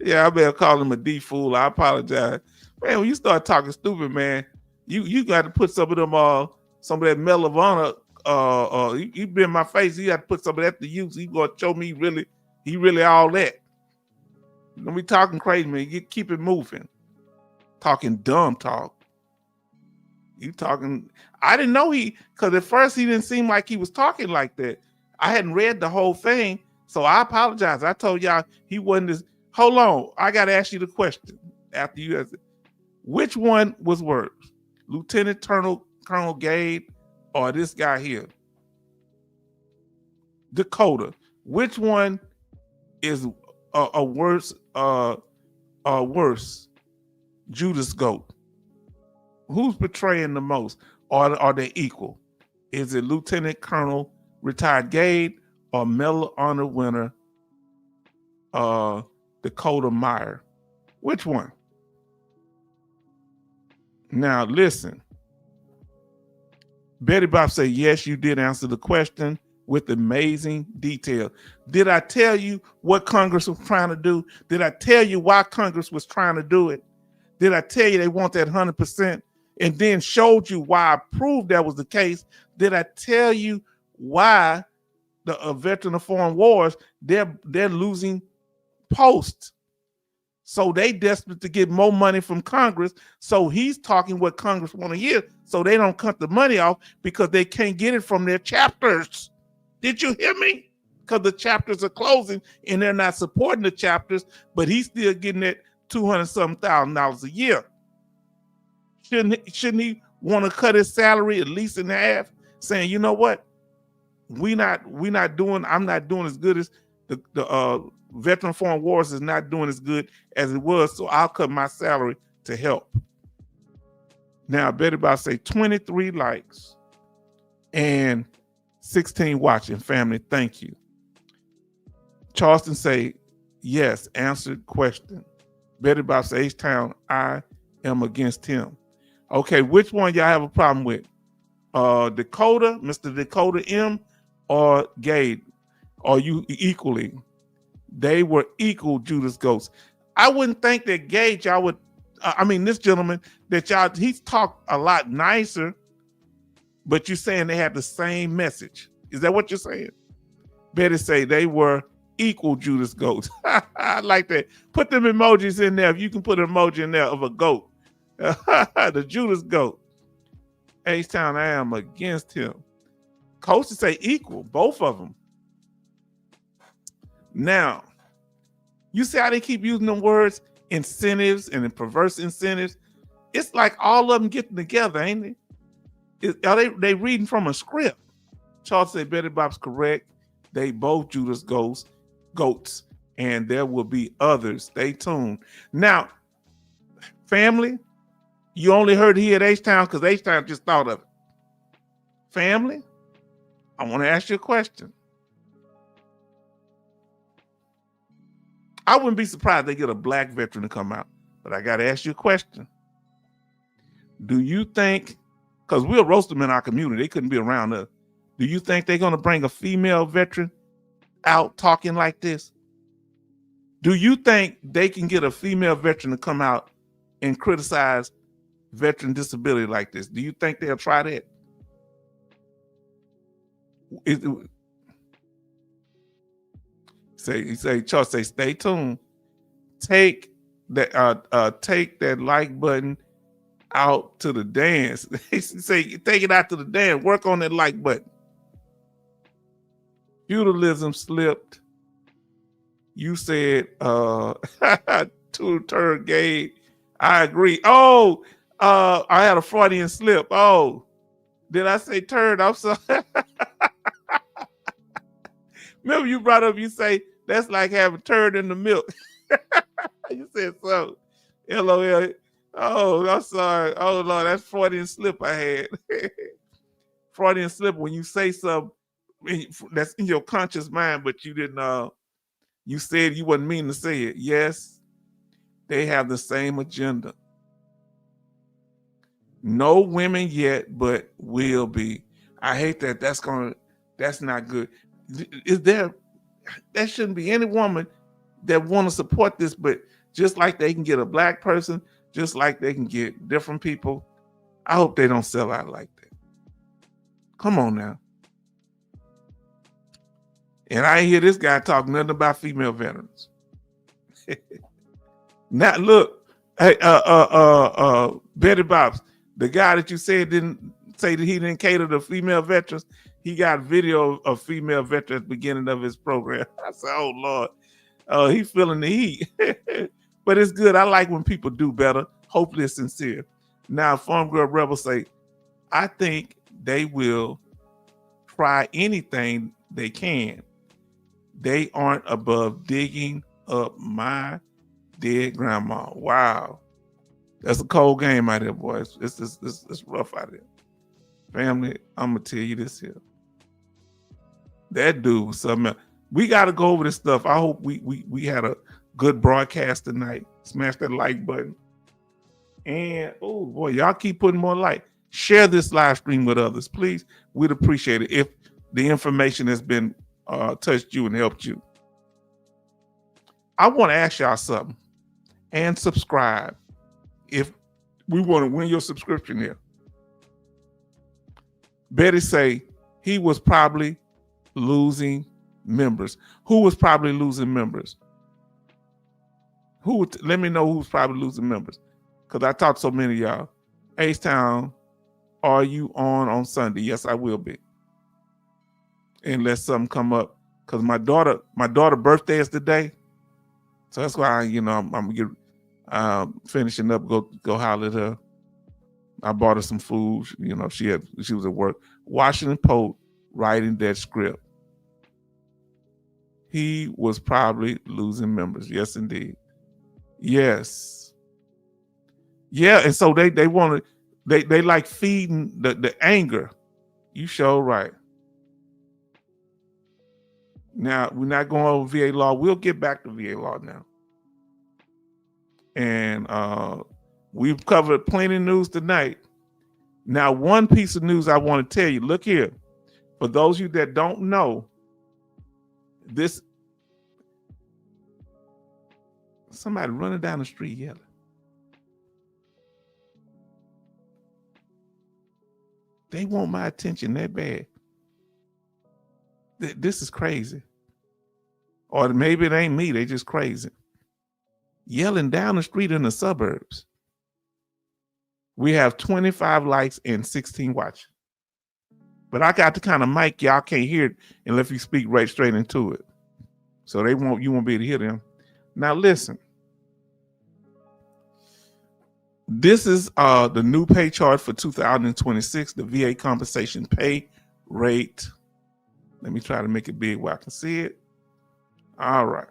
Yeah, I better call him a D-fool. I apologize. Man, when you start talking stupid, man, you got to put some of them, some of that Medal of Honor, you been in my face, you got to put some of that to use. He gonna show me he really all that. Don't be talking crazy, man. You keep it moving. Talking dumb talk. You talking, I didn't know because at first he didn't seem like he was talking like that. I hadn't read the whole thing, so I apologize. I told y'all he wasn't as, hold on, I got to ask you the question after you asked it. Which one was worse? Lieutenant Colonel Gade or this guy here? Dakota. Which one is a worse Judas Goat? Who's betraying the most? Or are they equal? Is it Lieutenant Colonel retired Gade or Medal of Honor winner Dakota Meyer? Which one? Now listen. Betty Bob say, yes, you did answer the question with amazing detail. Did I tell you what Congress was trying to do? Did I tell you why Congress was trying to do it? Did I tell you they want that 100% and then showed you why I proved that was the case? Did I tell you why the veteran of foreign wars, they're losing posts? So they desperate to get more money from Congress. So he's talking what Congress want to hear. So they don't cut the money off because they can't get it from their chapters. Did you hear me? Because the chapters are closing and they're not supporting the chapters, but he's still getting that $200,000 a year. Shouldn't he want to cut his salary at least in half? Saying, you know what? I'm not doing as good as the veteran foreign wars is not doing as good as it was, so I'll cut my salary to help. Now, Betty Bob say 23 likes and 16 watching. Family, thank you. Charleston say, yes, answered question. Betty Bob says, H-Town, I am against him. Okay, which one y'all have a problem with? Dakota, Mr. Dakota M, or Gabe? Are you equally? They were equal Judas Ghosts. I wouldn't think that Gage, y'all would, this gentleman, that y'all, he's talked a lot nicer, but you're saying they have the same message. Is that what you're saying? Betty say they were equal Judas Ghosts. I like that. Put them emojis in there. If you can put an emoji in there of a goat. The Judas Goat. H-Town, I am against him. Coaches say equal, both of them. Now, you see how they keep using them words, incentives and perverse incentives? It's like all of them getting together, ain't it? Are they reading from a script? Charles said Betty Bob's correct. They both Judas goats, and there will be others. Stay tuned. Now, family, you only heard he at H-Town because H-Town just thought of it. Family, I want to ask you a question. I wouldn't be surprised they get a black veteran to come out, but I got to ask you a question. Do you think, because we'll roast them in our community, they couldn't be around us. Do you think they're going to bring a female veteran out talking like this? Do you think they can get a female veteran to come out and criticize veteran disability like this? Do you think they'll try that? Charles say, stay tuned. Take that like button out to the dance. They say, take it out to the dance. Work on that like button. Feudalism slipped. You said to turn gay. I agree. Oh, I had a Freudian slip. Oh, did I say turd? I'm sorry. Remember you brought up, you say that's like having turd in the milk. You said so. LOL. Oh, I'm sorry. Oh Lord, that's Freudian slip I had. Freudian slip when you say something that's in your conscious mind, but you didn't you said you wasn't mean to say it. Yes, they have the same agenda. No women yet, but will be. I hate that. That's not good. There shouldn't be any woman that want to support this, but just like they can get a black person, just like they can get different people, I hope they don't sell out like that. Come on now. And I hear this guy talk nothing about female veterans. Now look, hey, Betty Bobs, the guy that you said didn't say that he didn't cater to female veterans, he got video of female veterans at the beginning of his program. I said, oh Lord, he's feeling the heat. But it's good. I like when people do better. Hopefully it's sincere. Now, Farm Girl Rebel say, I think they will try anything they can. They aren't above digging up my dead grandma. Wow. That's a cold game out there, boys. It's rough out there. Family, I'm going to tell you this here. That dude was something else. We got to go over this stuff. I hope we had a good broadcast tonight. Smash that like button. And, oh, boy, y'all keep putting more like. Share this live stream with others, please. We'd appreciate it if the information has been touched you and helped you. I want to ask y'all something. And subscribe if we want to win your subscription here. Betty say he was probably losing members. Who was probably losing members? Let me know who's probably losing members. Because I talked to so many of y'all. H-Town, are you on Sunday? Yes, I will be. Unless something come up. Because my daughter birthday is today. So that's why I'm finishing up, go holler at her. I bought her some food. She was at work. Washington Post writing that script. He was probably losing members. Yes, indeed. Yes. Yeah, and so they want to, they like feeding the anger. You sure right. Now, we're not going over VA law. We'll get back to VA law now. And we've covered plenty of news tonight. Now, one piece of news I want to tell you, look here. For those of you that don't know, this somebody running down the street yelling. They want my attention that bad. This is crazy. Or maybe it ain't me, they just crazy. Yelling down the street in the suburbs. We have 25 likes and 16 watching. But I got the kind of mic y'all can't hear it unless you speak right straight into it. So you won't be able to hear them. Now listen. This is the new pay chart for 2026, the VA compensation pay rate. Let me try to make it big where I can see it. All right.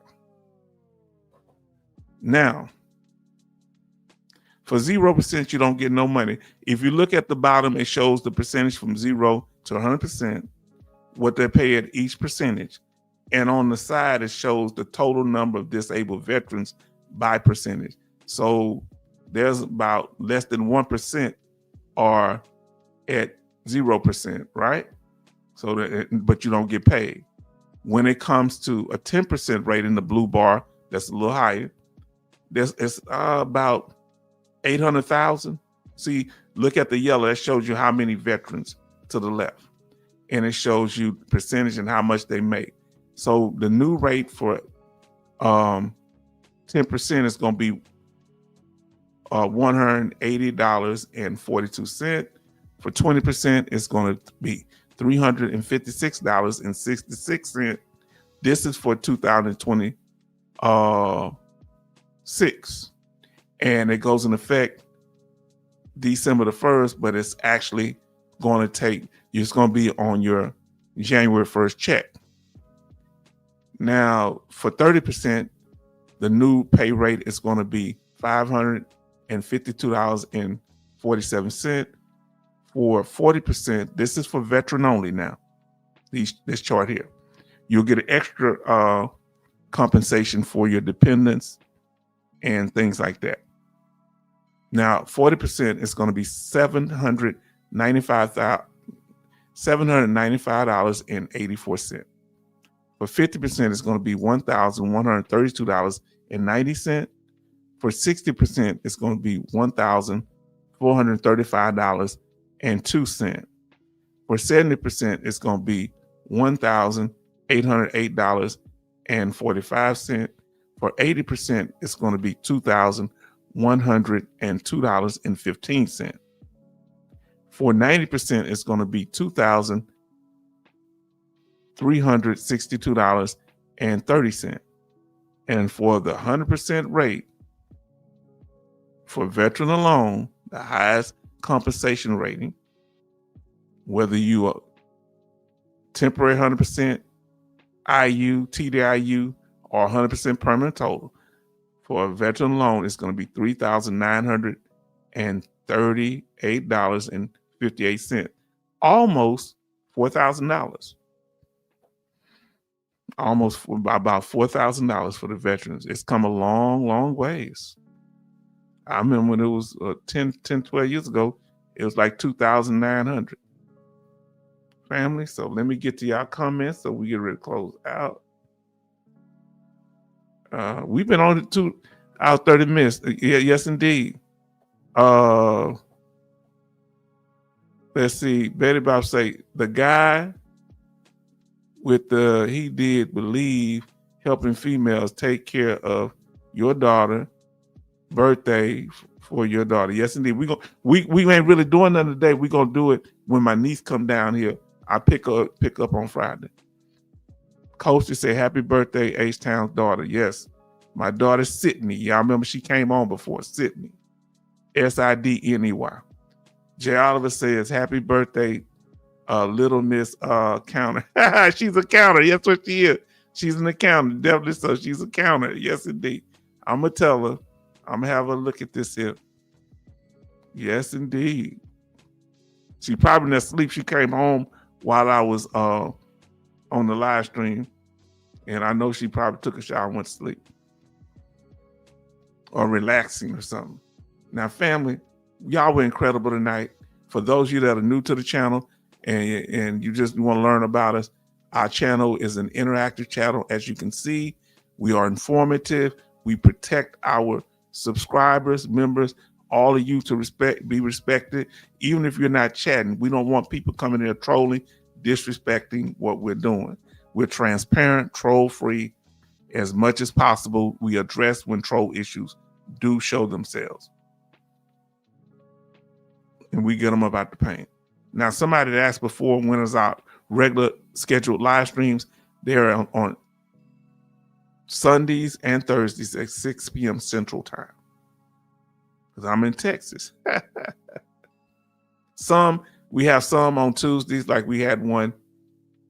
Now, for 0%, you don't get no money. If you look at the bottom, it shows the percentage from 0 to 100%, what they pay at each percentage. And on the side, it shows the total number of disabled veterans by percentage. So there's about less than 1% are at 0%, right? So but you don't get paid. When it comes to a 10% rate in the blue bar, that's a little higher. It's about 800,000. See, look at the yellow. That shows you how many veterans to the left. And it shows you percentage and how much they make. So the new rate for 10% is going to be $180.42. For 20%, it's going to be $356.66. This is for 2026. And it goes in effect December the 1st, but it's actually going to it's going to be on your January 1st check. Now, for 30%, the new pay rate is going to be $552.47. For 40%, this is for veteran only now, this chart here. You'll get an extra compensation for your dependents and things like that. Now, 40% is going to be $795.84. For 50%, it's going to be $1,132.90. For 60%, it's going to be $1,435.02. For 70%, it's going to be $1,808.45. For 80%, it's going to be $2,102.15. For 90%, it's going to be $2,362.30. And for the 100% rate, for veteran alone, the highest compensation rating, whether you are temporary 100% IU, TDIU, or 100% permanent total, for a veteran alone, it's going to be $3,938.58, almost $4,000. Almost about $4,000 for the veterans. It's come a long, long ways. I remember when it was 10, 12 years ago, it was like 2,900. Family, so let me get to y'all comments so we get ready to close out. We've been on it 2 hours, 30 minutes. Yes, indeed. Let's see. Betty Bob say, the guy with he did believe helping females take care of your daughter birthday for your daughter. Yes, indeed. We ain't really doing nothing today. We're gonna do it when my niece come down here. I pick up on Friday. Coach to say happy birthday, H-Town's daughter. Yes, my daughter Sydney. Y'all remember she came on before, Sydney. SIDNEY. Jay Oliver says happy birthday, little Miss Counter. She's a counter. That's what she is. She's an accountant. Definitely so. She's a counter. Yes, indeed. I'm gonna tell her. I'm gonna have a look at this here. Yes, indeed. She probably not asleep. She came home while I was on the live stream, and I know she probably took a shower and went to sleep. or relaxing or something. Now, family, y'all were incredible tonight. For those of you that are new to the channel and you just want to learn about us, our channel is an interactive channel. As you can see, we are informative. We protect our subscribers, members, all of you to be respected. Even if you're not chatting, we don't want people coming there trolling, disrespecting what we're doing. We're transparent, troll-free. As much as possible, we address when troll issues do show themselves. And we get them up out the paint. Now, somebody that asked before, when is our regular scheduled live streams? They're on Sundays and Thursdays at 6 p.m. Central Time. Because I'm in Texas. We have some on Tuesdays, like we had one.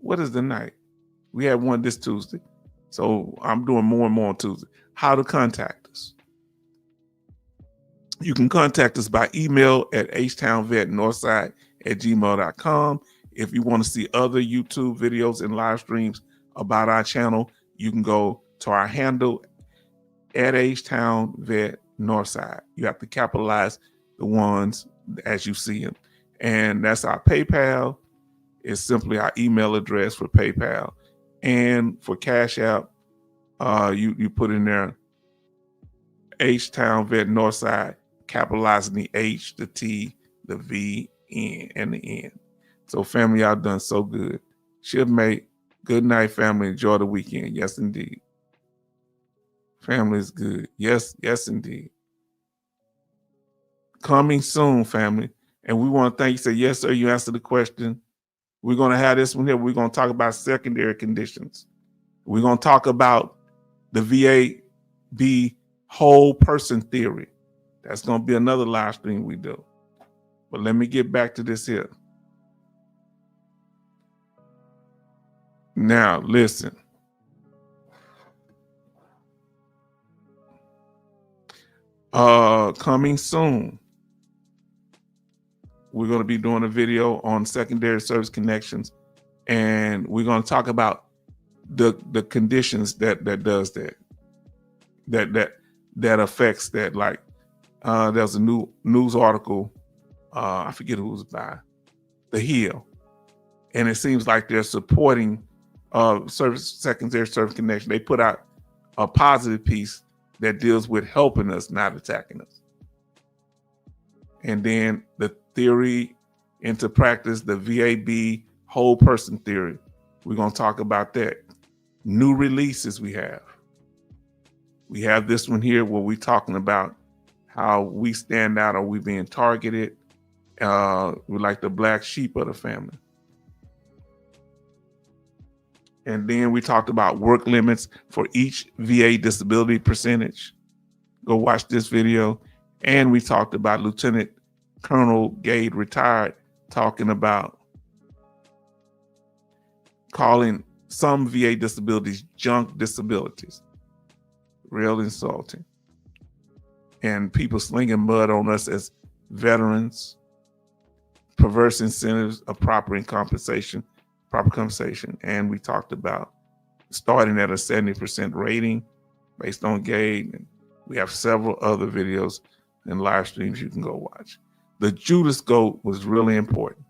What is the night? We had one this Tuesday. So I'm doing more and more on Tuesday. How to contact us. You can contact us by email at htownvetnorthside@gmail.com. If you want to see other YouTube videos and live streams about our channel, you can go to our handle at htownvetnorthside. You have to capitalize the ones as you see them. And that's our PayPal. It's simply our email address for PayPal. And for Cash App, you put in there htownvetnorthside, capitalizing the H, the T, the V, N, and the N. So family, y'all done so good. Shipmate, good night, family. Enjoy the weekend. Yes, indeed. Family is good. Yes, yes, indeed. Coming soon, family. And we want to thank you. Say, yes, sir, you answered the question. We're going to have this one here. We're going to talk about secondary conditions. We're going to talk about the VAB whole person theory. That's going to be another live stream we do. But let me get back to this here. Now, listen. Coming soon, we're going to be doing a video on secondary service connections, and we're going to talk about the conditions that does that affects that. Like there's a new news article, I forget who it was by, The Hill, and it seems like they're supporting secondary service connection. They put out a positive piece that deals with helping us, not attacking us. And then the theory into practice, the VAB whole person theory. We're going to talk about that. New releases we have. We have this one here where we're talking about how we stand out. Are we being targeted? We're like the black sheep of the family. And then we talked about work limits for each VA disability percentage. Go watch this video. And we talked about Lieutenant Colonel Gade, retired, talking about calling some VA disabilities junk disabilities. Real insulting. And people slinging mud on us as veterans, perverse incentives of proper compensation. And we talked about starting at a 70% rating based on Gade. And we have several other videos and live streams you can go watch. The Judas Goat was really important.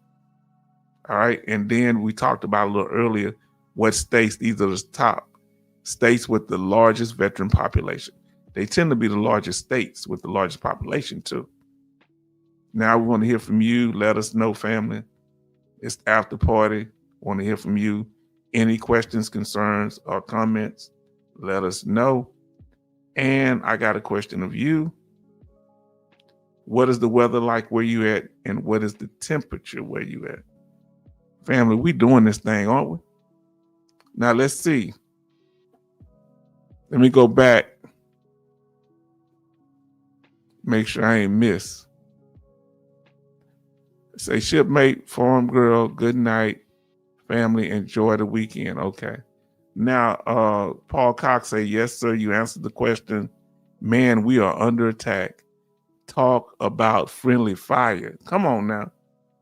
All right. And then we talked about a little earlier what states, these are the top states with the largest veteran population. They tend to be the largest states with the largest population too. Now we want to hear from you. Let us know, family. It's the after party. Want to hear from you. Any questions, concerns, or comments, let us know. And I got a question of you. What is the weather like where you at? And what is the temperature where you at? Family, we doing this thing, aren't we? Now let's see. Let me go back. Make sure I ain't miss. Say, shipmate, farm girl, good night. Family, enjoy the weekend. Okay. Now, Paul Cox say, yes, sir, you answered the question. Man, we are under attack. Talk about friendly fire. Come on now.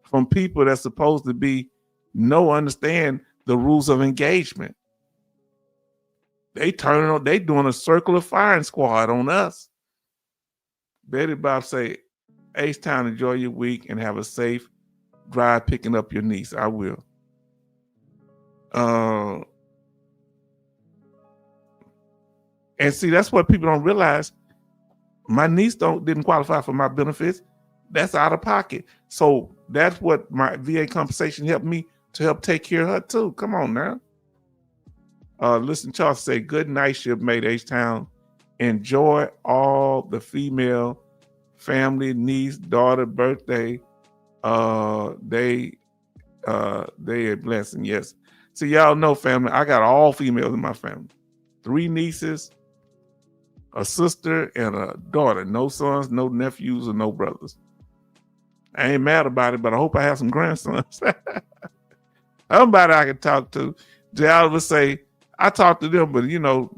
From people that's supposed to be understand the rules of engagement. They doing a circular firing squad on us. Betty Bob say, H-Town, enjoy your week and have a safe drive picking up your niece. I will. And see, that's what people don't realize. My niece didn't qualify for my benefits. That's out of pocket. So that's what my VA compensation helped me to help take care of her too. Come on now. Listen, Charles say, good night, shipmate H-Town. Enjoy all the female family, niece, daughter, birthday. They a blessing. Yes. So y'all know, family, I got all females in my family. 3 nieces, a sister, and a daughter. No sons, no nephews, or no brothers. I ain't mad about it, but I hope I have some grandsons. Somebody I can talk to. Jay Oliver say, I talk to them, but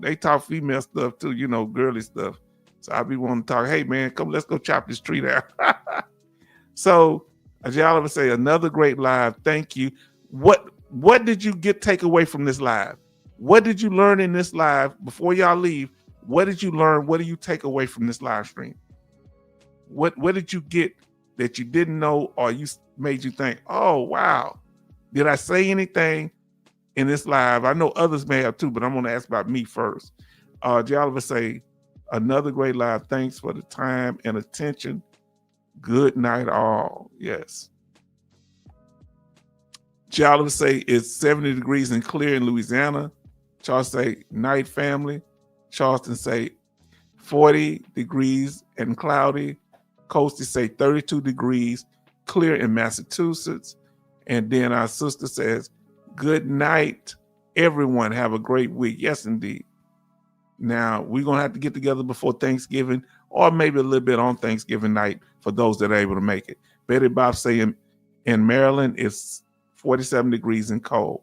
they talk female stuff too, girly stuff. So I be wanting to talk, hey man, come, let's go chop this tree down. So Jay Oliver say, another great live. Thank you. What did you take away from this live? What did you learn in this live before y'all leave? What did you learn? What do you take away from this live stream? What did you get that you didn't know, or made you think, oh, wow. Did I say anything in this live? I know others may have too, but I'm going to ask about me first. Jay Oliver say, another great live. Thanks for the time and attention. Good night all. Yes. Jay Oliver say, it's 70 degrees and clear in Louisiana. Charles say, night family. Charleston say 40 degrees and cloudy. Coastie say 32 degrees, clear in Massachusetts. And then our sister says, good night, everyone. Have a great week. Yes, indeed. Now, we're going to have to get together before Thanksgiving, or maybe a little bit on Thanksgiving night for those that are able to make it. Betty Bob saying in Maryland, it's 47 degrees and cold.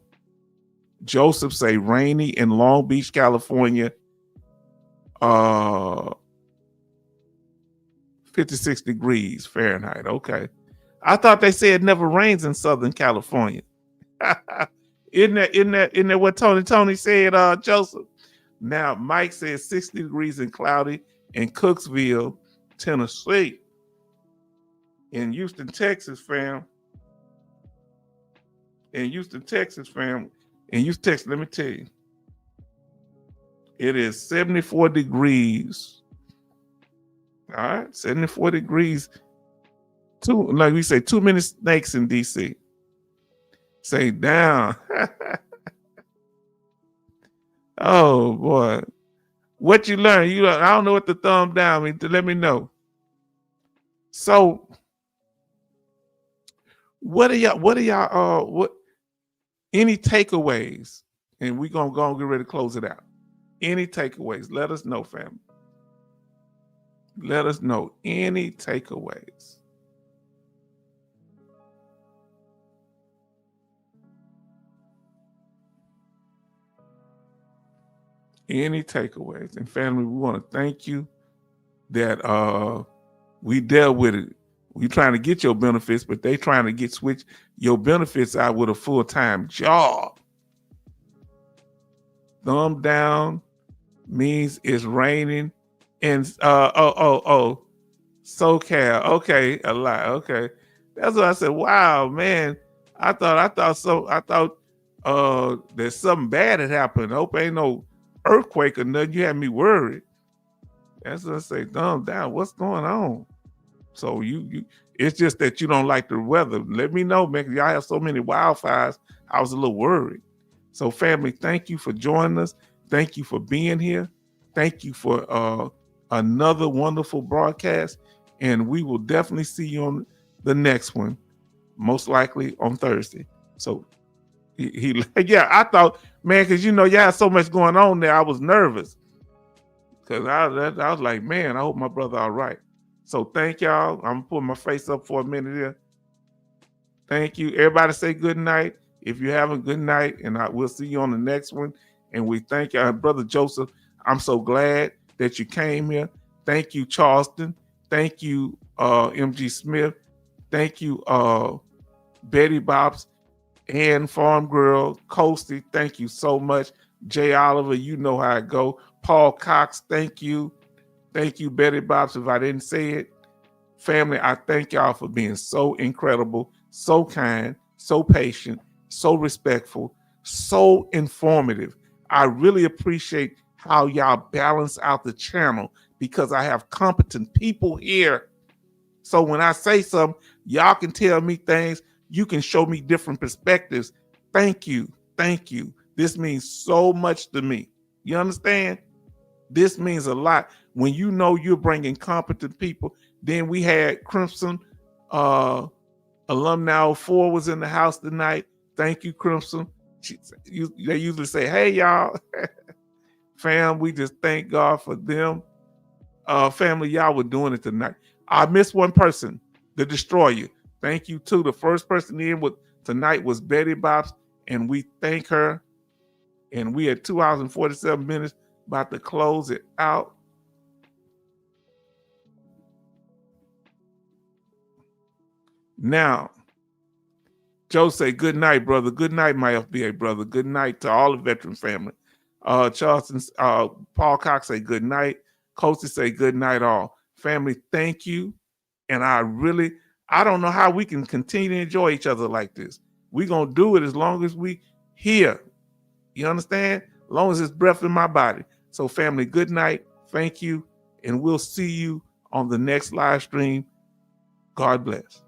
Joseph say rainy in Long Beach, California. 56 degrees Fahrenheit. Okay. I thought they said it never rains in Southern California. Isn't that what Tony said, Joseph? Now, Mike says 60 degrees and cloudy in Cooksville, Tennessee. In Houston, Texas, fam. In Houston, Texas, let me tell you. It is 74 degrees. All right, 74 degrees. Like we say, too many snakes in DC. Say down. Oh boy. What you learn? I don't know what the thumb down means. Let me know. So what are y'all any takeaways? And we're gonna go and get ready to close it out. Any takeaways? Let us know, family. Let us know any takeaways. Any takeaways? And family, we want to thank you that we dealt with it. We trying to get your benefits, but they trying to switch your benefits out with a full-time job. Thumb down means it's raining. And SoCal. Okay, a lot. Okay. That's what I said. Wow, man. I thought that something bad had happened. I hope ain't no earthquake or nothing. You had me worried. That's what I say. Thumb down. What's going on? So you it's just that you don't like the weather. Let me know, man. Y'all have so many wildfires. I was a little worried. So family, thank you for joining us. Thank you for being here. Thank you for another wonderful broadcast, and we will definitely see you on the next one, most likely on Thursday. So yeah, I thought, man, because y'all had so much going on there, I was nervous because I was like, man, I hope my brother all right. So thank y'all. I'm gonna put my face up for a minute here. Thank you. Everybody say good night. If you have a good night, and we'll see you on the next one. And we thank y'all, Brother Joseph. I'm so glad that you came here. Thank you, Charleston. Thank you, MG Smith. Thank you, Betty Bobs and Farm Girl, Coastie. Thank you so much. Jay Oliver, you know how it go. Paul Cox, thank you. Thank you, Betty Bobs, if I didn't say it. Family, I thank y'all for being so incredible, so kind, so patient, so respectful, so informative. I really appreciate how y'all balance out the channel because I have competent people here. So when I say something, y'all can tell me things. You can show me different perspectives. Thank you. Thank you. This means so much to me. You understand? This means a lot. When you know you're bringing competent people. Then we had Crimson Alumni 04 was in the house tonight. Thank you, Crimson. They usually say, hey, y'all. Fam, we just thank God for them. Family, y'all were doing it tonight. I missed one person, the Destroyer. Thank you, too. The first person in tonight was Betty Bobs, and we thank her. And we had 2 hours and 47 minutes, about to close it out. Now, Joe say, good night, brother. Good night, my FBA brother. Good night to all the veteran family. Charleston, Paul Cox say good night. Coasty say good night all. Family, thank you. And I don't know how we can continue to enjoy each other like this. We're going to do it as long as we here. You understand? As long as it's breath in my body. So family, good night. Thank you. And we'll see you on the next live stream. God bless.